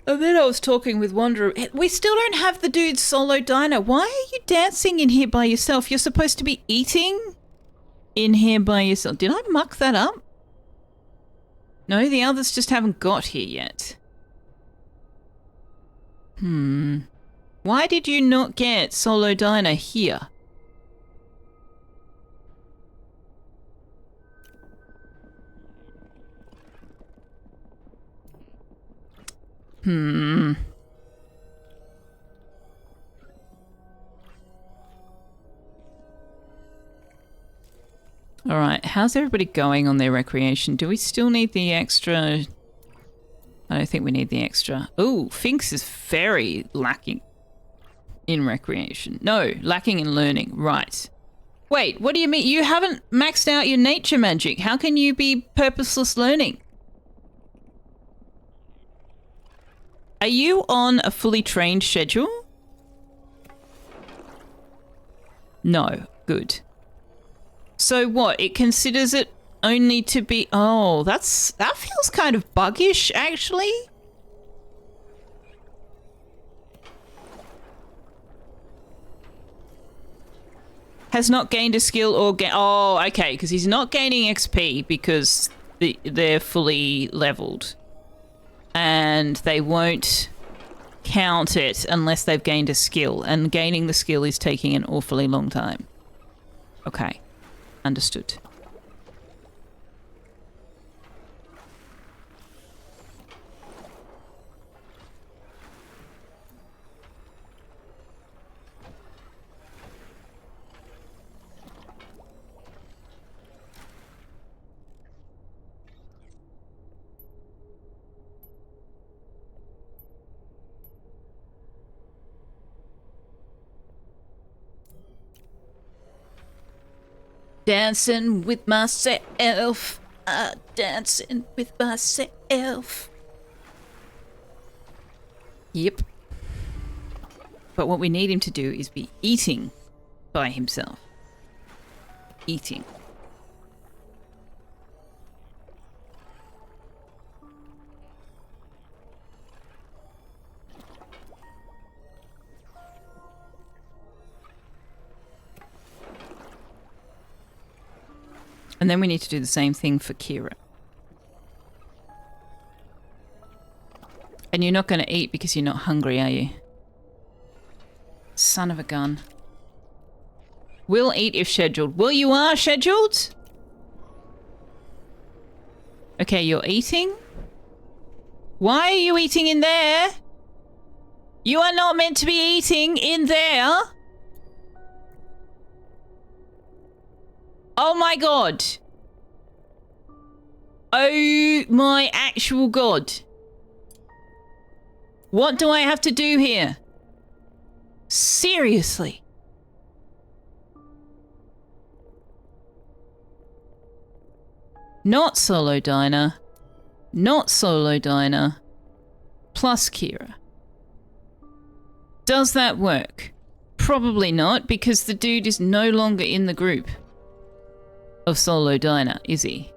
And then I was talking with Wanderer. We still don't have the dude's solo diner. Why are you dancing in here by yourself? You're supposed to be eating in here by yourself. Did I muck that up? No, the others just haven't got here yet. Why did you not get solo diner here? Alright, how's everybody going on their recreation? Do we still need the extra? I don't think we need the extra. Ooh, Finks is very lacking in recreation. No, lacking in learning. Right. Wait, what do you mean? You haven't maxed out your nature magic. How can you be purposeless learning? Are you on a fully trained schedule? No. Good. So what? It considers it only to be... Oh, that feels kind of buggish, actually. Has not gained a skill or... Oh, okay, because he's not gaining XP because they're fully leveled. And they won't count it unless they've gained a skill. And gaining the skill is taking an awfully long time. Okay. Understood. Dancing with myself. Dancing with myself. Yep. But what we need him to do is be eating by himself. Eating. And then we need to do the same thing for Kira. And you're not going to eat because you're not hungry, are you? Son of a gun. Will eat if scheduled. Well, you are scheduled? Okay, you're eating? Why are you eating in there? You are not meant to be eating in there. Oh my god. Oh my actual god. What do I have to do here? Seriously. Not solo diner. Not solo diner. Plus Kira. Does that work? Probably not, because the dude is no longer in the group of solo diner, is he?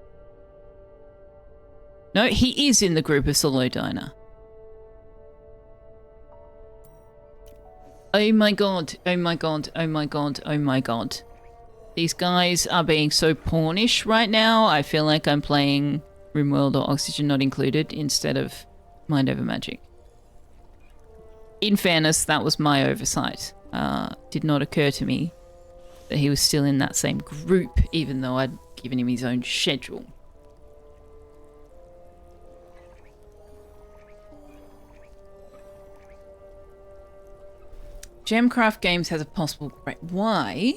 No, he is in the group of solo diner. Oh my god, oh my god, oh my god, oh my god. These guys are being so pornish right now. I feel like I'm playing RimWorld or Oxygen Not Included instead of Mind Over Magic. In fairness, that was my oversight. Did not occur to me that he was still in that same group, even though I'd given him his own schedule. Gemcraft Games has a possible break. Why?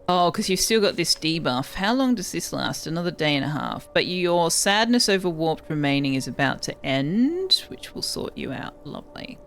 Oh, because you've still got this debuff. How long does this last? Another day and a half. But your sadness over warped remaining is about to end, which will sort you out. Lovely.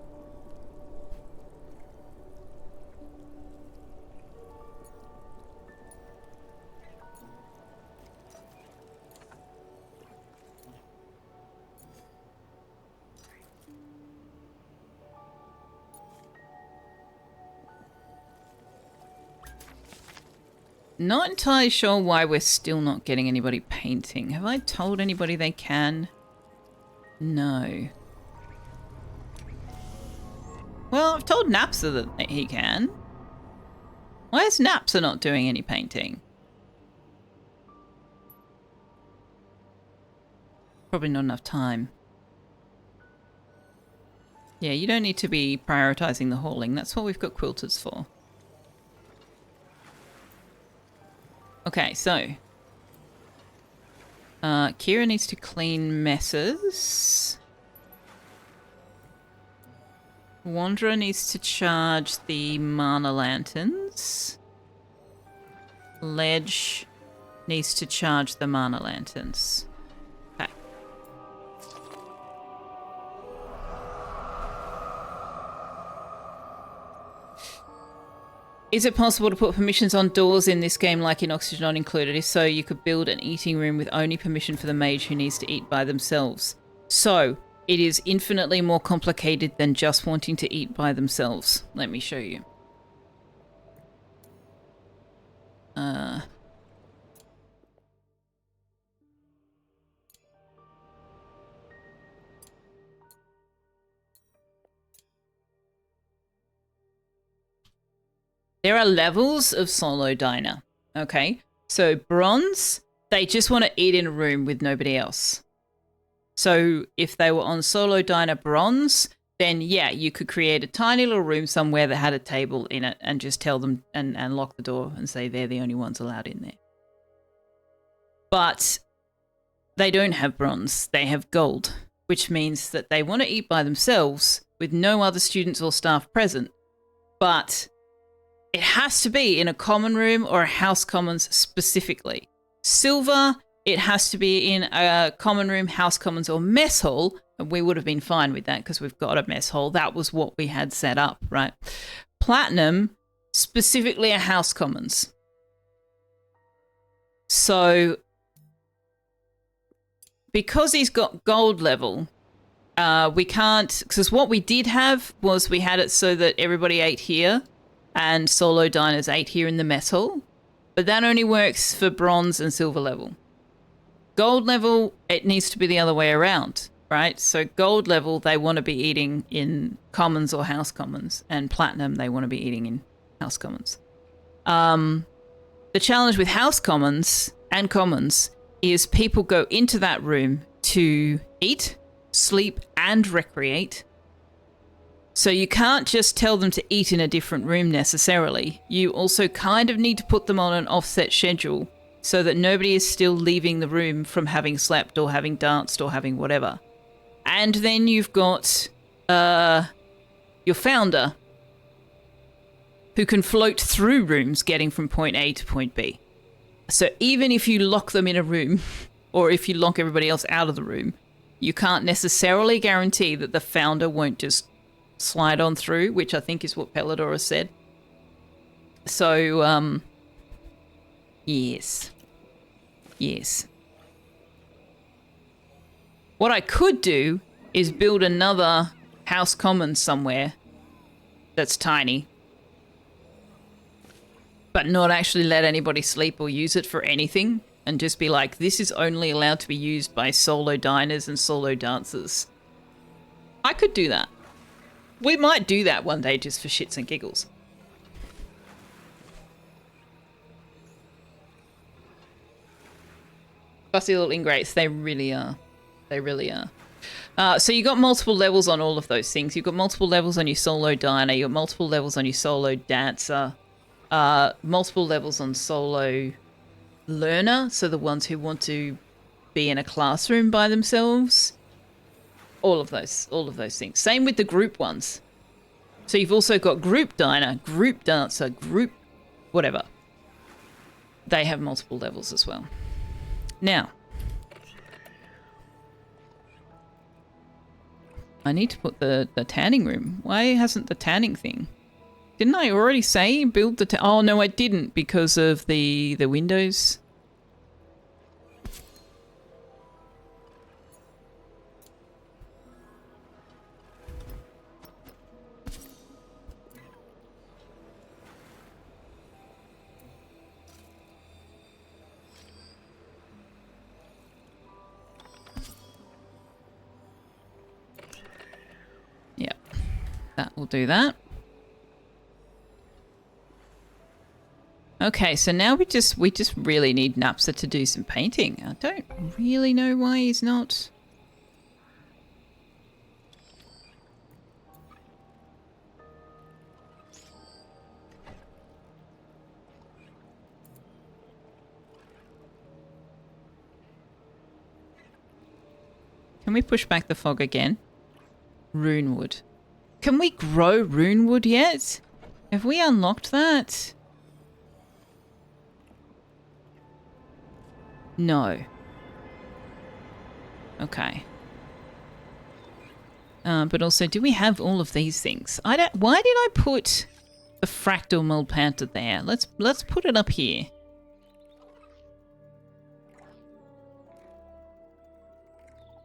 Not entirely sure why we're still not getting anybody painting. Have I told anybody they can? No. Well, I've told Napsa that he can. Why is Napsa not doing any painting? Probably not enough time. Yeah, you don't need to be prioritizing the hauling. That's what we've got quilters for. Okay, so Kira needs to clean messes. Wanderer needs to charge the mana lanterns. Ledge needs to charge the mana lanterns. Okay. Is it possible to put permissions on doors in this game like in Oxygen Not Included? If so, you could build an eating room with only permission for the mage who needs to eat by themselves. So, it is infinitely more complicated than just wanting to eat by themselves. Let me show you. There are levels of solo diner, okay? So bronze, they just want to eat in a room with nobody else. So if they were on solo diner bronze, then yeah, you could create a tiny little room somewhere that had a table in it and just tell them and lock the door and say they're the only ones allowed in there. But they don't have bronze, they have gold, which means that they want to eat by themselves with no other students or staff present. But it has to be in a common room or a house commons specifically. Silver, it has to be in a common room, house commons, or mess hall. And we would have been fine with that because we've got a mess hall. That was what we had set up, right? Platinum, specifically a house commons. So because he's got gold level, we can't, because what we did have was we had it so that everybody ate here and solo diners ate here in the mess hall, but that only works for bronze and silver level. Gold level, it needs to be the other way around, right? So gold level, they want to be eating in commons or house commons, and platinum, they want to be eating in house commons. The challenge with house commons and commons is people go into that room to eat, sleep, and recreate. So you can't just tell them to eat in a different room necessarily. You also kind of need to put them on an offset schedule so that nobody is still leaving the room from having slept or having danced or having whatever. And then you've got your founder, who can float through rooms getting from point A to point B. So even if you lock them in a room, or if you lock everybody else out of the room, you can't necessarily guarantee that the founder won't just slide on through, which I think is what Pellador has said. So, yes. Yes. What I could do is build another house commons somewhere that's tiny, but not actually let anybody sleep or use it for anything, and just be like, this is only allowed to be used by solo diners and solo dancers. I could do that. We might do that one day just for shits and giggles. Fussy little ingrates, they really are. They really are. So you got multiple levels on all of those things. You've got multiple levels on your solo diner, you've got multiple levels on your solo dancer, multiple levels on solo learner, so the ones who want to be in a classroom by themselves. All of those things. Same with the group ones. So you've also got group diner, group dancer, group whatever. They have multiple levels as well. Now, I need to put the tanning room. Why hasn't the tanning thing? Didn't I already say build the oh no, I didn't, because of the windows. Yep. That will do that. Okay, so now we just really need Napsa to do some painting. I don't really know why he's not. Can we push back the fog again? Runewood. Can we grow runewood yet? Have we unlocked that? No. Okay. But also, do we have all of these things? I don't. Why did I put the fractal mold panther there? Let's put it up here.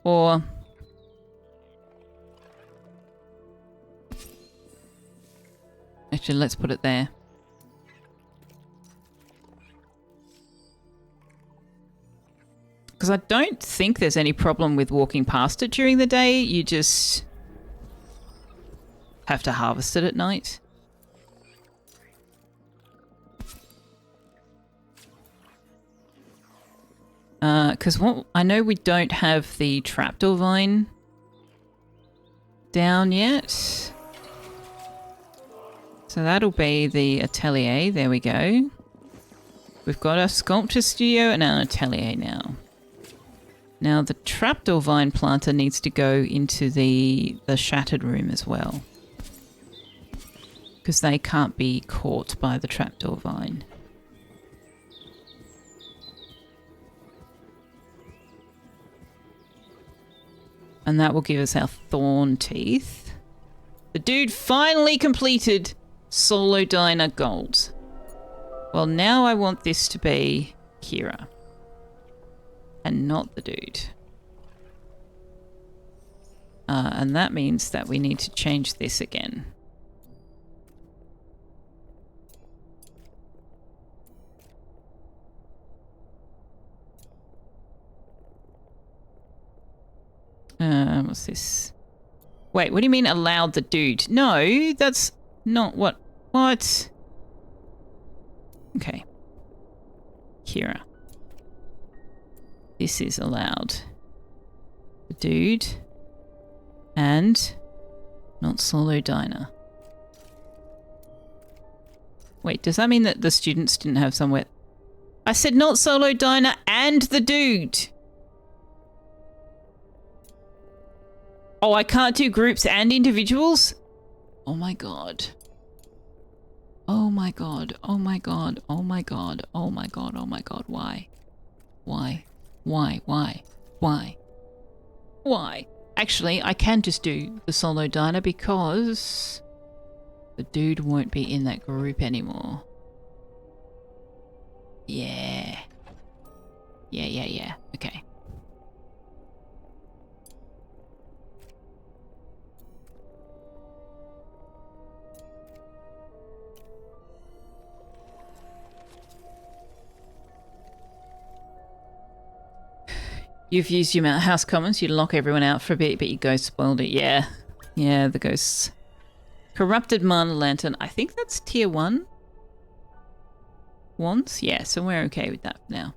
Or actually, let's put it there. Because I don't think there's any problem with walking past it during the day. You just have to harvest it at night. Because I know we don't have the trapdoor vine down yet. So that'll be the atelier. There we go. We've got our sculpture studio and our atelier now. Now the trapdoor vine planter needs to go into the shattered room as well, because they can't be caught by the trapdoor vine. And that will give us our thorn teeth. The dude finally completed Solo Diner Gold. Well, now I want this to be Kira. And not the dude. And that means that we need to change this again. What's this? Wait, what do you mean allowed the dude? No, that's not what... What? Okay. Kira. This is allowed. The dude. And not Solo Diner. Wait, does that mean that the students didn't have somewhere... I said not Solo Diner and the dude! Oh, I can't do groups and individuals? Oh my god. Oh my god. Oh my god. Oh my god. Oh my god. Oh my god. Why? Why? Why? Why? Why? Why? Actually, I can just do the Solo Diner because the dude won't be in that group anymore. Yeah. Yeah. Okay. You've used your house commons, you lock everyone out for a bit, but your ghost spoiled it. Yeah. Yeah, the ghosts. Corrupted Mana Lantern. I think that's tier 1. Once? Yeah, so we're okay with that for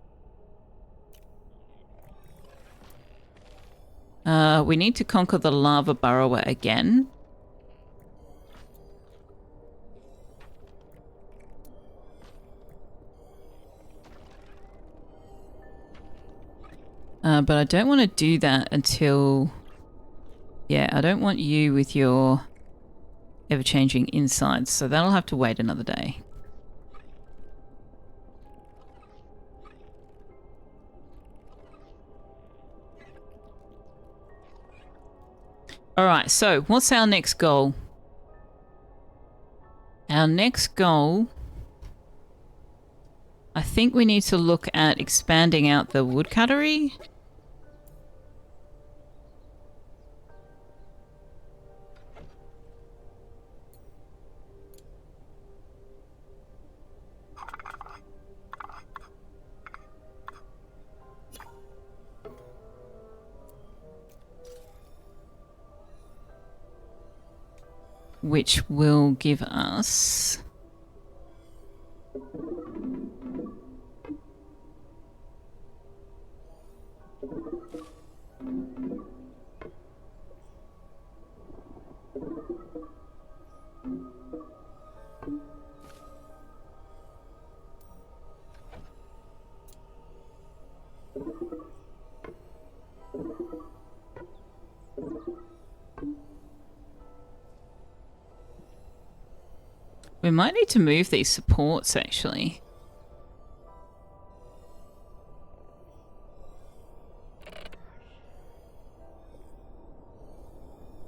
now. We need to conquer the Lava Burrower again. But I don't want to do that until... Yeah, I don't want you with your ever-changing insides, so that'll have to wait another day. Alright, so what's our next goal? Our next goal... I think we need to look at expanding out the woodcuttery. Which will give us... We might need to move these supports, actually.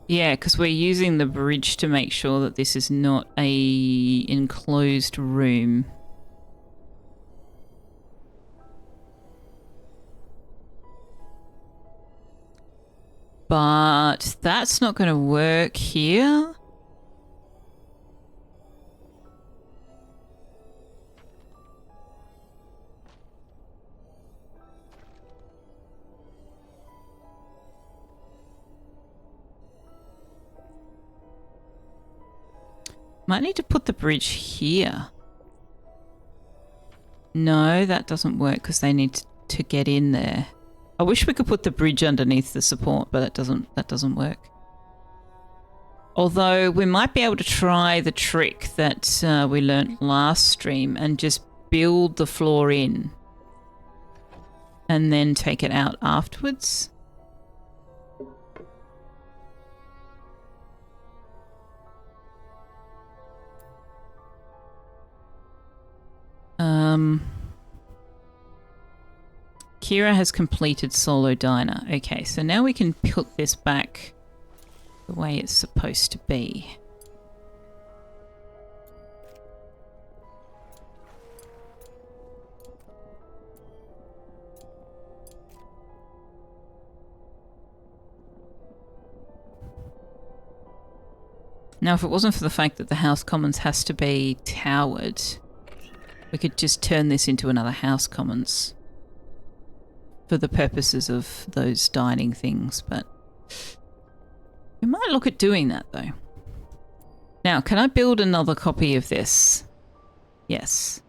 Yeah, because we're using the bridge to make sure that this is not a enclosed room. But that's not going to work here. Might need to put the bridge here. No, that doesn't work because they need to get in there. I wish we could put the bridge underneath the support, but that doesn't work. Although we might be able to try the trick that we learnt last stream and just build the floor in and then take it out afterwards. Kira has completed Solo Diner. Okay, so now we can put this back the way it's supposed to be. Now, if it wasn't for the fact that the House Commons has to be towered, we could just turn this into another House Commons for the purposes of those dining things, but we might look at doing that though. Now, can I build another copy of this? Yes.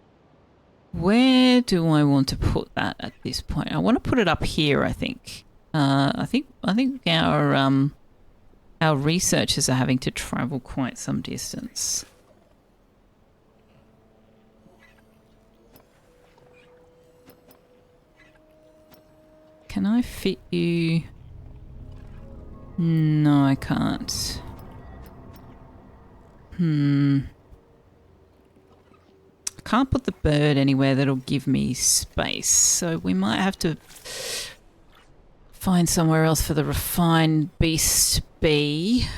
Where do I want to put that at this point? I want to put it up here, I think. I think our researchers are having to travel quite some distance. Can I fit you? No, I can't. I can't put the bird anywhere that'll give me space, so we might have to find somewhere else for the refined beast bee.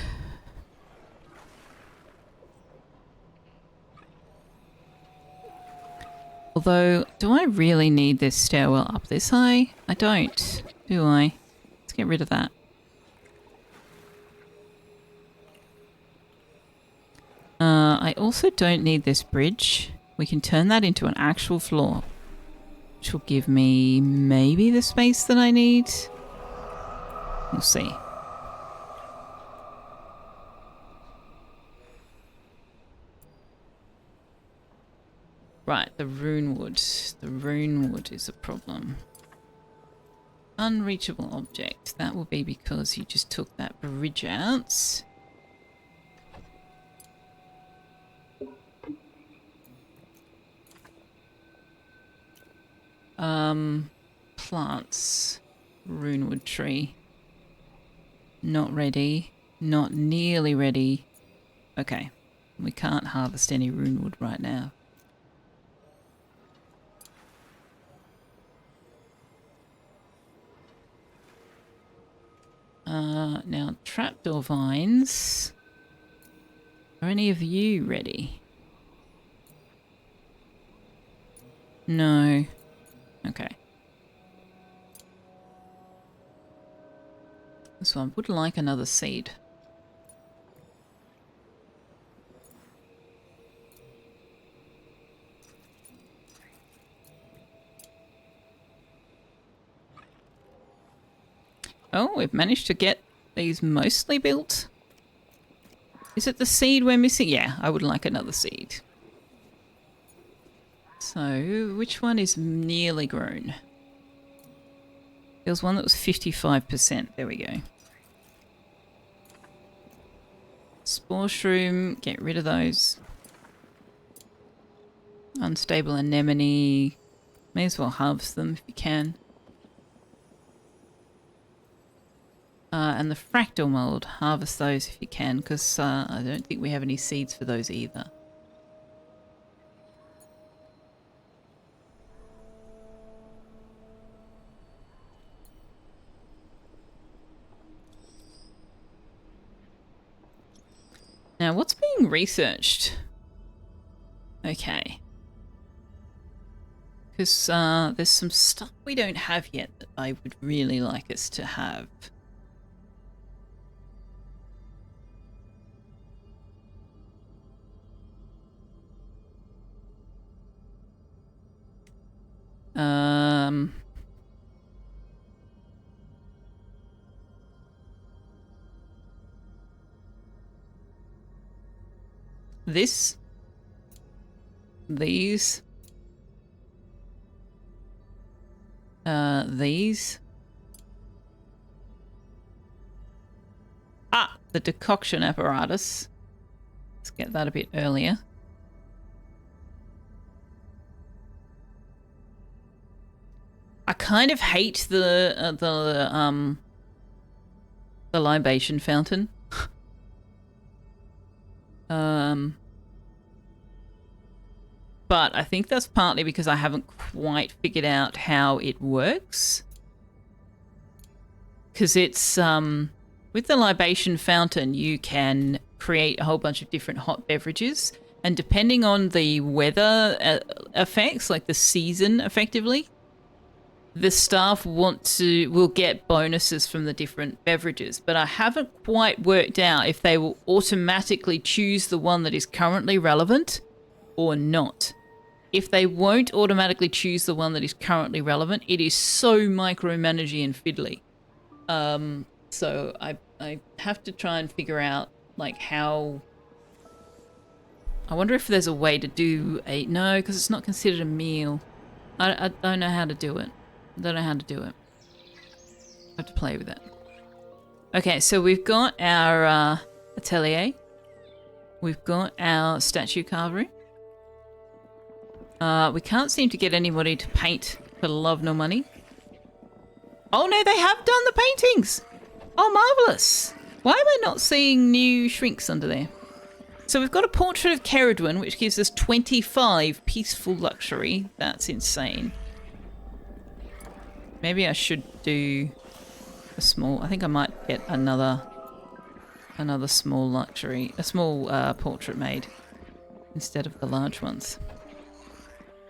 Although, do I really need this stairwell up this high? I don't, do I? Let's get rid of that. I also don't need this bridge. We can turn that into an actual floor, which will give me maybe the space that I need. We'll see. Right, the rune wood. The rune wood is a problem. Unreachable object. That will be because you just took that bridge out. Plants. Runewood tree. Not ready. Not nearly ready. Okay. We can't harvest any runewood right now. Now trapdoor vines. Are any of you ready? No. Okay. So I would like another seed. Oh, we've managed to get these mostly built. Is it the seed we're missing? Yeah, I would like another seed. So, which one is nearly grown? There was one that was 55%. There we go. Spore shroom, get rid of those. Unstable anemone. May as well harvest them if you can. And the fractal mold, harvest those if you can, because I don't think we have any seeds for those either. Now, what's being researched? Okay. Because there's some stuff we don't have yet that I would really like us to have. This, these, these. Ah, the decoction apparatus. Let's get that a bit earlier. I kind of hate the libation fountain. But I think that's partly because I haven't quite figured out how it works. Because it's, with the libation fountain, you can create a whole bunch of different hot beverages. And depending on the weather effects, like the season effectively, the staff will get bonuses from the different beverages, but I haven't quite worked out if they will automatically choose the one that is currently relevant or not. If they won't automatically choose the one that is currently relevant, it is so micromanaging and fiddly. So I have to try and figure out like how. I wonder if there's a way to do no, because it's not considered a meal. I don't know how to do it. I don't know how to do it. I have to play with it. Okay, so we've got our atelier. We've got our statue carvery. We can't seem to get anybody to paint for love nor money. Oh no, they have done the paintings! Oh, marvellous! Why am I not seeing new shrinks under there? So we've got a portrait of Ceridwen, which gives us 25 peaceful luxury. That's insane. Maybe I should do a small... I think I might get another small luxury... A small portrait made instead of the large ones.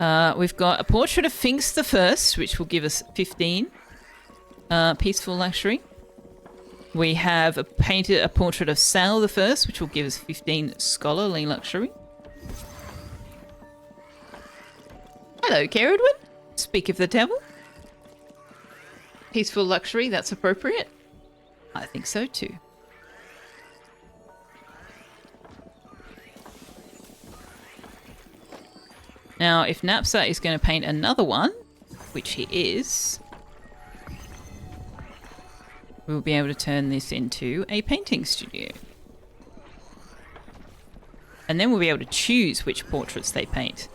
We've got a portrait of Finks the First, which will give us 15 peaceful luxury. We have a portrait of Sal the First, which will give us 15 scholarly luxury. Hello, Ceridwen. Speak of the devil. Peaceful luxury, that's appropriate. I think so too. Now, if Napsa is going to paint another one, which he is, we'll be able to turn this into a painting studio. And then we'll be able to choose which portraits they paint.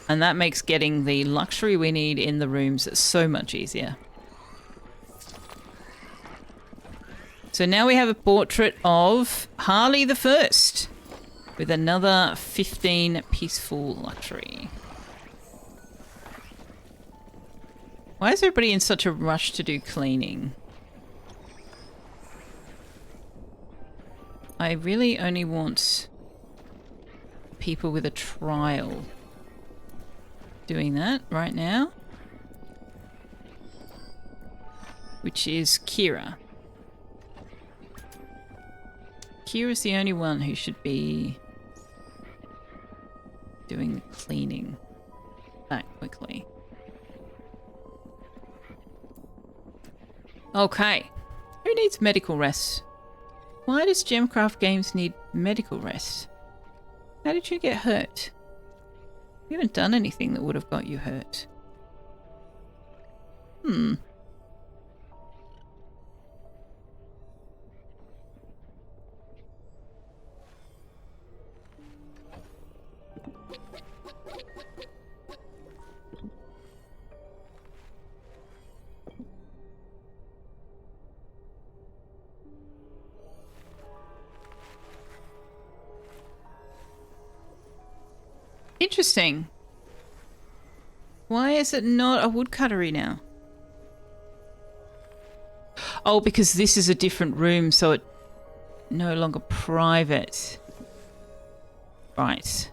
And that makes getting the luxury we need in the rooms so much easier. So now we have a portrait of Harley the First with another 15 peaceful luxury. Why is everybody in such a rush to do cleaning? I really only want people with a trial doing that right now. Which is Kira. Kira's the only one who should be doing the cleaning that quickly. Okay. Who needs medical rest? Why does Gemcraft Games need medical rest? How did you get hurt? You haven't done anything that would have got you hurt. Interesting. Why is it not a woodcuttery now? Oh, because this is a different room, so it's no longer private. Right.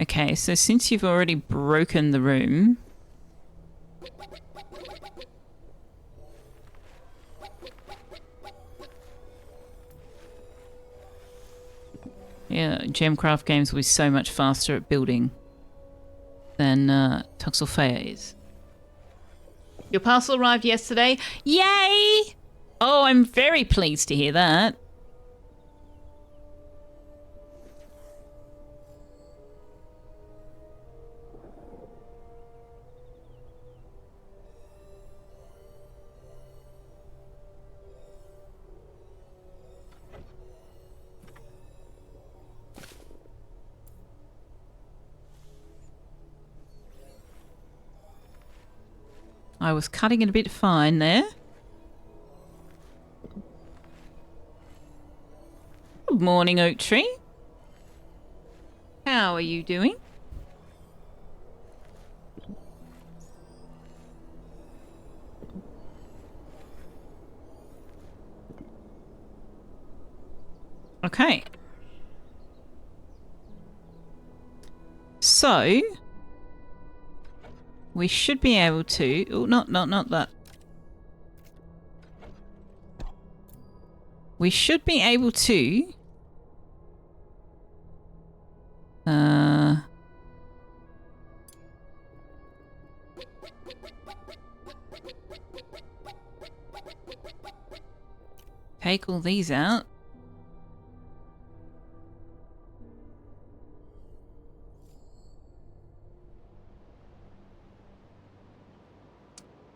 Okay, so since you've already broken the room... Yeah, Gemcraft Games will be so much faster at building than Selfeya is. Your parcel arrived yesterday. Yay! Oh, I'm very pleased to hear that. I was cutting it a bit fine there. Good morning, Oak Tree. How are you doing? Okay. So we should be able to. Oh, not that. We should be able to. Take all these out.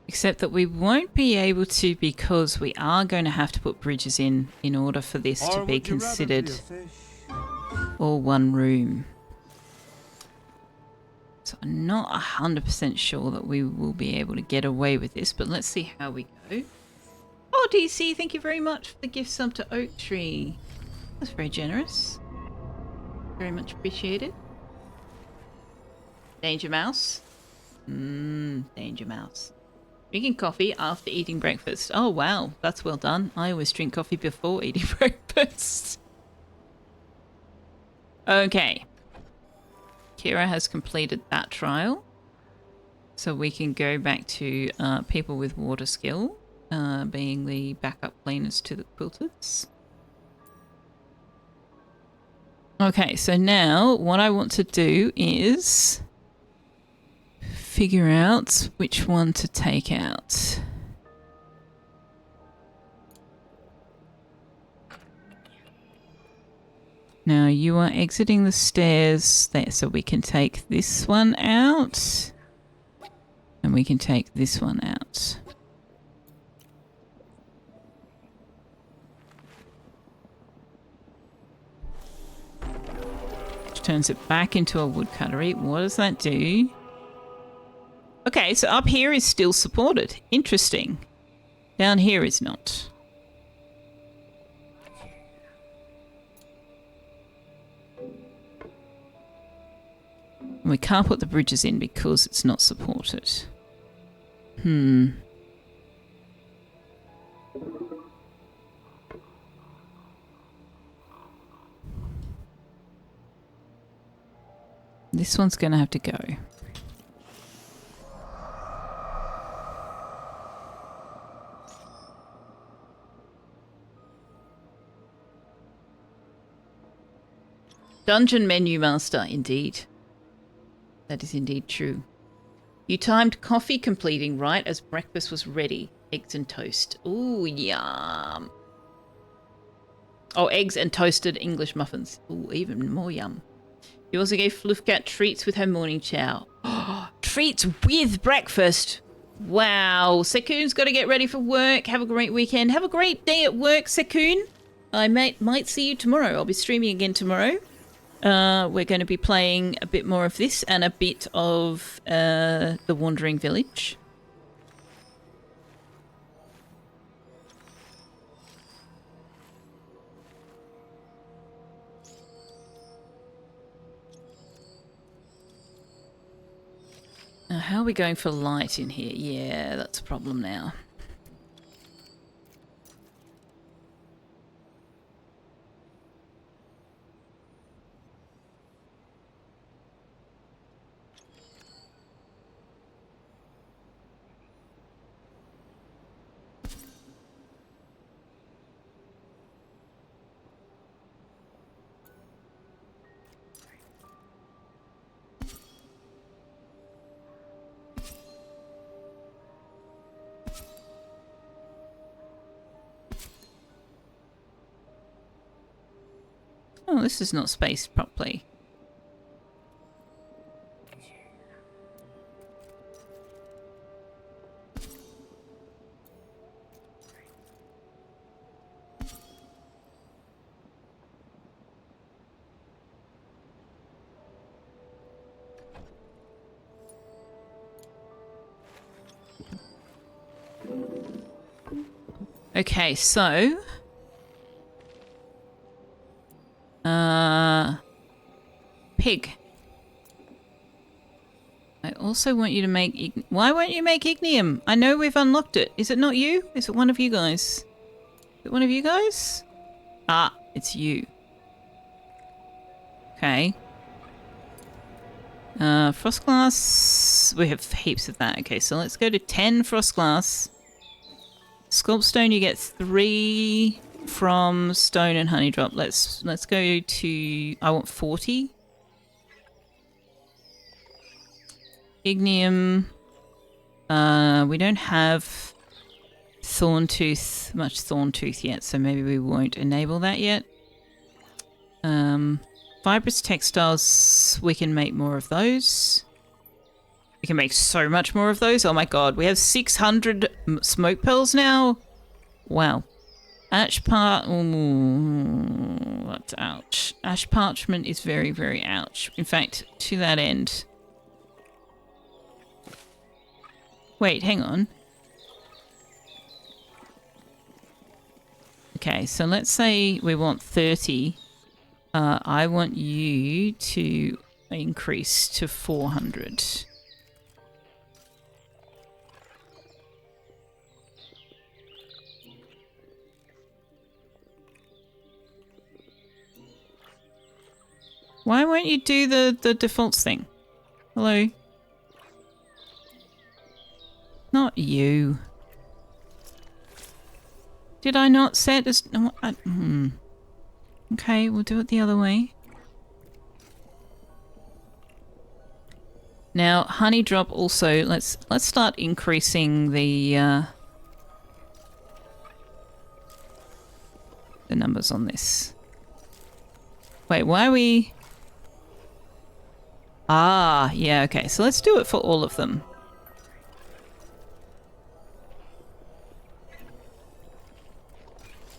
Except that we won't be able to because we are going to have to put bridges in order for this to Or be would you rather considered be a fish? all one room. So I'm not 100% sure that we will be able to get away with this, but let's see how we go. Oh, DC, thank you very much for the gift sub to Oak Tree. That's very generous. Very much appreciated. Danger Mouse. Danger Mouse. Drinking coffee after eating breakfast. Oh, wow. That's well done. I always drink coffee before eating breakfast. Okay. Kira has completed that trial. So we can go back to people with water skill, being the backup cleaners to the quilters. Okay, so now what I want to do is figure out which one to take out. Now you are exiting the stairs there, so we can take this one out. And we can take this one out. Which turns it back into a woodcuttery. What does that do? Okay, so up here is still supported. Interesting. Down here is not. And we can't put the bridges in because it's not supported. This one's going to have to go. Dungeon menu master, indeed. That is indeed true. You timed coffee completing right as breakfast was ready. Eggs and toast. Ooh, yum. Oh, eggs and toasted English muffins. Ooh, even more yum. You also gave Floofcat treats with her morning chow. Treats with breakfast. Wow. Sekoon's got to get ready for work. Have a great weekend. Have a great day at work, Sekoon. I might see you tomorrow. I'll be streaming again tomorrow. We're going to be playing a bit more of this and a bit of The Wandering Village. Now, how are we going for light in here? Yeah, that's a problem now. Oh, this is not spaced properly. Okay, so... Pig. I also want you to make... Why won't you make ignium? I know we've unlocked it. Is it not you? Is it one of you guys? Is it one of you guys? Ah, it's you. Okay. Frost glass. We have heaps of that. Okay, so let's go to 10 frost glass. Sculpt stone, you get 3 from stone and honey drop. Let's go to... I want 40. Ignium. We don't have much thorn tooth yet, so maybe we won't enable that yet. Fibrous textiles, we can make more of those. We can make so much more of those. Oh my god, we have 600 smoke pearls now. Wow. Ash that's ouch. Ash parchment is very, very ouch. In fact, to that end. Wait, hang on. Okay, so let's say we want 30. I want you to increase to 400. Why won't you do the defaults thing? Hello? Not you. Did I not set this? No, Okay, we'll do it the other way. Now, honey drop also. Let's start increasing the numbers on this. Wait, why are we? Ah, yeah. Okay, so let's do it for all of them.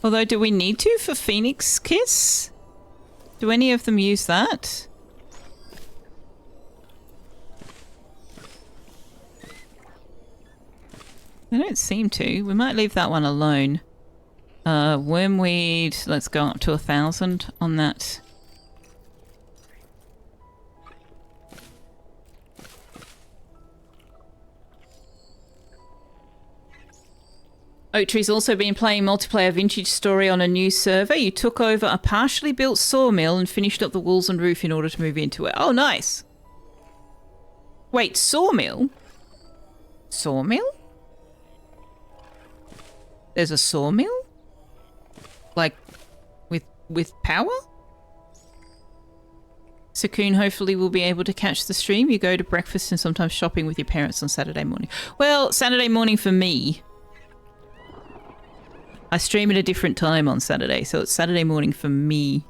Although, do we need to for Phoenix Kiss? Do any of them use that? They don't seem to. We might leave that one alone. Wormweed, let's go up to 1,000 on that. Oak Tree's also been playing multiplayer Vintage Story on a new server. You took over a partially built sawmill and finished up the walls and roof in order to move into it. Oh, nice. Wait, sawmill? Sawmill? There's a sawmill? Like, with power? Sakun hopefully will be able to catch the stream. You go to breakfast and sometimes shopping with your parents on Saturday morning. Well, Saturday morning for me. I stream at a different time on Saturday, so it's Saturday morning for me.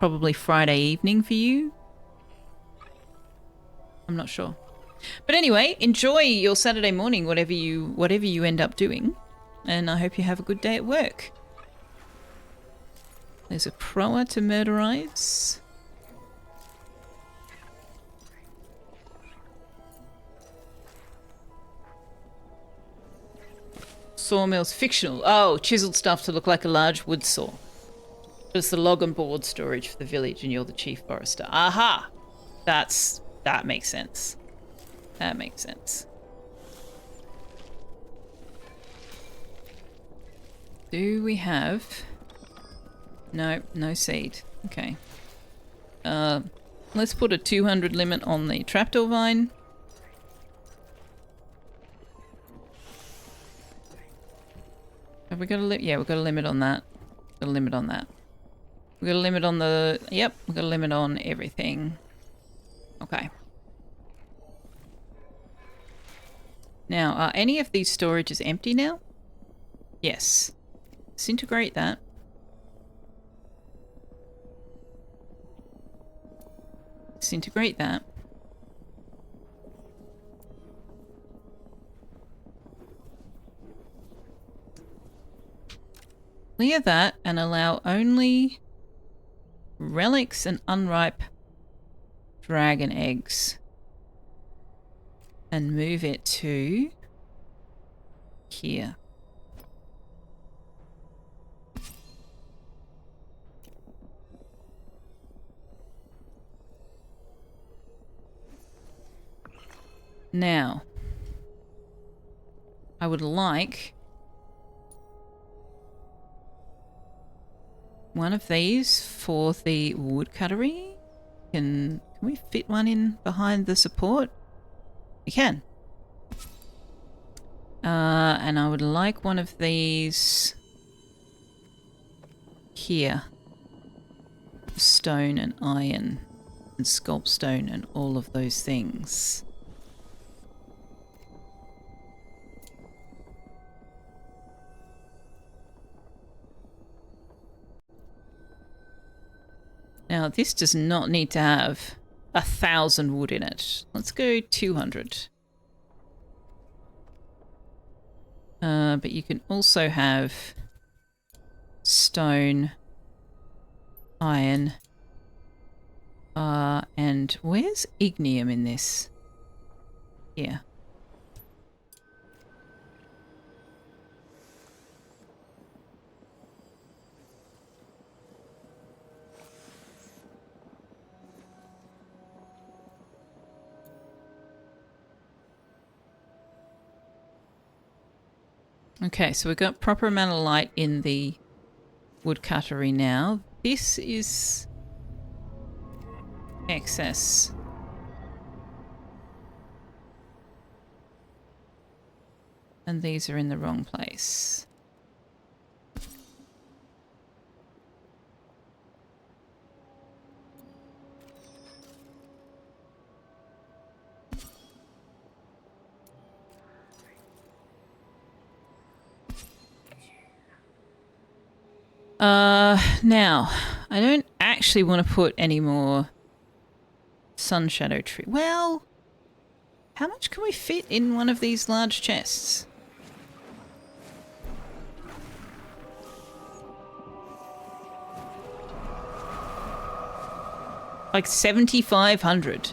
Probably Friday evening for you. I'm not sure. But anyway, enjoy your Saturday morning, whatever you end up doing. And I hope you have a good day at work. There's a proa to murderize. Sawmill's fictional. Oh, chiseled stuff to look like a large wood saw. It's the log and board storage for the village and you're the chief forester. Aha! That makes sense. That makes sense. Do we have... No, no seed. Okay. Let's put a 200 limit on the trapdoor vine. Have we got a limit? Yeah, we've got a limit on that. Got a limit on that. We've got a limit on the... Yep, we've got a limit on everything. Okay. Now, are any of these storages empty now? Yes. Disintegrate that. Disintegrate that. Clear that and allow only relics and unripe dragon eggs. And move it to here. Now, I would like one of these for the wood cuttery. Can we fit one in behind the support? We can. And I would like one of these here. Stone and iron and sculpstone and all of those things. Now, this does not need to have 1,000 wood in it. Let's go 200. But you can also have stone, iron, and where's ignium in this? Here. Okay, so we've got proper amount of light in the wood cuttery now. This is excess. And these are in the wrong place. Now, I don't actually want to put any more sun shadow tree. Well, how much can we fit in one of these large chests? Like 7,500.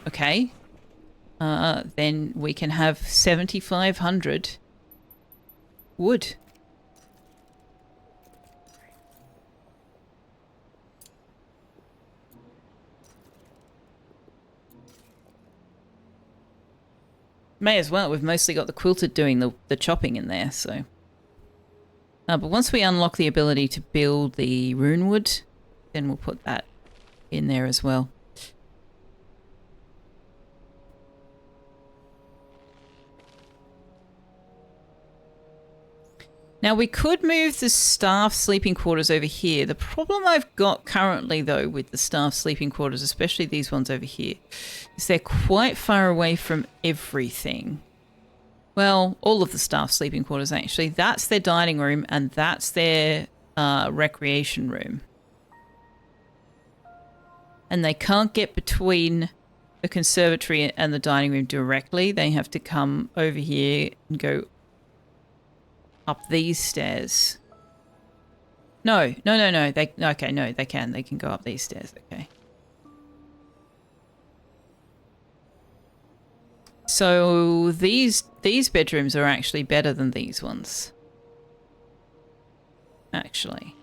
Okay. Then we can have 7,500 wood. May as well. We've mostly got the quilted doing the chopping in there, so. But once we unlock the ability to build the runewood, then we'll put that in there as well. Now we could move the staff sleeping quarters over here. The problem I've got currently though with the staff sleeping quarters, especially these ones over here, is they're quite far away from everything. Well, all of the staff sleeping quarters actually. That's their dining room and that's their recreation room. And they can't get between the conservatory and the dining room directly. They have to come over here and go up these stairs. No. Okay, no, they can. They can go up these stairs. Okay. So these bedrooms are actually better than these ones. Actually.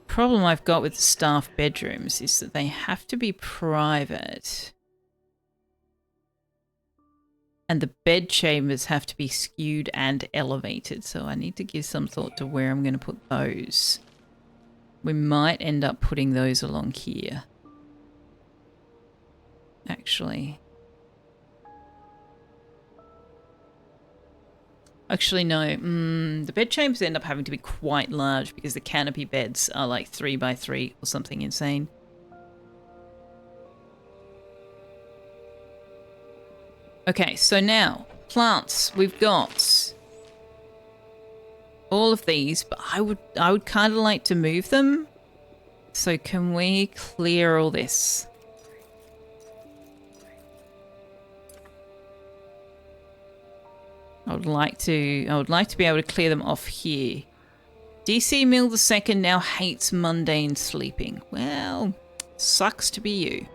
Problem I've got with the staff bedrooms is that they have to be private. And the bed chambers have to be skewed and elevated. So I need to give some thought to where I'm going to put those. We might end up putting those along here. Actually, no. The bed chambers end up having to be quite large because the canopy beds are like 3 by 3 or something insane. Okay, so now plants. We've got all of these, but I would kind of like to move them. So can we clear all this? I would like to be able to clear them off here. DC Mill the Second now hates mundane sleeping. Well, sucks to be you.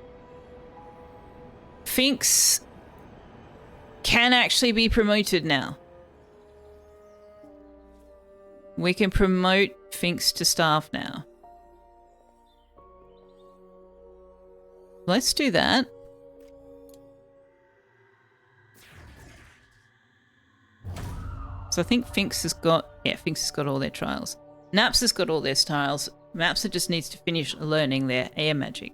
Finks can actually be promoted now. We can promote Finks to staff now. Let's do that. So I think Finks has got all their trials. Naps has got all their trials. Mapsa just needs to finish learning their air magic.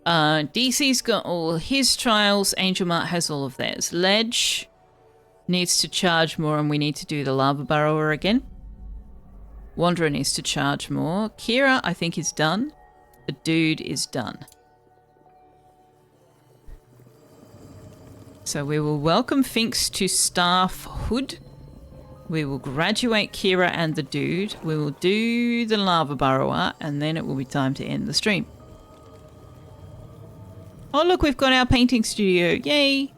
DC's got all his trials. Angel Mart has all of theirs. Ledge needs to charge more, and we need to do the lava burrower again. Wanderer needs to charge more. Kira, I think, is done. The dude is done. So we will welcome Finks to staffhood. We will graduate Kira and the dude. We will do the lava burrower, and then it will be time to end the stream. Oh, look, we've got our painting studio. Yay!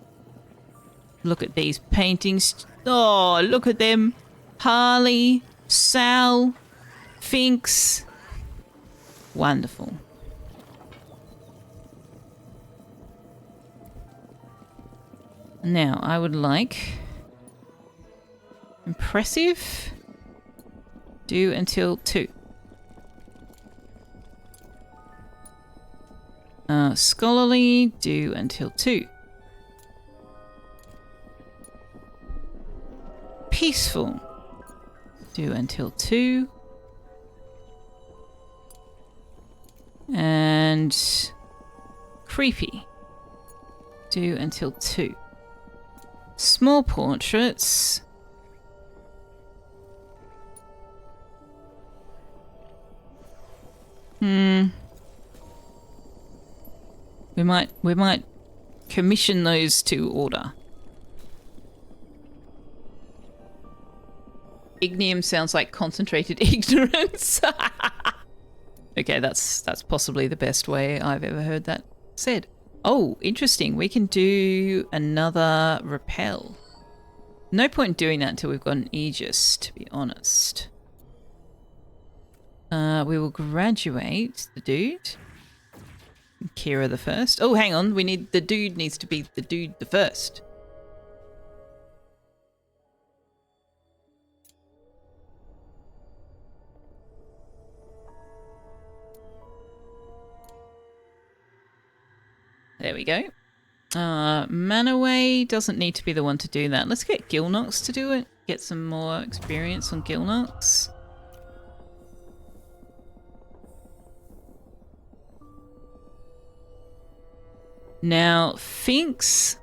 Look at these paintings. Oh, look at them. Harley, Sal, Finks. Wonderful. Now, I would like... Impressive. Do until 2. Scholarly. Do until 2. Peaceful. Do until 2. And creepy. Do until 2. Small portraits. We might commission those to order. Ignium sounds like concentrated ignorance. Okay, that's possibly the best way I've ever heard that said. Oh, interesting. We can do another repel. No point doing that until we've got an Aegis, to be honest. We will graduate the dude. Kira the first. Oh, hang on. The dude needs to be the dude the first. There we go. Manaway doesn't need to be the one to do that. Let's get Gilnox to do it. Get some more experience on Gilnox. Now, Finks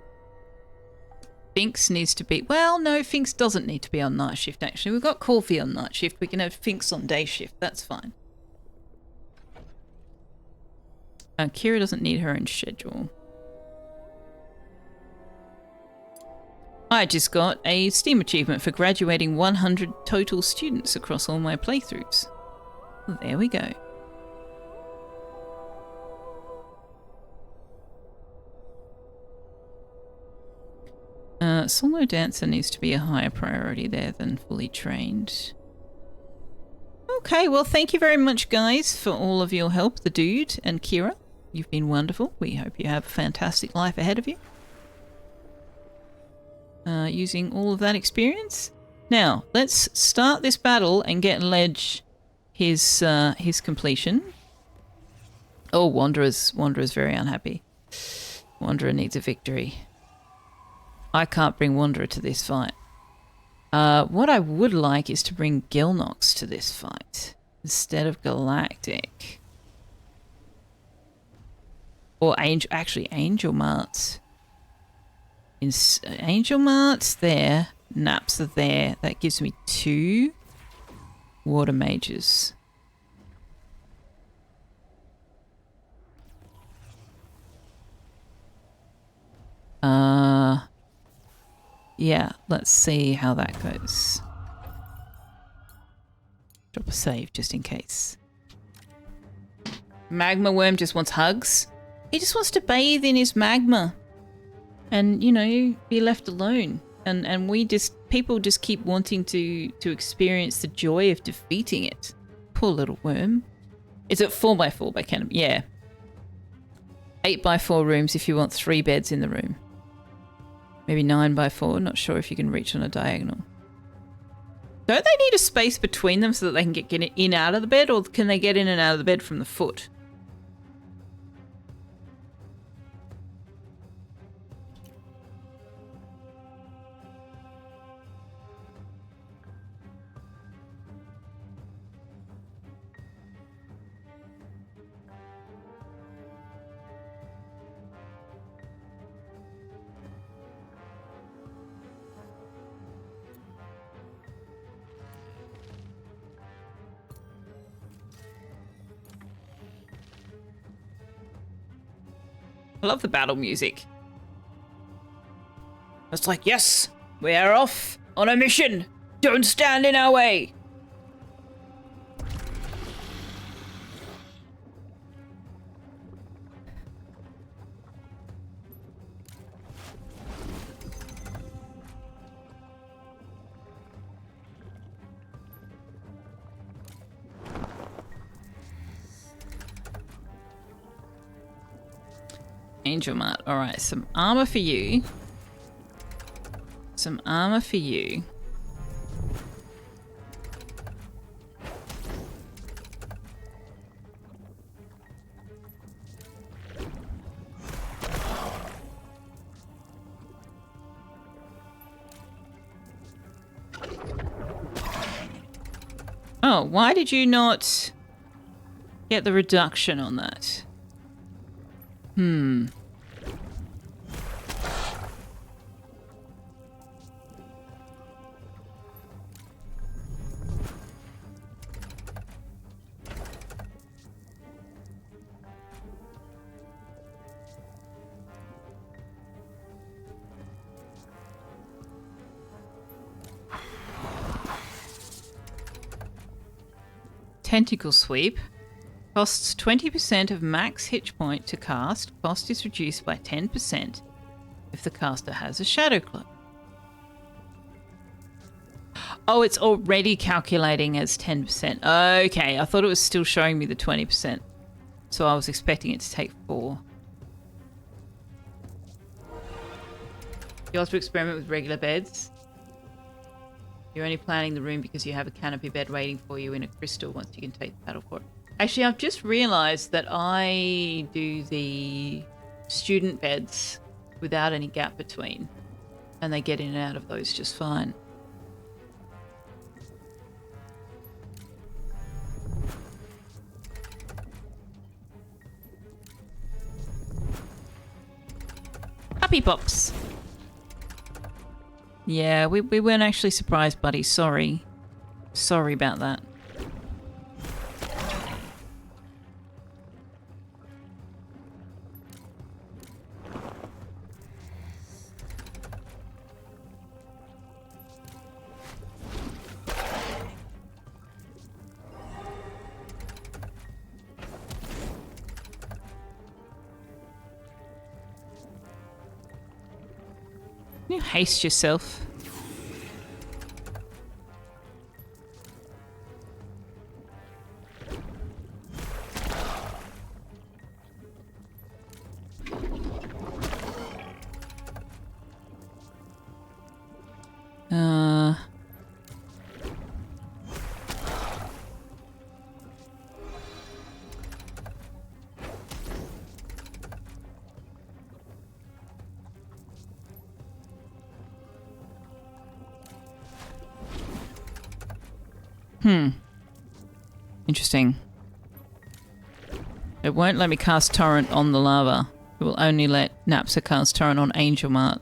needs to be... Well, no, Finks doesn't need to be on night shift, actually. We've got Corfy on night shift. We can have Finks on day shift. That's fine. Kira doesn't need her own schedule. I just got a Steam achievement for graduating 100 total students across all my playthroughs. Well, there we go. Solo dancer needs to be a higher priority there than fully trained. Okay, well, thank you very much, guys, for all of your help, the dude and Kira. You've been wonderful. We hope you have a fantastic life ahead of you. Using all of that experience. Now, let's start this battle and get Ledge his completion. Oh, Wanderer's very unhappy. Wanderer needs a victory. I can't bring Wanderer to this fight. What I would like is to bring Gilnox to this fight instead of Galactic. Or Angel Mart's. Angel Mart's there. Naps are there. That gives me 2 water mages. Yeah, let's see how that goes. Drop a save just in case. Magma Worm just wants hugs. He just wants to bathe in his magma. And, you know, be left alone. And people just keep wanting to experience the joy of defeating it. Poor little worm. Is it 4x4 by Canopy? Yeah. 8x4 rooms if you want 3 beds in the room. Maybe 9x4. Not sure if you can reach on a diagonal. Don't they need a space between them so that they can get in and out of the bed? Or can they get in and out of the bed from the foot? I love the battle music. It's like, yes, we are off on a mission. Don't stand in our way. Angel Mart. All right, some armor for you. Some armor for you. Oh, why did you not get the reduction on that? Tentacle Sweep. Costs 20% of max hit point to cast. Cost is reduced by 10% if the caster has a Shadow Cloak. Oh, it's already calculating as 10%. Okay, I thought it was still showing me the 20%. So I was expecting it to take 4. You also experiment with regular beds. You're only planning the room because you have a canopy bed waiting for you in a crystal once you can take the battle for it. Actually, I've just realised that I do the student beds without any gap between. And they get in and out of those just fine. Puppy Pops. Yeah, we weren't actually surprised, buddy. Sorry. Sorry about that. Can you haste yourself? Interesting. It won't let me cast Torrent on the lava. It will only let Napsa cast Torrent on Angel Mart.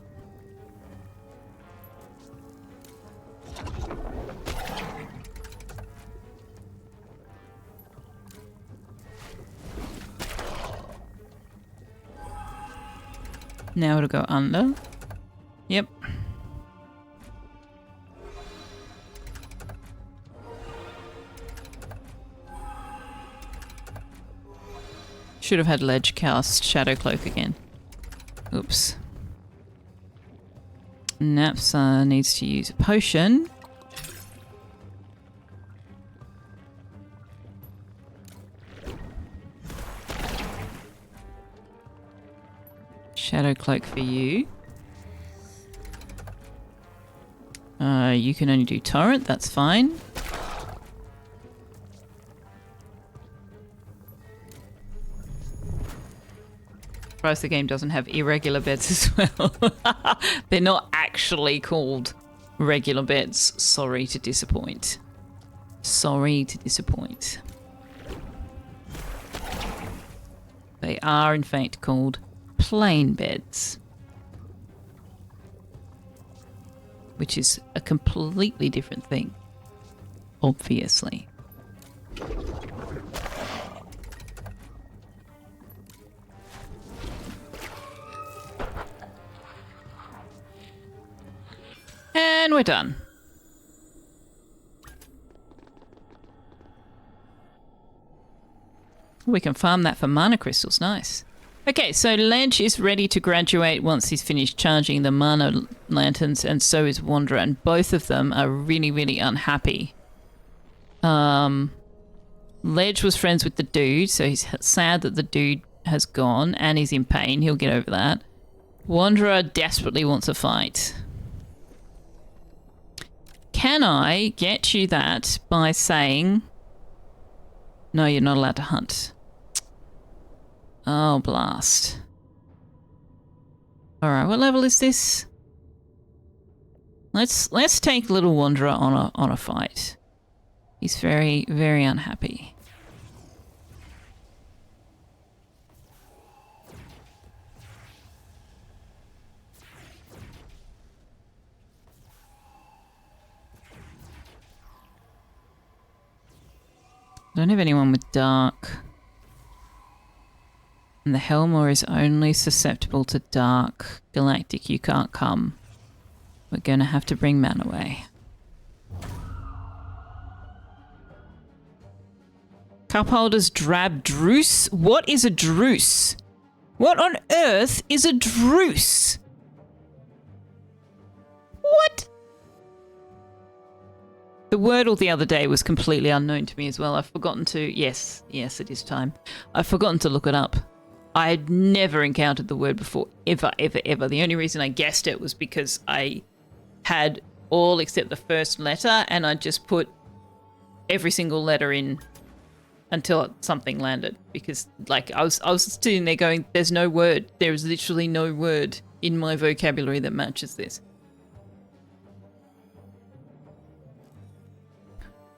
Now it'll go under. Yep. Should have had Ledge cast Shadow Cloak again. Oops. Napsa needs to use a potion. Shadow Cloak for you. You can only do Torrent, that's fine. Surprised the game doesn't have irregular beds as well. They're not actually called regular beds. Sorry to disappoint. Sorry to disappoint. They are in fact called plain beds. Which is a completely different thing. Obviously. And we're done. We can farm that for mana crystals. Nice. Okay, so Ledge is ready to graduate once he's finished charging the mana lanterns, and so is Wanderer, and both of them are really, really unhappy. Ledge was friends with the dude, so he's sad that the dude has gone, and he's in pain. He'll get over that. Wanderer desperately wants a fight. Can I get you that by saying, no, you're not allowed to hunt? Oh, blast. Alright, what level is this? Let's take little Wanderer on a fight. He's very, very unhappy. Don't have anyone with dark. And the Helmor is only susceptible to dark. Galactic, you can't come. We're gonna have to bring Man away. Cupholder's drab Druce? What is a Druce? What on earth is a Druce? What? The Wordle the other day was completely unknown to me as well. I've forgotten to... Yes, it is time. I've forgotten to look it up. I had never encountered the word before, ever, ever, ever. The only reason I guessed it was because I had all except the first letter, and I just put every single letter in until something landed. Because, like, I was sitting there going, there's no word. There is literally no word in my vocabulary that matches this.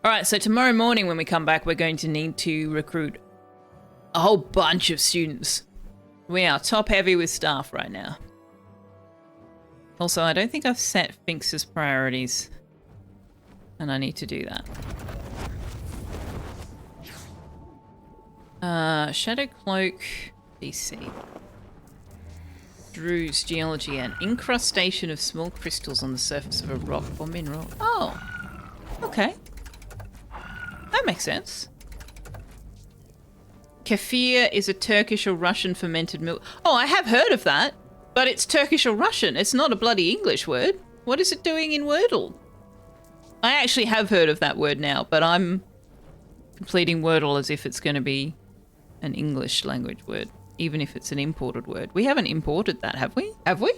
All right, so tomorrow morning when we come back, we're going to need to recruit a whole bunch of students. We are top heavy with staff right now. Also, I don't think I've set Finks's priorities, and I need to do that. Shadow Cloak, DC. Drew's geology, an incrustation of small crystals on the surface of a rock or mineral. Oh, okay. That makes sense. Kefir is a Turkish or Russian fermented milk. Oh, I have heard of that, but it's Turkish or Russian. It's not a bloody English word. What is it doing in Wordle? I actually have heard of that word now, but I'm completing Wordle as if it's going to be an English language word, even if it's an imported word. We haven't imported that, have we? Have we?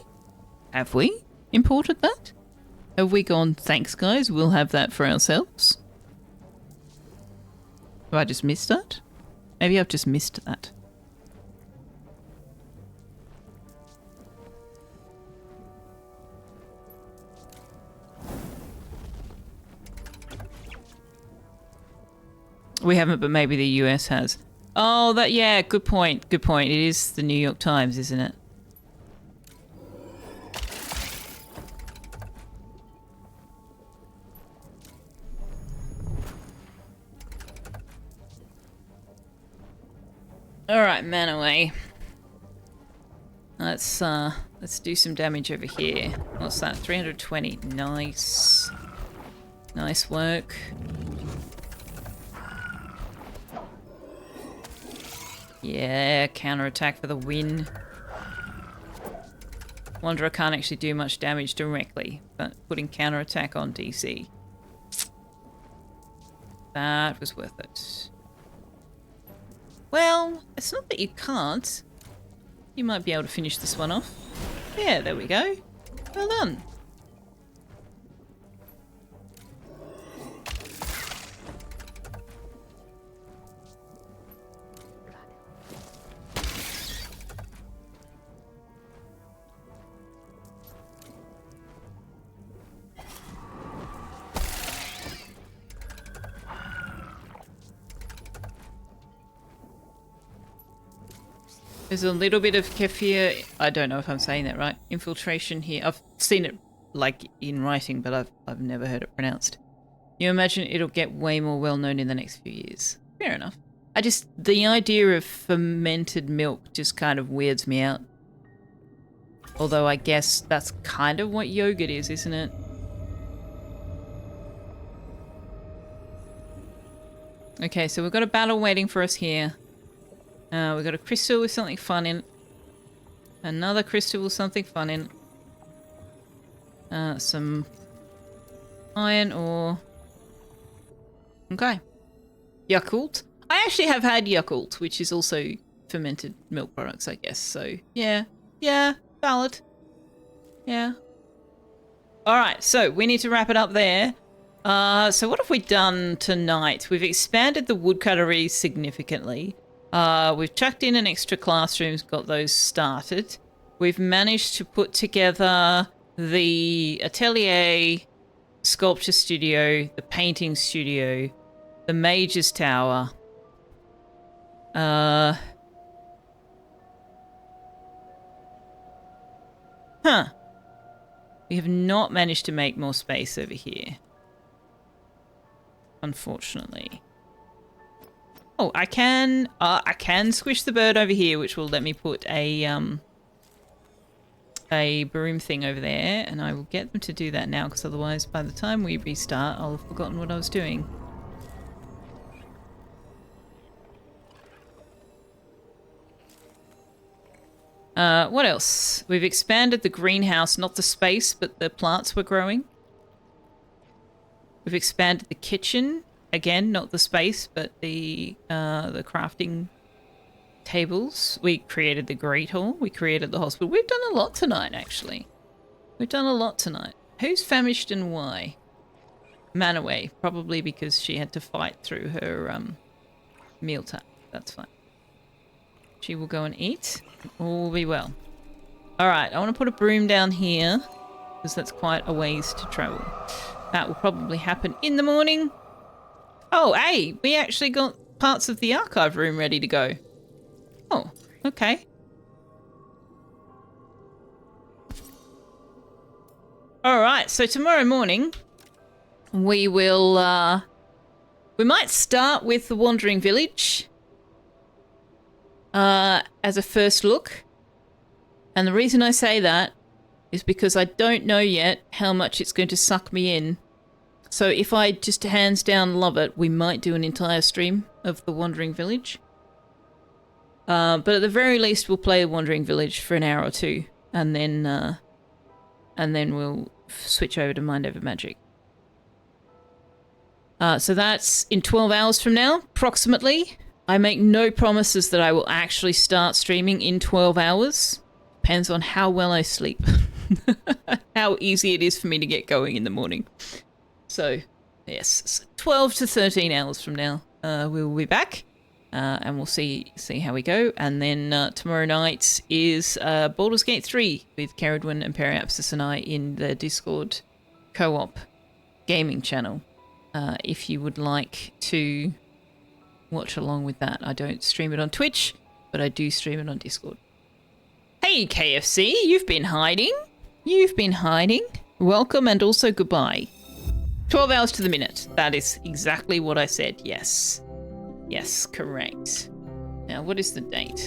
Have we imported that? Have we gone, thanks guys, we'll have that for ourselves? Have I just missed that? Maybe I've just missed that. We haven't, but maybe the US has. Oh, that, yeah, good point. Good point. It is the New York Times, isn't it? Alright, man away. Let's do some damage over here. What's that? 320. Nice. Nice work. Yeah, counterattack for the win. Wanderer can't actually do much damage directly, but putting counterattack on DC. That was worth it. Well, it's not that you can't. You might be able to finish this one off. Yeah, there we go. Well done. There's a little bit of kefir. I don't know if I'm saying that right. Infiltration here. I've seen it like in writing, but I've never heard it pronounced. You imagine it'll get way more well known in the next few years. Fair enough. The idea of fermented milk just kind of weirds me out. Although I guess that's kind of what yogurt is, isn't it? Okay, so we've got a battle waiting for us here. We've got a crystal with something fun in it. Another crystal with something fun in it. Some iron ore. Okay. Yakult. I actually have had Yakult, which is also fermented milk products, I guess. So, yeah. Yeah, valid. Yeah. Alright, so we need to wrap it up there. So what have we done tonight? We've expanded the woodcuttery significantly. We've chucked in an extra classroom, got those started. We've managed to put together the atelier, sculpture studio, the painting studio, the mage's tower. We have not managed to make more space over here. Unfortunately. Oh, I can squish the bird over here, which will let me put a broom thing over there, and I will get them to do that now, because otherwise by the time we restart, I'll have forgotten what I was doing. What else? We've expanded the greenhouse, not the space, but the plants we're growing. We've expanded the kitchen. Again, not the space, but the crafting tables. We created the Great Hall. We created the hospital. We've done a lot tonight, actually. We've done a lot tonight. Who's famished and why? Manaway, probably because she had to fight through her mealtime. That's fine. She will go and eat. All will be well. Alright, I want to put a broom down here, because that's quite a ways to travel. That will probably happen in the morning. Oh, hey, we actually got parts of the archive room ready to go. Oh, okay. Alright, so tomorrow morning, we will, we might start with the Wandering Village as a first look. And the reason I say that is because I don't know yet how much it's going to suck me in. So if I just hands down love it, we might do an entire stream of the Wandering Village. But at the very least, we'll play the Wandering Village for an hour or two, and then we'll switch over to Mind Over Magic. So that's in 12 hours from now, approximately. I make no promises that I will actually start streaming in 12 hours. Depends on how well I sleep. How easy it is for me to get going in the morning. So, yes, 12 to 13 hours from now, we will be back. And we'll see how we go. And then tomorrow night is Baldur's Gate 3 with Caradwin and Periapsis and I in the Discord co-op gaming channel. If you would like to watch along with that. I don't stream it on Twitch, but I do stream it on Discord. Hey, KFC, you've been hiding. You've been hiding. Welcome and also goodbye. 12 hours to the minute. That is exactly what I said, yes. Yes, correct. Now, what is the date?